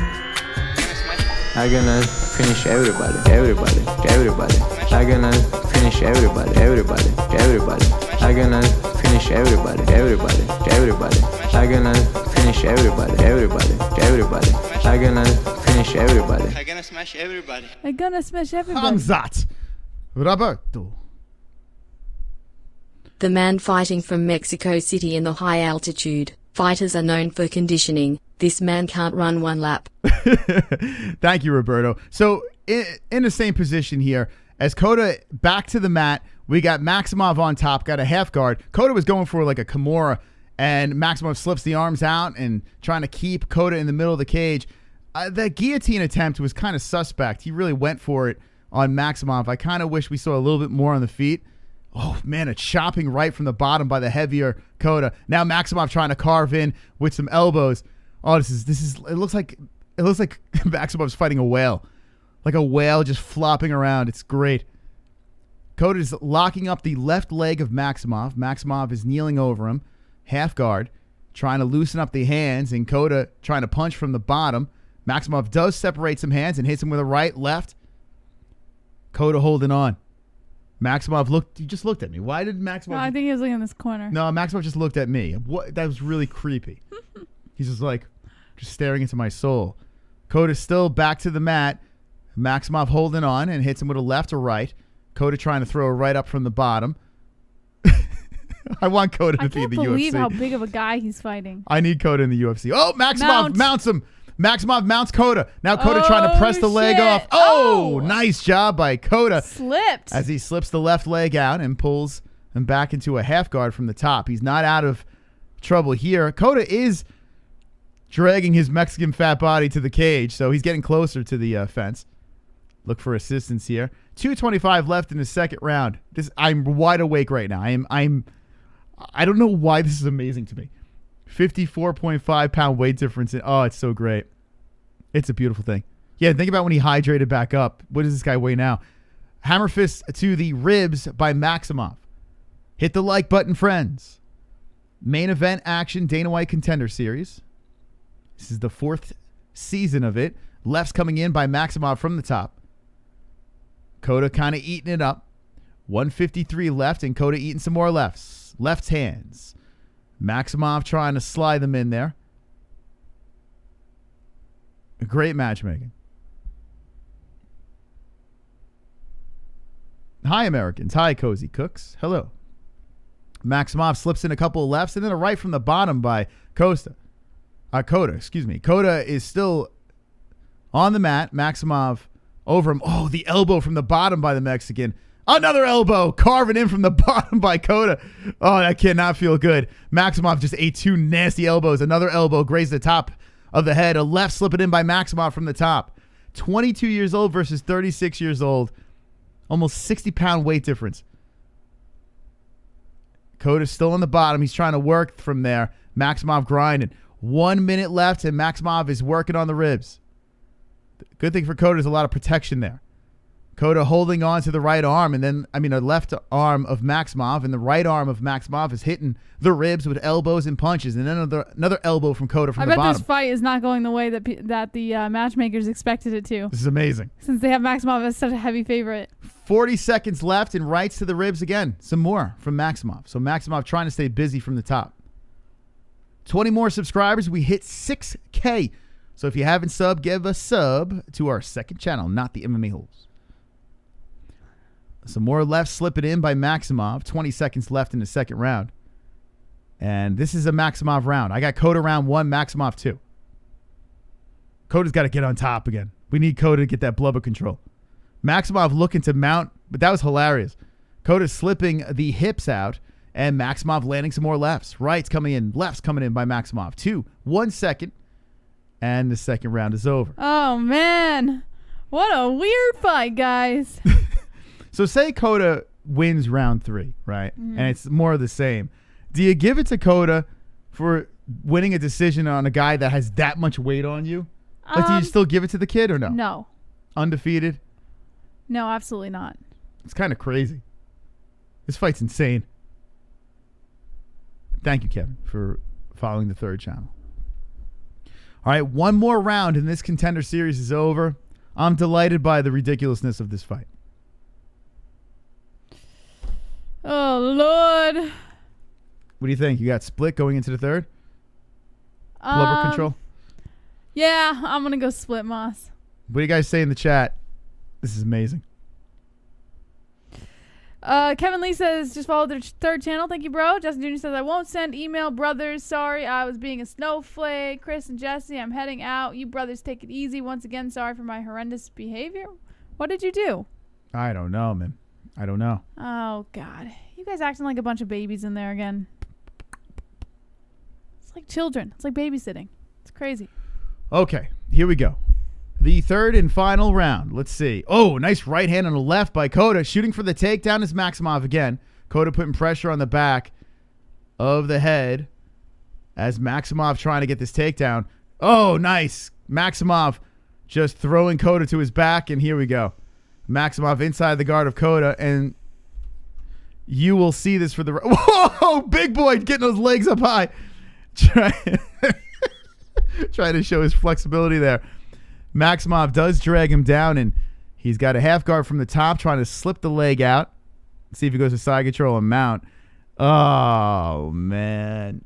I'm gonna finish everybody. I'm gonna finish everybody. I'm gonna finish everybody. I'm gonna finish everybody. I'm gonna finish everybody. I'm gonna smash everybody. I'm gonna smash everybody. KHAMZAT. Roberto. The man fighting from Mexico City in the high altitude. Fighters are known for conditioning. This man can't run one lap. Thank you, Roberto. So in the same position here, as Cota back to the mat, we got Maximov on top, got a half guard. Cota was going for like a Kimura, and Maximov slips the arms out and trying to keep Cota in the middle of the cage. That guillotine attempt was kind of suspect. He really went for it on Maximov. I kind of wish we saw a little bit more on the feet. Oh, man, a chopping right from the bottom by the heavier Cota. Now Maximov trying to carve in with some elbows. Oh, this is it looks like Maximov's fighting a whale. Like a whale just flopping around. It's great. Cota is locking up the left leg of Maximov. Maximov is kneeling over him, half guard, trying to loosen up the hands, and Cota trying to punch from the bottom. Maximov does separate some hands and hits him with a right, left. Cota holding on. Maximov just looked at me. Why did Maximov? No, I think he was looking in this corner. No, Maximov just looked at me. That was really creepy. He's just staring into my soul. Cota's still back to the mat. Maximov holding on and hits him with a left or right. Cota trying to throw a right up from the bottom. I want Cota to be in the UFC. I can't believe how big of a guy he's fighting. I need Cota in the UFC. Oh, Maximov mounts him. Maximov mounts Cota. Now Cota trying to press the leg off. Oh, nice job by Cota. Slipped. As he slips the left leg out and pulls him back into a half guard from the top. He's not out of trouble here. Cota is dragging his Mexican fat body to the cage, so he's getting closer to the fence. Look for assistance here. 2:25 left in the second round. I'm wide awake right now. I don't know why this is amazing to me. 54.5 pound weight difference. Oh, it's so great. It's a beautiful thing. Yeah, think about when he hydrated back up. What does this guy weigh now? Hammer fist to the ribs by Maximov. Hit the like button, friends. Main event action, Dana White Contender Series. This is the 4th season of it. Lefts coming in by Maximov from the top. Cota kind of eating it up. 153 left, and Cota eating some more lefts. Left hands. Maximov trying to slide them in there. Great matchmaking. Hi, Americans. Hi, Cozy Cooks. Hello. Maximov slips in a couple of lefts and then a right from the bottom by Cota. Cota is still on the mat. Maximov over him. Oh, the elbow from the bottom by the Mexican. Another elbow carving in from the bottom by Cota. Oh, that cannot feel good. Maximov just ate 2 nasty elbows. Another elbow grazed the top of the head. A left slipping in by Maximov from the top. 22 years old versus 36 years old. Almost 60-pound weight difference. Cota's still on the bottom. He's trying to work from there. Maximov grinding. 1 minute left, and Maximov is working on the ribs. Good thing for Cota is a lot of protection there. Cota holding on to the right arm, and then, the left arm of Maximov, and the right arm of Maximov is hitting the ribs with elbows and punches, and then another elbow from Cota from the bottom. I bet this fight is not going the way that the matchmakers expected it to. This is amazing. Since they have Maximov as such a heavy favorite. 40 seconds left, and rights to the ribs again. Some more from Maximov. So Maximov trying to stay busy from the top. 20 more subscribers. We hit 6K. So if you haven't subbed, give a sub to our second channel, not the MMA Holes. Some more left slipping in by Maximov. 20 seconds left in the second round. And this is a Maximov round. I got Cota round 1, Maximov 2. Cota's got to get on top again. We need Cota to get that blubber control. Maximov looking to mount, but that was hilarious. Cota's slipping the hips out, and Maximov landing some more lefts. Rights coming in, lefts coming in by Maximov. 2, 1 second, and the second round is over. Oh, man. What a weird fight, guys. So say Cota wins round 3, right? And it's more of the same. Do you give it to Cota for winning a decision on a guy that has that much weight on you? Like, do you still give it to the kid or no? No. Undefeated? No, absolutely not. It's kind of crazy. This fight's insane. Thank you, Kevin, for following the third channel. All right, one more round and this Contender series is over. I'm delighted by the ridiculousness of this fight. Oh, Lord. What do you think? You got split going into the third? Blubber control? Yeah, I'm going to go split, Moss. What do you guys say in the chat? This is amazing. Kevin Lee says, just follow their third channel. Thank you, bro. Justin Jr. says, I won't send email, brothers. Sorry, I was being a snowflake. Chris and Jesse, I'm heading out. You brothers take it easy. Once again, sorry for my horrendous behavior. What did you do? I don't know, man. I don't know. Oh, God. You guys acting like a bunch of babies in there again. It's like children. It's like babysitting. It's crazy. Okay, here we go. The third and final round. Let's see. Oh, nice right hand on the left by Cota. Shooting for the takedown is Maximov again. Cota putting pressure on the back of the head as Maximov trying to get this takedown. Oh, nice. Maximov just throwing Cota to his back, and here we go. Maximov inside the guard of Cota, and you will see this for the... Whoa! Big boy getting those legs up high. Trying to show his flexibility there. Maximov does drag him down, and he's got a half guard from the top, trying to slip the leg out. See if he goes to side control and mount. Oh, man.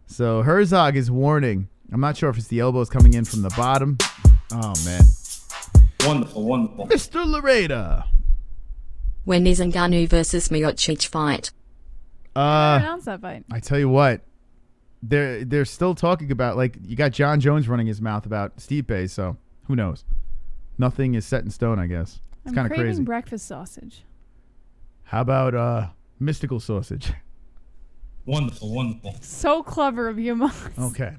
So Herzog is warning. I'm not sure if it's the elbows coming in from the bottom. Oh, man. Wonderful, wonderful. Mr. Laredo. When is Ngannou versus Miocic fight? Announce that fight. I tell you what. They're still talking about, like, you got John Jones running his mouth about Stipe, so who knows? Nothing is set in stone, I guess. It's kind of crazy. I'm craving breakfast sausage. How about mystical sausage? Wonderful, wonderful. So clever of you, Moss. Okay.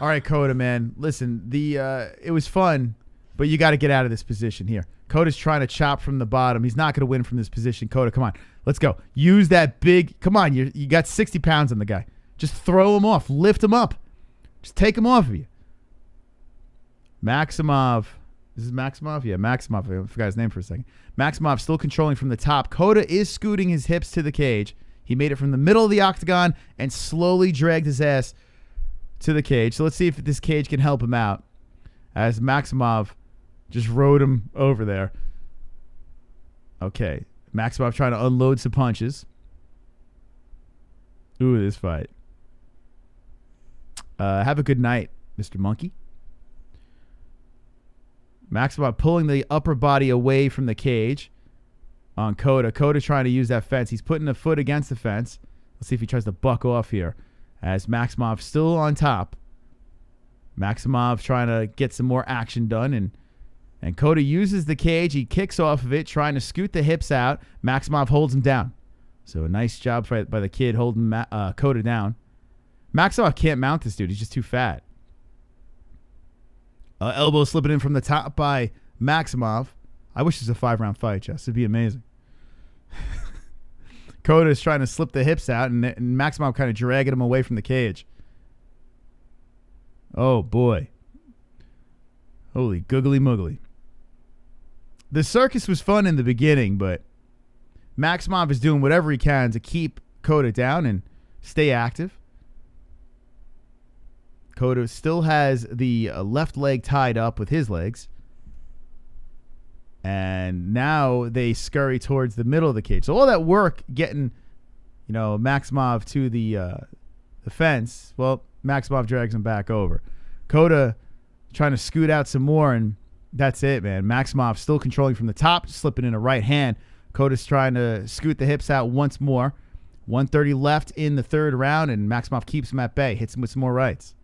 All right, Cota, man. Listen, it was fun, but you got to get out of this position here. Cota's trying to chop from the bottom. He's not going to win from this position. Cota, come on. Let's go. Use that big... Come on, you got 60 pounds on the guy. Just throw him off. Lift him up. Just take him off of you. Maximov. This is Maximov? Yeah, Maximov. I forgot his name for a second. Maximov still controlling from the top. Cota is scooting his hips to the cage. He made it from the middle of the octagon and slowly dragged his ass to the cage. So let's see if this cage can help him out as Maximov just rode him over there. Okay. Maximov trying to unload some punches. Ooh, this fight. Have a good night, Mr. Monkey. Maximov pulling the upper body away from the cage on Cota. Cota trying to use that fence. He's putting a foot against the fence. Let's see if he tries to buck off here. As Maximov still on top. Maximov trying to get some more action done. And Cota uses the cage. He kicks off of it, trying to scoot the hips out. Maximov holds him down. So a nice job by the kid holding Cota down. Maximov can't mount this dude. He's just too fat. Elbow slipping in from the top by Maximov. I wish this was a 5-round fight, Jess. It'd be amazing. Cota is trying to slip the hips out, and Maximov kind of dragging him away from the cage. Oh, boy. Holy googly moogly. The circus was fun in the beginning, but Maximov is doing whatever he can to keep Cota down and stay active. Cota still has the left leg tied up with his legs. And now they scurry towards the middle of the cage. So all that work getting, Maximov to the fence, well, Maximov drags him back over. Cota trying to scoot out some more, and that's it, man. Maximov still controlling from the top, slipping in a right hand. Cota's trying to scoot the hips out once more. 130 left in the third round, and Maximov keeps him at bay, hits him with some more rights.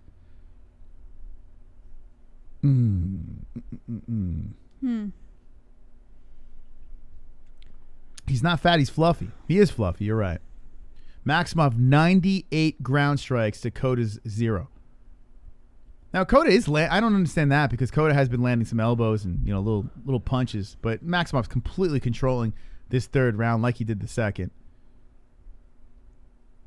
He's not fat, he's fluffy. He is fluffy, you're right. Maximov, 98 ground strikes to Cota's 0. Now, Cota is I don't understand that, because Cota has been landing some elbows and, little punches, but Maximov's completely controlling this third round like he did the second.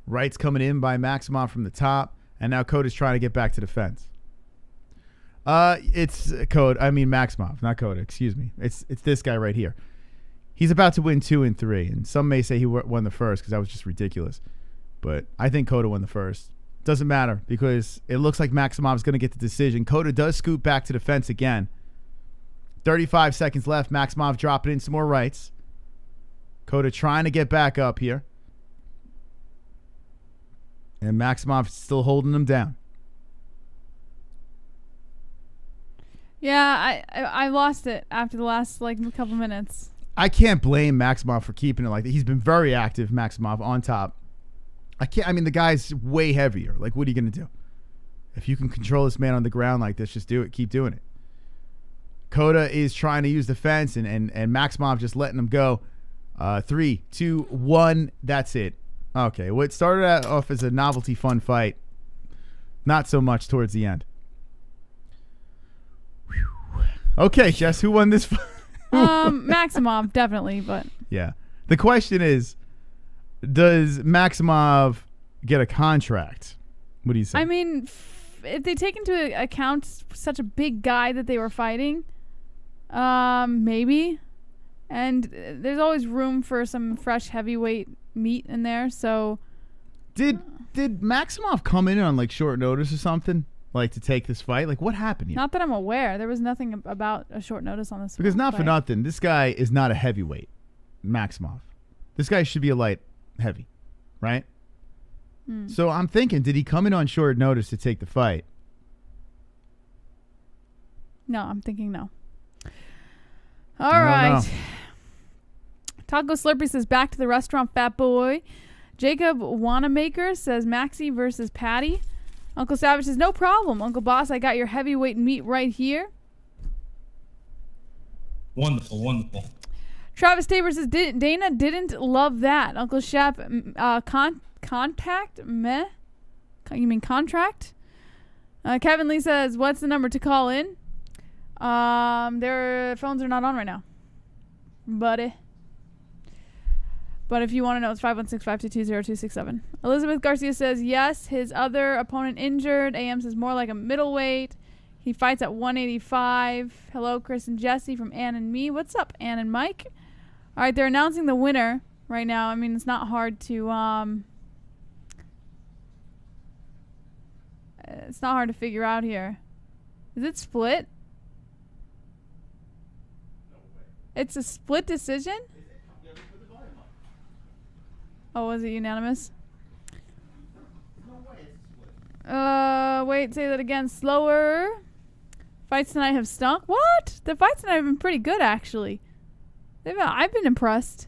Rights coming in by Maximov from the top, and now Cota's trying to get back to the fence. It's Maximov, not Cota, excuse me. It's this guy right here. He's about to win 2 and 3, and some may say he won the first because that was just ridiculous. But I think Cota won the first. Doesn't matter because it looks like Maximov's going to get the decision. Cota does scoot back to the fence again. 35 seconds left. Maximov dropping in some more rights. Cota trying to get back up here. And Maximov still holding him down. Yeah, I lost it after the last couple minutes. I can't blame Maximov for keeping it like that. He's been very active, Maximov, on top. The guy's way heavier. What are you going to do? If you can control this man on the ground like this, just do it. Keep doing it. Cota is trying to use the fence, and Maximov just letting him go. 3, 2, 1. That's it. Okay, what started off as a novelty fun fight, not so much towards the end. Whew. Okay, Jess, who won this fight? Maximov, definitely, but yeah. The question is, does Maximov get a contract? What do you say? If they take into account such a big guy that they were fighting, maybe. And there's always room for some fresh heavyweight meat in there, so Did Maximov come in on short notice or something? To take this fight? What happened here? Not that I'm aware. There was nothing about a short notice on this. Because not for nothing, this guy is not a heavyweight, Maximov. This guy should be a light heavy, right? So I'm thinking, did he come in on short notice to take the fight? No, I'm thinking no. All right. Taco Slurpee says, back to the restaurant, fat boy. Jacob Wanamaker says, Maxie versus Patty. Uncle Savage says, no problem. Uncle Boss, I got your heavyweight meat right here. Wonderful, wonderful. Travis Tabor says, Dana didn't love that. Uncle Shep, contact? Meh? You mean contract? Kevin Lee says, what's the number to call in? Their phones are not on right now, buddy. But if you want to know, it's 516-522-0267. Elizabeth Garcia says, yes, his other opponent injured. AM says, more like a middleweight. He fights at 185. Hello, Chris and Jesse from Ann and me. What's up, Ann and Mike? All right, they're announcing the winner right now. It's not hard to it's not hard to figure out here. Is it split? No way. It's a split decision? Oh, was it unanimous? No way it's split. Wait, say that again. Slower. Fights tonight have stunk? What? The fights tonight have been pretty good, actually. I've been impressed.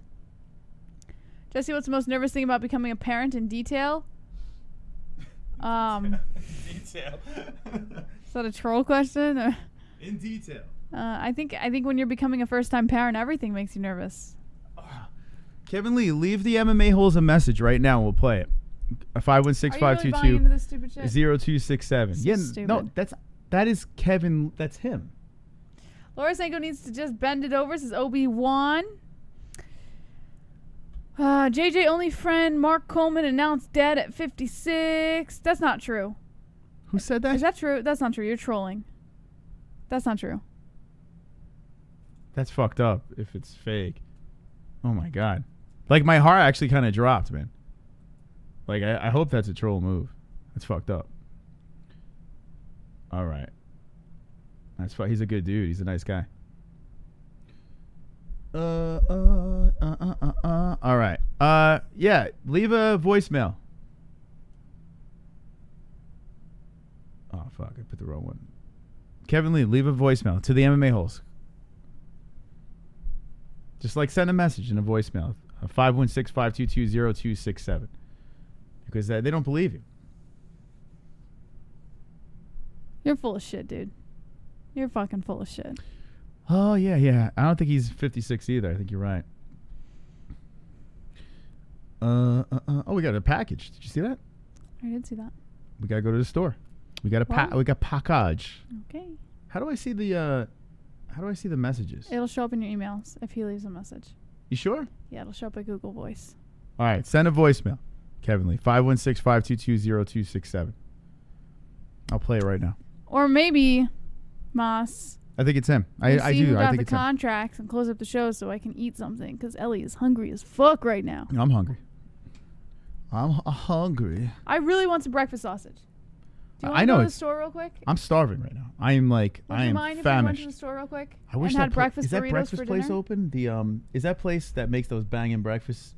Jesse, what's the most nervous thing about becoming a parent in detail? Detail. Is that a troll question? Or? In detail. I think when you're becoming a first-time parent, everything makes you nervous. Kevin Lee, leave the MMA holes a message right now and we'll play it. 516-522-0267. Yeah, no, that is Kevin. That's him. Laura Sanko needs to just bend it over, says Obi-Wan. JJ only friend Mark Coleman announced dead at 56. That's not true. Who said that? Is that true? That's not true. You're trolling. That's not true. That's fucked up if it's fake. Oh my god. Like my heart actually kind of dropped, man. Like I hope that's a troll move. That's fucked up. All right. He's a good dude. He's a nice guy. All right. Yeah, leave a voicemail. Oh fuck, I put the wrong one. Kevin Lee, leave a voicemail to the MMA holes. Just like send a message in a voicemail. 516-522-0267. Because they don't believe you. You're full of shit, dude. You're fucking full of shit. Oh, yeah. I don't think he's 56 either. I think you're right. Oh, we got a package. Did you see that? I did see that. We got to go to the store. We got we got package. Okay. How do I see the messages? It'll show up in your emails if he leaves a message. You sure? Yeah, it'll show up at Google Voice. All right, send a voicemail. Kevin Lee, 516-522-0267. I'll play it right now. Or maybe, Moss. I think it's him. I do. I think it's him. Contracts and close up the show so I can eat something because Ellie is hungry as fuck right now. I'm hungry. I'm hungry. I really want some breakfast sausage. Do you want I to know go to the store real quick? I'm starving right now. I am like, Would I you am mind famished. if we went to the store real quick? I wish and had breakfast is that burritos breakfast for place dinner? open? The is that place that makes those banging breakfasts?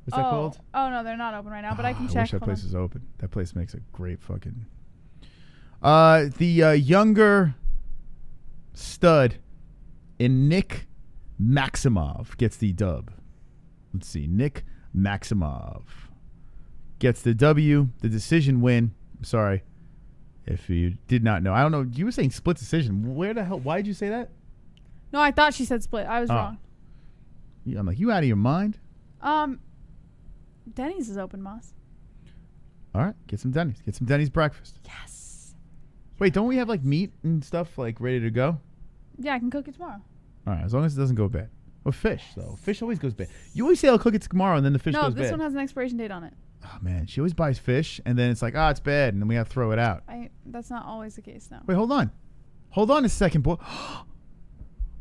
What's that called? Oh no, they're not open right now, but I can check. I wish that place is open. That place makes a great fucking. The younger stud in Nick Maximov gets the dub. Let's see, Nick Maximov gets the W, the decision win. I'm sorry if you did not know. I don't know. You were saying split decision. Where the hell? Why did you say that? No, I thought she said split. I was wrong. Yeah, I'm like, you out of your mind? Denny's is open, Moss. All right, get some Denny's. Get some Denny's breakfast. Yes. Wait, don't we have like meat and stuff like ready to go? Yeah, I can cook it tomorrow. All right, as long as it doesn't go bad. Well, fish though. Fish always goes bad. You always say I'll cook it tomorrow, and then the fish goes bad. No, this one has an expiration date on it. Oh man, she always buys fish, and then it's like, it's bad, and then we have to throw it out. That's not always the case now. Wait, hold on a second, boy.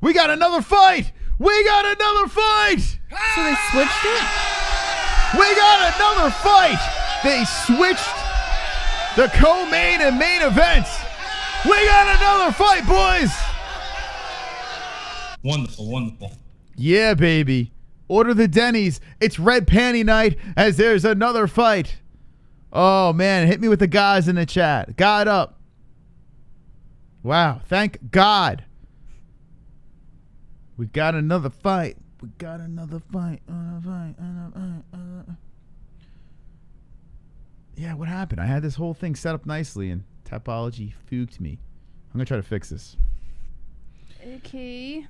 We got another fight. We got another fight. So they switched it? We got another fight. They switched the co-main and main events. We got another fight, boys. Wonderful. Yeah, baby. Order the Denny's. It's red panty night as there's another fight. Oh, man. Hit me with the guys in the chat. God up. Wow. Thank God. We got another fight. Yeah, what happened? I had this whole thing set up nicely, and Tapology fooked me. I'm going to try to fix this. Okay.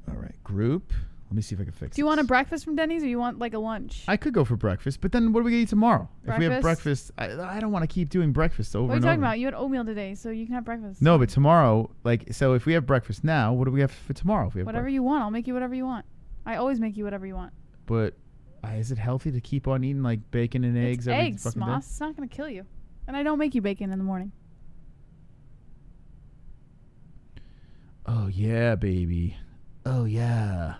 All right, group. Let me see if I can fix it. Do you want a breakfast from Denny's or you want like a lunch? I could go for breakfast, but then what are we going to eat tomorrow? Breakfast? If we have breakfast, I don't want to keep doing breakfast over and over. What are you talking about? You had oatmeal today, so you can have breakfast. No, but tomorrow, so if we have breakfast now, what do we have for tomorrow? If we have whatever you want. I'll make you whatever you want. I always make you whatever you want. But is it healthy to keep on eating like bacon and eggs every eggs, fucking Moss. day? It's not going to kill you. And I don't make you bacon in the morning. Oh, yeah, baby. Oh, yeah.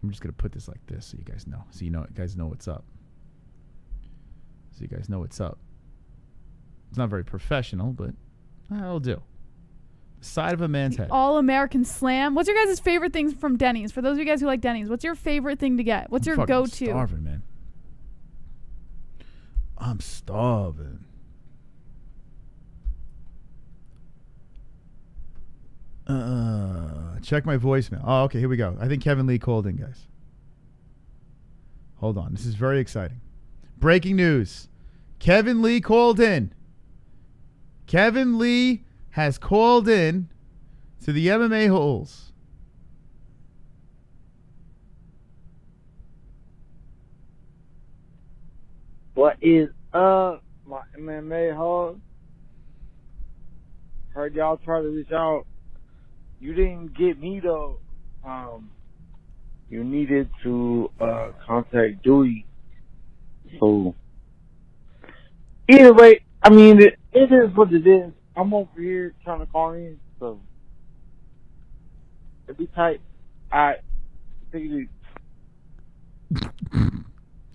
I'm just going to put this like this so you guys know. So you guys know what's up. It's not very professional, but that'll do. The side of a man's head. All-American Slam. What's your guys' favorite things from Denny's? For those of you guys who like Denny's, what's your favorite thing to get? What's your go-to? I'm starving, man. I'm starving. Check my voicemail. Oh, okay, here we go. I think Kevin Lee called in, guys. Hold on. This is very exciting. Breaking news. Kevin Lee called in. Kevin Lee has called in to the MMA holes. What is up, my MMA holes? Heard y'all try to reach out. You didn't get me though. you needed to contact Dewey. So either way, I mean, it is what it is. I'm over here trying to call in, so it'd be tight. I take it easy.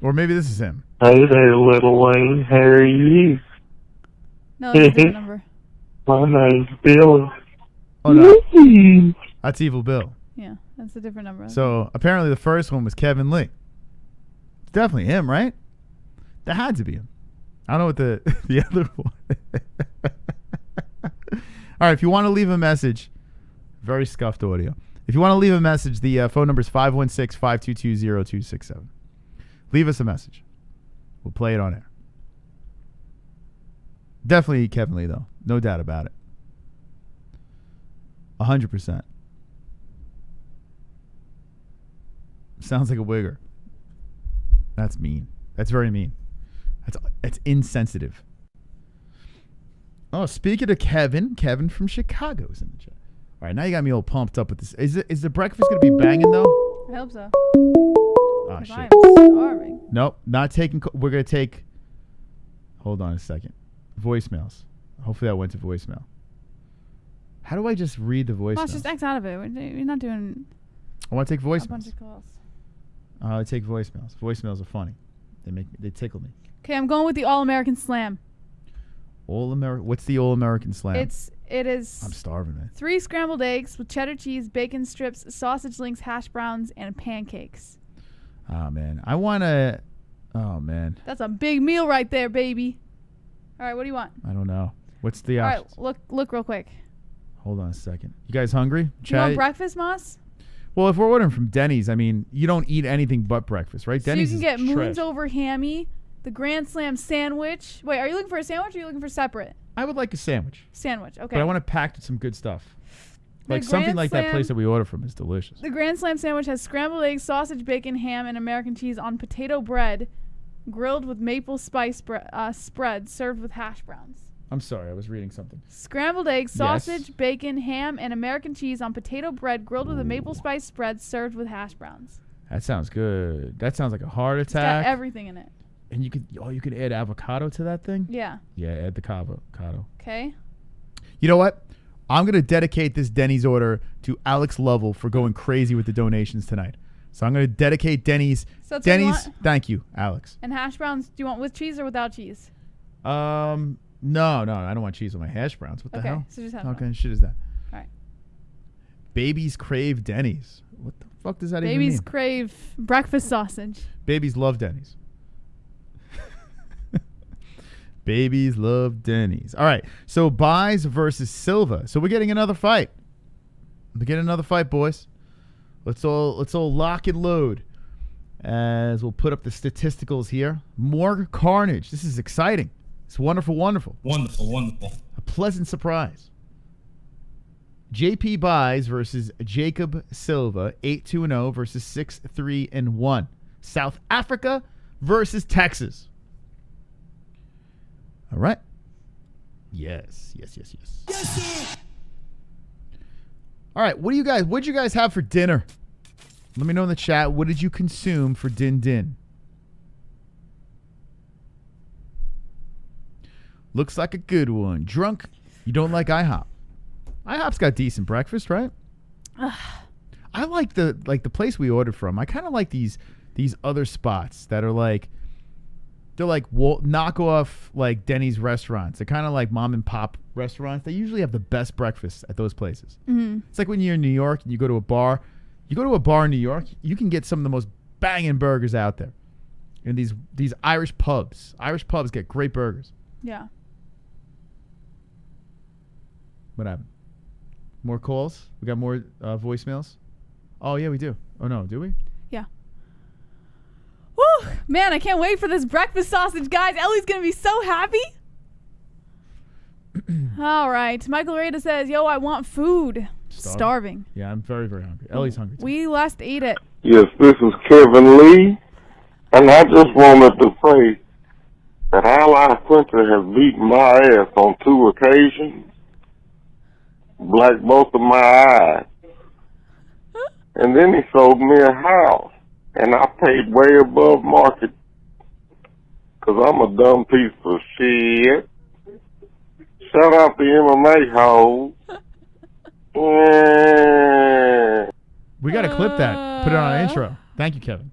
Or maybe this is him. Hey there, Little Wayne. How are you? No, that's a different number. My name's Bill. Oh, no. That's Evil Bill. Yeah, that's a different number. So apparently the first one was Kevin Lee. It's definitely him, right? That had to be him. I don't know what the other one. All right, if you want to leave a message, very scuffed audio. If you want to leave a message, the phone number is 516-522-0267. Leave us a message. We'll play it on air. Definitely Kevin Lee, though. No doubt about it. 100%. Sounds like a wigger. That's mean. That's very mean. That's insensitive. Oh, speaking of Kevin from Chicago's in the chat. All right, now you got me all pumped up with this. Is the breakfast going to be banging, though? I hope so. Oh, shit. I'm starving. Nope, not taking. We're going to take. Hold on a second. Voicemails. Hopefully that went to voicemail. How do I just read the voicemail? Boss, just X out of it. You're not doing I want to take voicemails. a bunch of calls. I take voicemails. Voicemails are funny. They tickle me. Okay, I'm going with the All-American Slam. What's the All-American Slam? It is. I'm starving, man. 3 scrambled eggs with cheddar cheese, bacon strips, sausage links, hash browns, and pancakes. Oh, man. I want to... Oh, man. That's a big meal right there, baby. All right, what do you want? I don't know. What's the All options? right, look real quick. Hold on a second. You guys hungry? You want breakfast, Moss? Well, if we're ordering from Denny's, I mean, you don't eat anything but breakfast, right? So Denny's you can get is Moons trash. Over Hammy, the Grand Slam sandwich. Wait, are you looking for a sandwich or are you looking for separate? I would like a sandwich. Sandwich, okay. But I want it packed with some good stuff. Like The something Grand like that Slam- place that we order from is delicious. The Grand Slam sandwich has scrambled eggs, sausage, bacon, ham, and American cheese on potato bread, grilled with maple spice spread, served with hash browns. I'm sorry, I was reading something. Scrambled eggs, Yes. sausage, bacon, ham, and American cheese on potato bread, grilled with a maple spice spread, served with hash browns. That sounds good. That sounds like a heart It's got attack. everything in it. And you could add avocado to that thing? Yeah. Yeah, add the avocado. Okay. You know what? I'm going to dedicate this Denny's order to Alex Lovell for going crazy with the donations tonight. So I'm going to dedicate Denny's. So that's what you Denny's, want? thank you, Alex. And hash browns, do you want with cheese or without cheese? No, I don't want cheese on my hash browns. What the Okay, hell? so just hash What kind browns. of shit is that? All right. Babies crave Denny's. What the fuck does that even Babies mean? crave breakfast sausage. Babies love Denny's. Babies love Denny's. All right, so Buys versus Silva. So we're getting another fight. We're getting another fight, boys. Let's all lock and load as we'll put up the statisticals here. More carnage. This is exciting. It's wonderful, wonderful. Wonderful. A pleasant surprise. JP Buys versus Jacob Silva, 8-2-0 versus 6-3-1. South Africa versus Texas. All right. Yes. All right. What'd you guys have for dinner? Let me know in the chat. What did you consume for din? Looks like a good one. Drunk. You don't like IHOP. IHOP's got decent breakfast, right? I like the place we ordered from. I kind of like these other spots that are like, they're like knockoff like Denny's restaurants. They're kind of like mom and pop restaurants. They usually have the best breakfast at those places. Mm-hmm. It's like when you're in New York and you go to a bar. You go to a bar in New York, you can get some of the most banging burgers out there. And these Irish pubs. Irish pubs get great burgers. Yeah. What happened? More calls? We got more voicemails? Oh, yeah, we do. Oh, no. Do we? Yeah. Woo! Man, I can't wait for this breakfast sausage, guys. Ellie's going to be so happy. All right. Michael Rada says, yo, I want food. Starving. Yeah, I'm very, very hungry. Ellie's hungry too. We last ate it. Yes, this is Kevin Lee, and I just wanted to say that Ally Quinter has beaten my ass on 2 occasions, blacked both of my eyes, And then he sold me a house. And I paid way above market. Because I'm a dumb piece of shit. Shout out the MMA holes. Yeah. We got to clip that. Put it on an intro. Thank you, Kevin.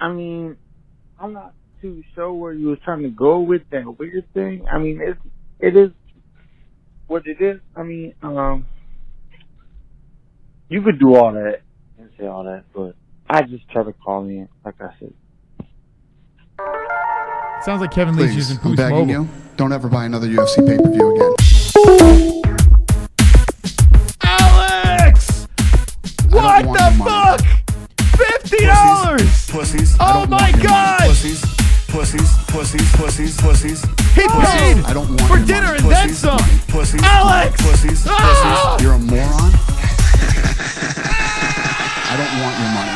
I mean, I'm not too sure where you were trying to go with that weird thing. I mean, it is what it is. I mean, you could do all that and say all that, but I just try to call in, like I said. Sounds like Kevin Lee's using I'm Boost begging Mobile. you, don't ever buy another UFC pay-per-view again. Alex! What the fuck? $50! Pussies. Oh my god! Pussies. He paid I don't want for your dinner money. and then some! Pussies. Alex! Pussies. Ah! You're a moron. I don't want your money.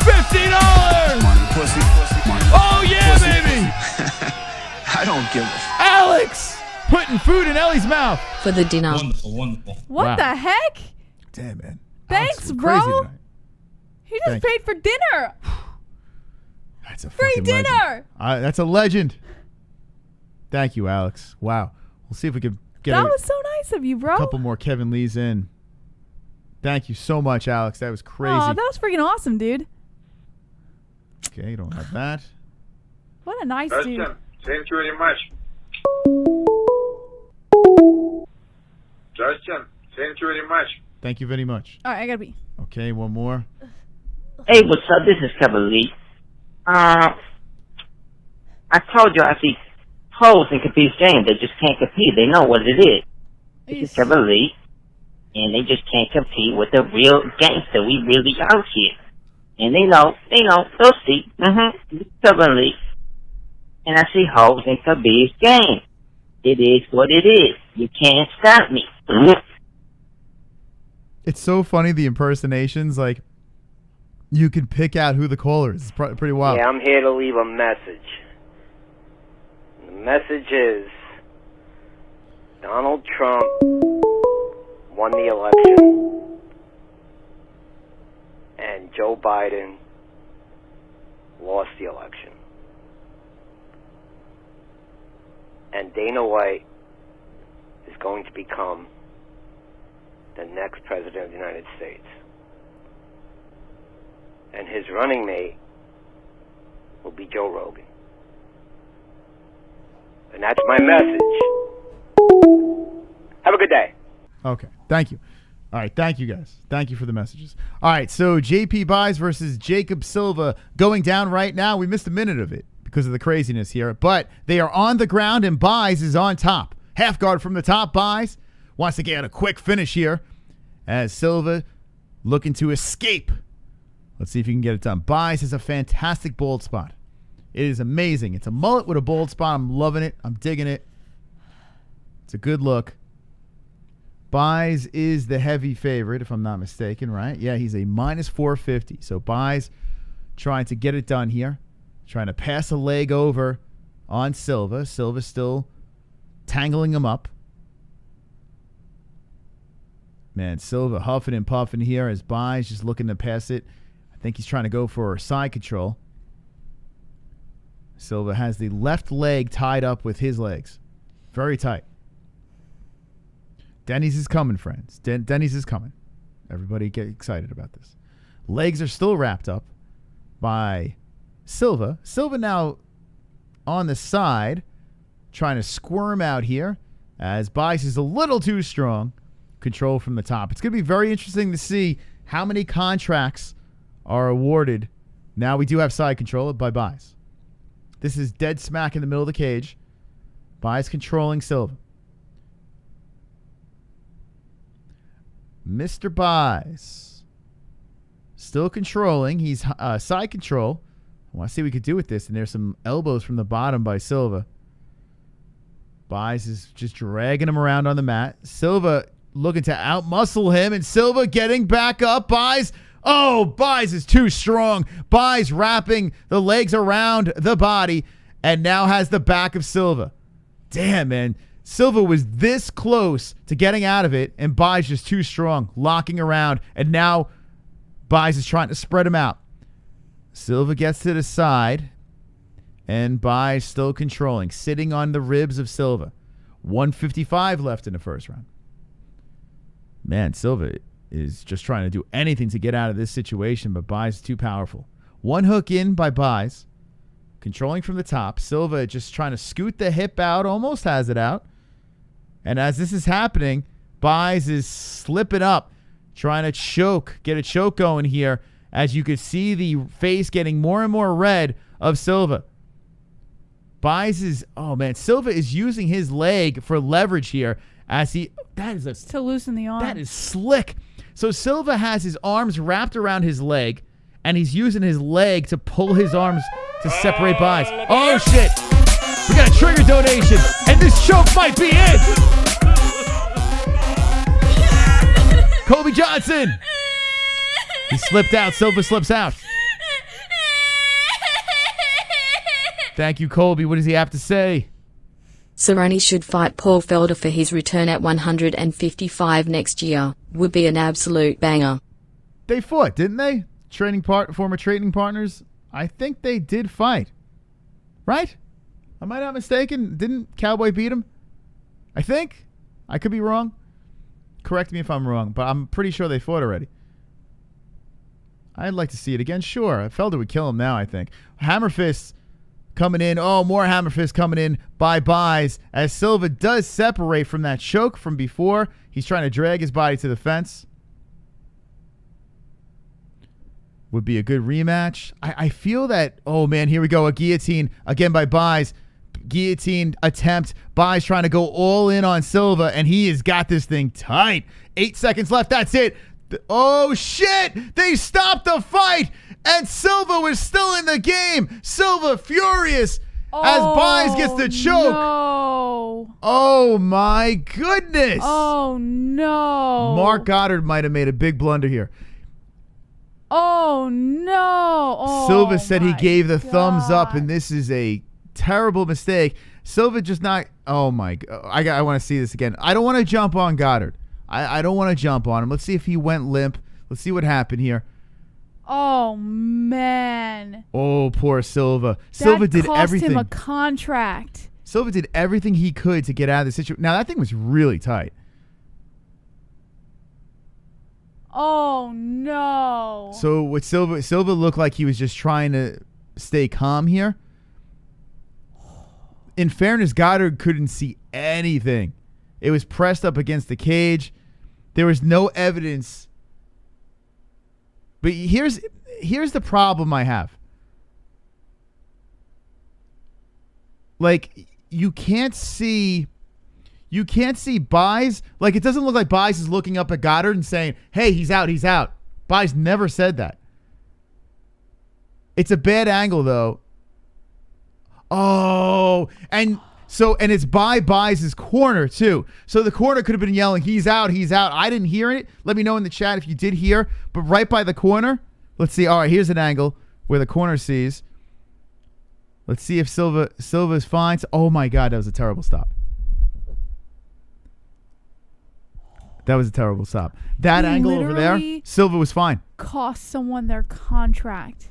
$50! Money. Pussy. Money. Oh yeah, Pussy. baby! I don't give a Alex! Putting food in Ellie's mouth. For the dinner. Wonderful, wonderful. What Wow. the heck? Damn, man. Thanks, Alex is bro. crazy tonight. He just Thank you. paid for dinner. That's a Free fucking dinner. legend. That's a legend. Thank you, Alex. Wow. We'll see if we can get That a was so nice of you, bro. couple more Kevin Lees in. Thank you so much, Alex. That was crazy. Aw, that was freaking awesome, dude. Okay, you don't have that. What a nice dude. Thank you very much. Justin, thank you very much. Thank you very much. All right, I gotta be. Okay, one more. Hey, what's up? This is Kevin Lee. I told you I see hoes in Capiz James. They just can't compete. They know what it is. This is Kevin Lee, and they just can't compete with the real gangster. We really out here. And they know, they'll see. This is Kevin Lee. And I see hoes in Capiz James. It is what it is. You can't stop me. It's so funny, the impersonations. Like, you can pick out who the caller is. It's pretty wild. Yeah, I'm here to leave a message. The message is Donald Trump won the election and Joe Biden lost the election. And Dana White is going to become the next president of the United States. And his running mate will be Joe Rogan. And that's my message. Have a good day. Okay, thank you. All right, thank you guys. Thank you for the messages. All right, so JP Buys versus Jacob Silva going down right now. We missed a minute of it because of the craziness here, but they are on the ground and Buys is on top. Half guard from the top. Buys wants to get a quick finish here as Silva looking to escape. Let's see if you can get it done. Buys is a fantastic bold spot. It is amazing. It's a mullet with a bold spot. I'm loving it. I'm digging it. It's a good look. Buys is the heavy favorite, if I'm not mistaken, right? Yeah, he's a minus 450. So Buys trying to get it done here. Trying to pass a leg over on Silva. Silva still tangling him up. Man, Silva huffing and puffing here as Buys just looking to pass it. I think he's trying to go for side control. Silva has the left leg tied up with his legs. Very tight. Denny's is coming, friends. Denny's is coming. Everybody get excited about this. Legs are still wrapped up by Silva. Silva now on the side, trying to squirm out here as Buys is a little too strong. Control from the top. It's going to be very interesting to see how many contracts are awarded. Now we do have side control by Buys. This is dead smack in the middle of the cage. Buys controlling Silva. Mr. Buys still controlling. He's side control. I want to see what we could do with this. And there's some elbows from the bottom by Silva. Buys is just dragging him around on the mat. Silva looking to outmuscle him. And Silva getting back up. Buys. Oh, Buys is too strong. Buys wrapping the legs around the body and now has the back of Silva. Damn, man. Silva was this close to getting out of it, and Baez just too strong, locking around, and now Baez is trying to spread him out. Silva gets to the side, and Baez still controlling, sitting on the ribs of Silva. 155 left in the first round. Man, Silva is just trying to do anything to get out of this situation, but Baez is too powerful. One hook in by Baez, controlling from the top. Silva just trying to scoot the hip out, almost has it out. And as this is happening, Baez is slipping up, trying to choke, get a choke going here, as you could see the face getting more and more red of Silva. Baez is, oh man, Silva is using his leg for leverage here as he, to loosen the arm. That is slick. So Silva has his arms wrapped around his leg, and he's using his leg to pull his arms to separate Baez. Oh shit! We got a trigger donation, and this choke might be it! Colby Johnson! He slipped out. Silva slips out. Thank you, Colby. What does he have to say? Cerrone should fight Paul Felder for his return at 155 next year. Would be an absolute banger. They fought, didn't they? Former training partners. I think they did fight. Right? Am I not mistaken? Didn't Cowboy beat him? I think. I could be wrong. Correct me if I'm wrong, but I'm pretty sure they fought already. I'd like to see it again. Sure. Felder would kill him now, I think. Hammer fists coming in. Oh, more hammer fists coming in by Baez as Silva does separate from that choke from before. He's trying to drag his body to the fence. Would be a good rematch. I feel that, oh man, here we go. A guillotine again by Baez. Guillotine attempt. Baez trying to go all in on Silva, and he has got this thing tight. 8 seconds left. That's it. Oh shit! They stopped the fight, and Silva was still in the game. Silva furious as Baez gets the choke. No. Oh my goodness! Oh no! Mark Goddard might have made a big blunder here. Oh no! Oh, Silva said he gave the God. thumbs up, and this is a terrible mistake. Silva just not. Oh my! I want to see this again. I don't want to jump on Goddard. I don't want to jump on him. Let's see if he went limp. Let's see what happened here. Oh man! Oh, poor Silva. Silva did everything. That cost him a contract. Silva did everything he could to get out of the situation. Now that thing was really tight. Oh no! So what Silva looked like he was just trying to stay calm here. In fairness, Goddard couldn't see anything. It was pressed up against the cage. There was no evidence. But here's the problem I have. Like, you can't see Baez. Like, it doesn't look like Baez is looking up at Goddard and saying, hey, he's out, he's out. Baez never said that. It's a bad angle, though. Oh, and it's by Baez's corner, too. So the corner could have been yelling, he's out, he's out. I didn't hear it. Let me know in the chat if you did hear. But right by the corner, let's see. All right, here's an angle where the corner sees. Let's see if Silva's fine. Oh, my God, that was a terrible stop. That was a terrible stop. That angle over there, Silva was fine. Cost someone their contract.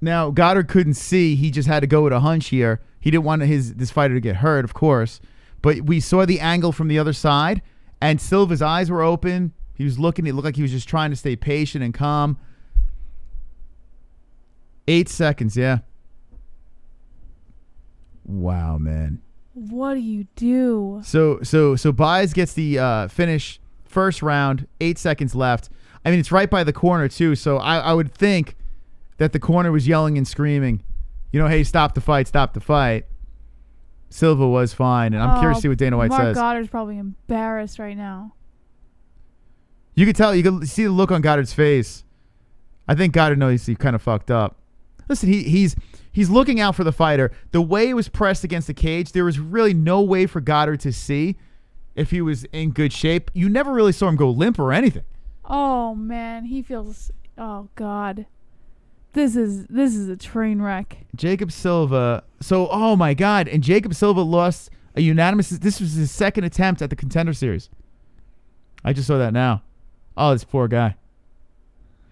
Now, Goddard couldn't see. He just had to go with a hunch here. He didn't want this fighter to get hurt, of course. But we saw the angle from the other side, and Silva's eyes were open. He was looking. It looked like he was just trying to stay patient and calm. 8 seconds, yeah. Wow, man. What do you do? So Baez gets the finish first round. 8 seconds left. I mean, it's right by the corner, too. So I would think that the corner was yelling and screaming, you know, hey, stop the fight, stop the fight. Silva was fine, and I'm curious to see what Dana White Mark says. Goddard's probably embarrassed right now. You could tell, you could see the look on Goddard's face. I think Goddard knows he kind of fucked up. Listen, he's looking out for the fighter. The way it was pressed against the cage, there was really no way for Goddard to see if he was in good shape. You never really saw him go limp or anything. Oh man, he feels. Oh God. This is a train wreck. Jacob Silva. So, oh my God. And Jacob Silva lost A unanimous. This was his second attempt at the Contender Series. I just saw that now. Oh, this poor guy.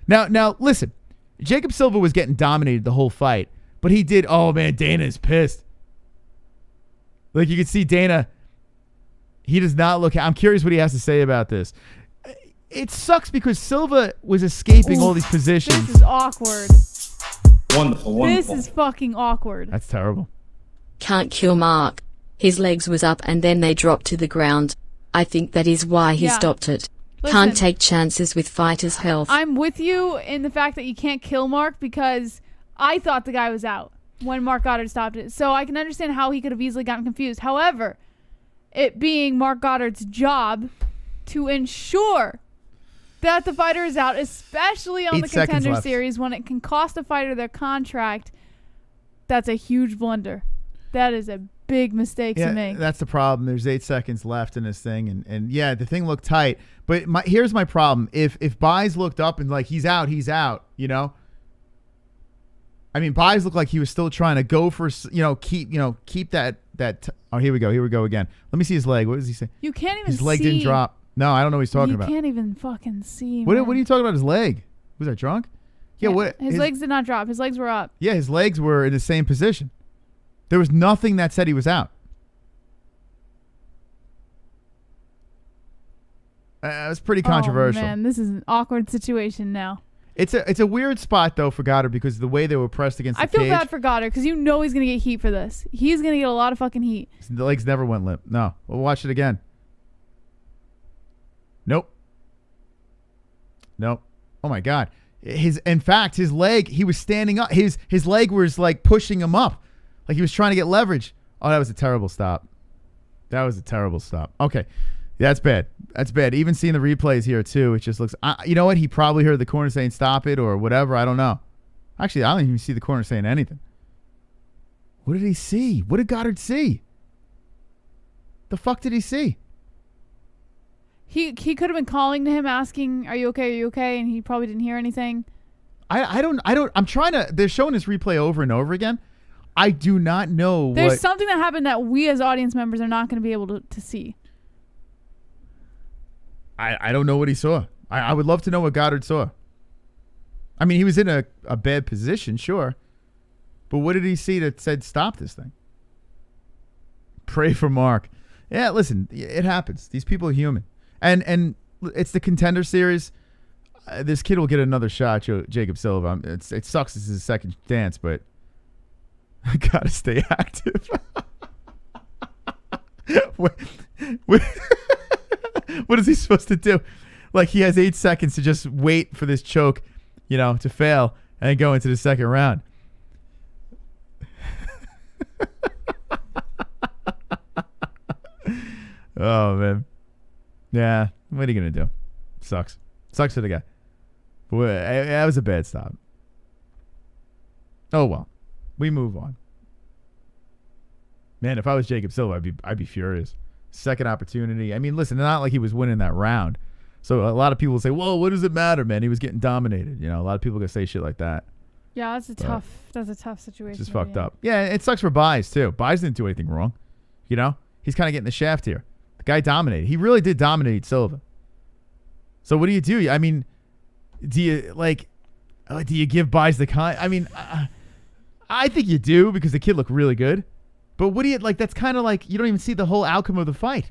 Now listen. Jacob Silva was getting dominated the whole fight, but he did. Oh man, Dana is pissed. Like you can see Dana. He does not look. I'm curious what he has to say about this. It sucks because Silva was escaping all these positions. This is awkward. Wonderful. This is fucking awkward. That's terrible. Can't kill Mark. His legs was up and then they dropped to the ground. I think that is why he stopped it. Listen, Can't take chances with fighters' health. I'm with you in the fact that you can't kill Mark because I thought the guy was out when Mark Goddard stopped it. So I can understand how he could have easily gotten confused. However, it being Mark Goddard's job to ensure that the fighter is out, especially on the Contender Series when it can cost a fighter their contract, that's a huge blunder. That is a big mistake to make. That's the problem. There's 8 seconds left in this thing, and yeah, the thing looked tight. But here's my problem: if Buys looked up and like he's out, you know. I mean, Buys looked like he was still trying to go for, keep that. Oh, here we go again. Let me see his leg. What does he say? You can't even see. His leg didn't drop. No, I don't know what he's talking about. You can't even fucking see. What are you talking about? His leg? Was I drunk? Yeah. What? His legs did not drop. His legs were up. Yeah, his legs were in the same position. There was nothing that said he was out. It was pretty controversial. Oh man, this is an awkward situation now. It's a weird spot though for Goddard because of the way they were pressed against the cage. I feel bad for Goddard because you know he's gonna get heat for this. He's gonna get a lot of fucking heat. The legs never went limp. No, we'll watch it again. Nope. Oh my God. In fact, his leg. He was standing up. His leg was like pushing him up, like he was trying to get leverage. Oh, that was a terrible stop. Okay. That's bad. Even seeing the replays here, too, it just looks... you know what? He probably heard the corner saying stop it or whatever. I don't know. Actually, I don't even see the corner saying anything. What did he see? What did Goddard see? The fuck did he see? He could have been calling to him asking, are you okay? And he probably didn't hear anything. I'm trying to... They're showing this replay over and over again. I do not know There's something that happened that we as audience members are not going to be able to see. I don't know what he saw. I would love to know what Goddard saw. I mean, he was in a bad position, sure. But what did he see that said stop this thing? Pray for Mark. Yeah, listen, it happens. These people are human. And it's the Contender Series. This kid will get another shot, Jacob Silva. It sucks this is his second dance, but I got to stay active. What is he supposed to do? Like he has 8 seconds to just wait for this choke, to fail and go into the second round. Oh man, yeah. What are you gonna do? Sucks for the guy. But that was a bad stop. Oh well, we move on. Man, if I was Jacob Silva, I'd be furious. Second opportunity. I mean, listen, it's not like he was winning that round. So a lot of people say, "Whoa, what does it matter, man? He was getting dominated." A lot of people are gonna say shit like that. Yeah, that's a tough situation. It's just fucked up. Yeah, it sucks for Buys too. Buys didn't do anything wrong. He's kind of getting the shaft here. The guy dominated. He really did dominate Silva. So what do you do? I mean, do you give Buys the I mean, I think you do because the kid looked really good. But what do you that's kind of like you don't even see the whole outcome of the fight.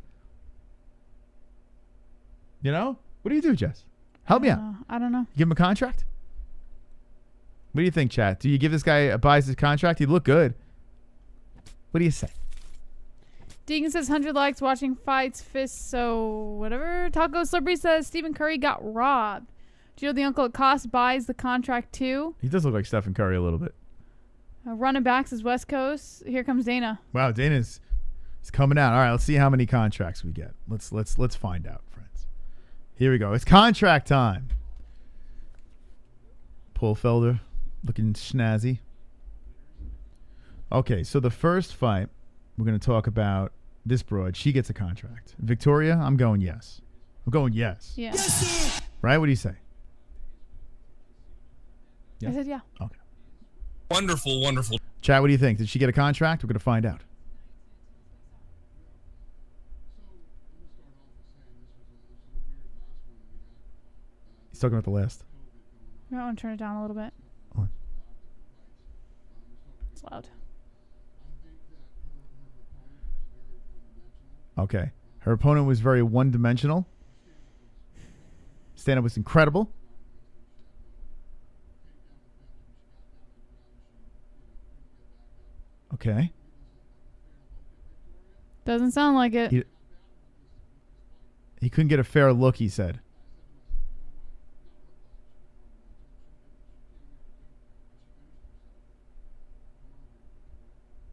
What do you do, Jess? Help me out. I don't know. You give him a contract? What do you think, chat? Do you give this guy Buys his contract? He looked good. What do you say? Deegan says 100 likes watching fights, fists, so whatever. Taco Slippery says Stephen Curry got robbed. Gio the uncle at COSTA buys the contract too. He does look like Stephen Curry a little bit. Running backs is West Coast. Here comes Dana. Wow, Dana's coming out. All right, let's see how many contracts we get. Let's find out, friends. Here we go. It's contract time. Pullfelder looking snazzy. Okay, so the first fight we're going to talk about this broad. She gets a contract. Victoria, I'm going yes. Yeah. Yes, right? What do you say? I said yeah. Okay. Wonderful. Chat, what do you think? Did she get a contract? We're going to find out. He's talking about the last. I want to turn it down a little bit. What? It's loud. Okay. Her opponent was very one-dimensional. Stand-up was incredible. Okay. Doesn't sound like it. He couldn't get a fair look, he said.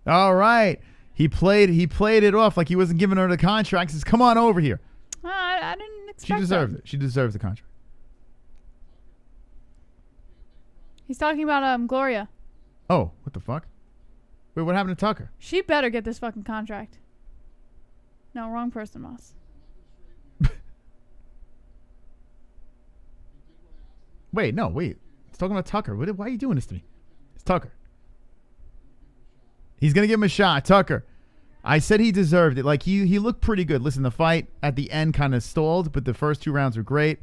All right. He played it off like he wasn't giving her the contract. He says, come on over here. I didn't expect She deserved that. it. She deserves the contract. He's talking about Gloria. Oh, what the fuck? Wait, what happened to Tucker? She better get this fucking contract. No, wrong person, Moss. Wait. He's talking about Tucker. Why are you doing this to me? It's Tucker. He's going to give him a shot. Tucker. I said he deserved it. Like, he looked pretty good. Listen, the fight at the end kind of stalled, but the first 2 rounds were great.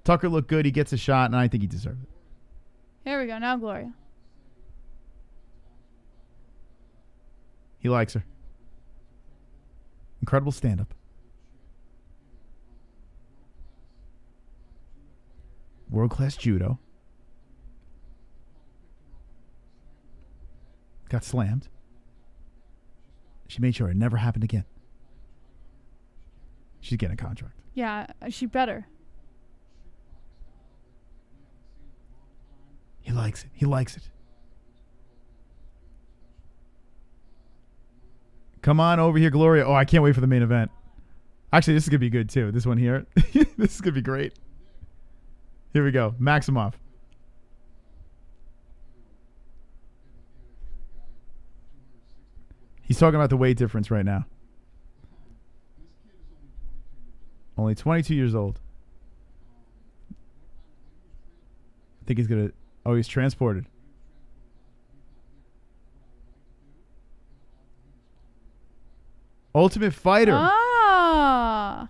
Tucker looked good. He gets a shot, and I think he deserved it. Here we go. Now Gloria. He likes her. Incredible stand-up. World-class judo. Got slammed. She made sure it never happened again. She's getting a contract. Yeah, she better. He likes it. He likes it. Come on over here, Gloria. Oh, I can't wait for the main event. Actually, this is going to be good, too. This one here. This is going to be great. Here we go. Maximov. He's talking about the weight difference right now. Only 22 years old. I think he's going to... Oh, he's transported. Ultimate Fighter. Ah.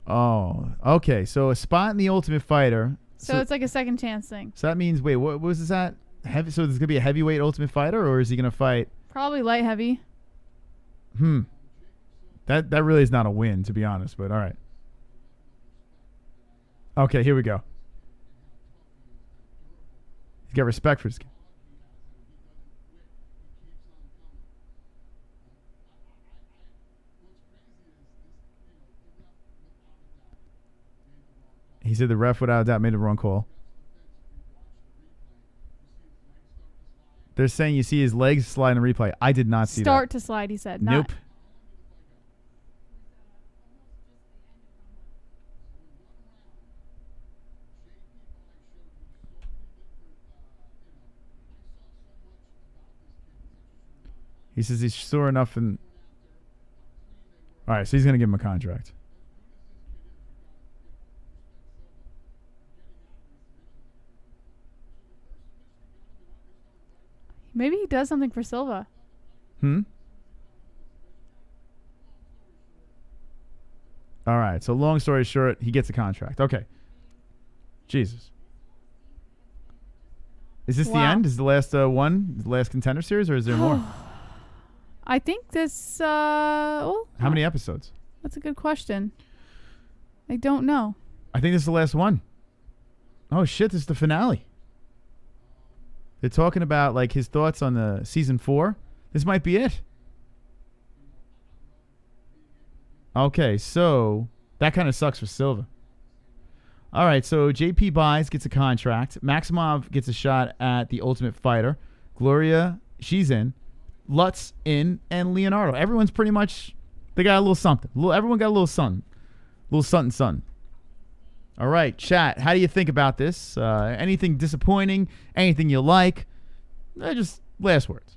Oh, okay. So a spot in the Ultimate Fighter. So it's like a second chance thing. So that means, wait, what was this at? Heavy, so there's going to be a heavyweight Ultimate Fighter, or is he going to fight? Probably light heavy. That really is not a win, to be honest, but all right. Okay, here we go. He's got respect for his kid. He said the ref, without a doubt, made the wrong call. They're saying you see his legs slide in the replay. I did not see that. Start to slide, he said. Nope. He says he's sore enough and... All right, so he's going to give him a contract. Maybe he does something for Silva. All right, so long story short, he gets a contract. Okay. Jesus. Is this the end? Is the last one? The last Contender series, or is there more? I think this... well, How many episodes? That's a good question. I don't know. I think this is the last one. Oh, shit, this is the finale. They're talking about, like, his thoughts on the season 4. This might be it. Okay, so that kind of sucks for Silva. All right, so JP buys, gets a contract. Maximov gets a shot at the Ultimate Fighter. Gloria, she's in. Lutz in, and Leonardo. Everyone's pretty much, they got a little something. Everyone got a little something. Little something. All right, chat. How do you think about this? Anything disappointing? Anything you like? Just last words.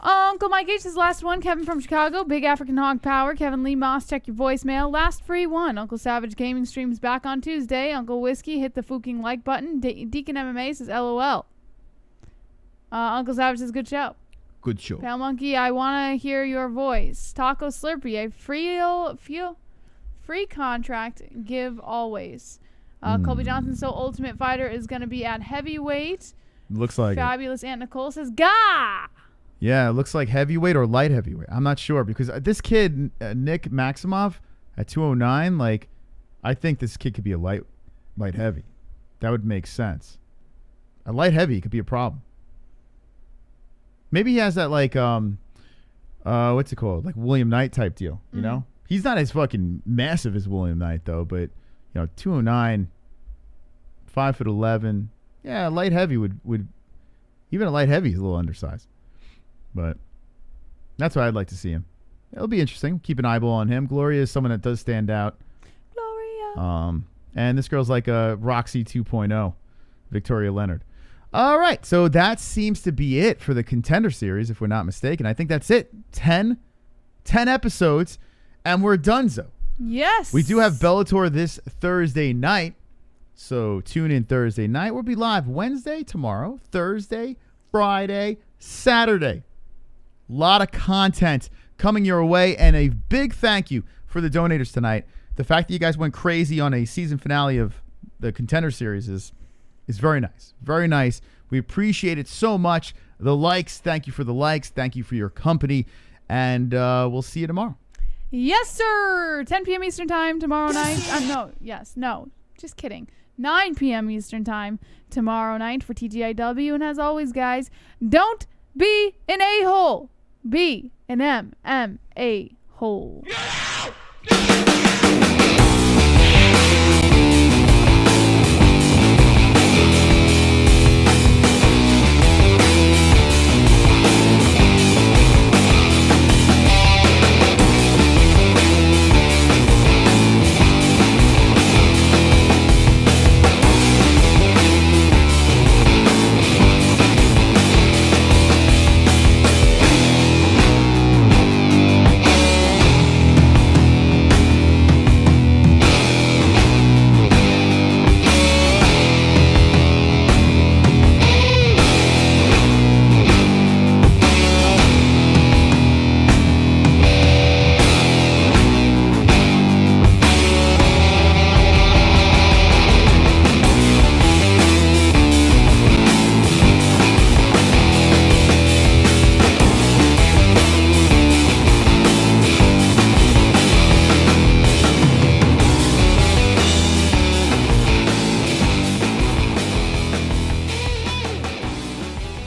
Uncle Mike H. is last one. Kevin from Chicago. Big African Hog Power. Kevin Lee Moss. Check your voicemail. Last free one. Uncle Savage Gaming streams back on Tuesday. Uncle Whiskey hit the fucking like button. Deacon MMA says LOL. Uncle Savage says good show. Good show. Pale Monkey, I want to hear your voice. Taco Slurpee, a free contract, give always. Colby Johnson's So Ultimate Fighter is going to be at heavyweight. Looks like Fabulous Aunt Nicole says, Gah! Yeah, it looks like heavyweight or light heavyweight. I'm not sure because this kid, Nick Maximov, at 209, like, I think this kid could be a light heavy. That would make sense. A light heavy could be a problem. Maybe he has that, like, what's it called? Like William Knight type deal, you know? He's not as fucking massive as William Knight, though, but, 209, 5'11". Yeah, light heavy would even a light heavy is a little undersized. But that's why I'd like to see him. It'll be interesting. Keep an eyeball on him. Gloria is someone that does stand out. Gloria. And this girl's like a Roxy 2.0, Victoria Leonardo. All right, so that seems to be it for the Contender series, if we're not mistaken. I think that's it. 10 episodes, and we're donezo. Yes. We do have Bellator this Thursday night, so tune in Thursday night. We'll be live Wednesday, tomorrow, Thursday, Friday, Saturday. A lot of content coming your way, and a big thank you for the donators tonight. The fact that you guys went crazy on a season finale of the Contender series is very nice. Very nice. We appreciate it so much. The likes, thank you for the likes. Thank you for your company, and we'll see you tomorrow. Yes, sir. 10 p.m. Eastern Time tomorrow night. Just kidding. 9 p.m. Eastern Time tomorrow night for TGIW. And as always, guys, don't be an a-hole. Be an MMA hole.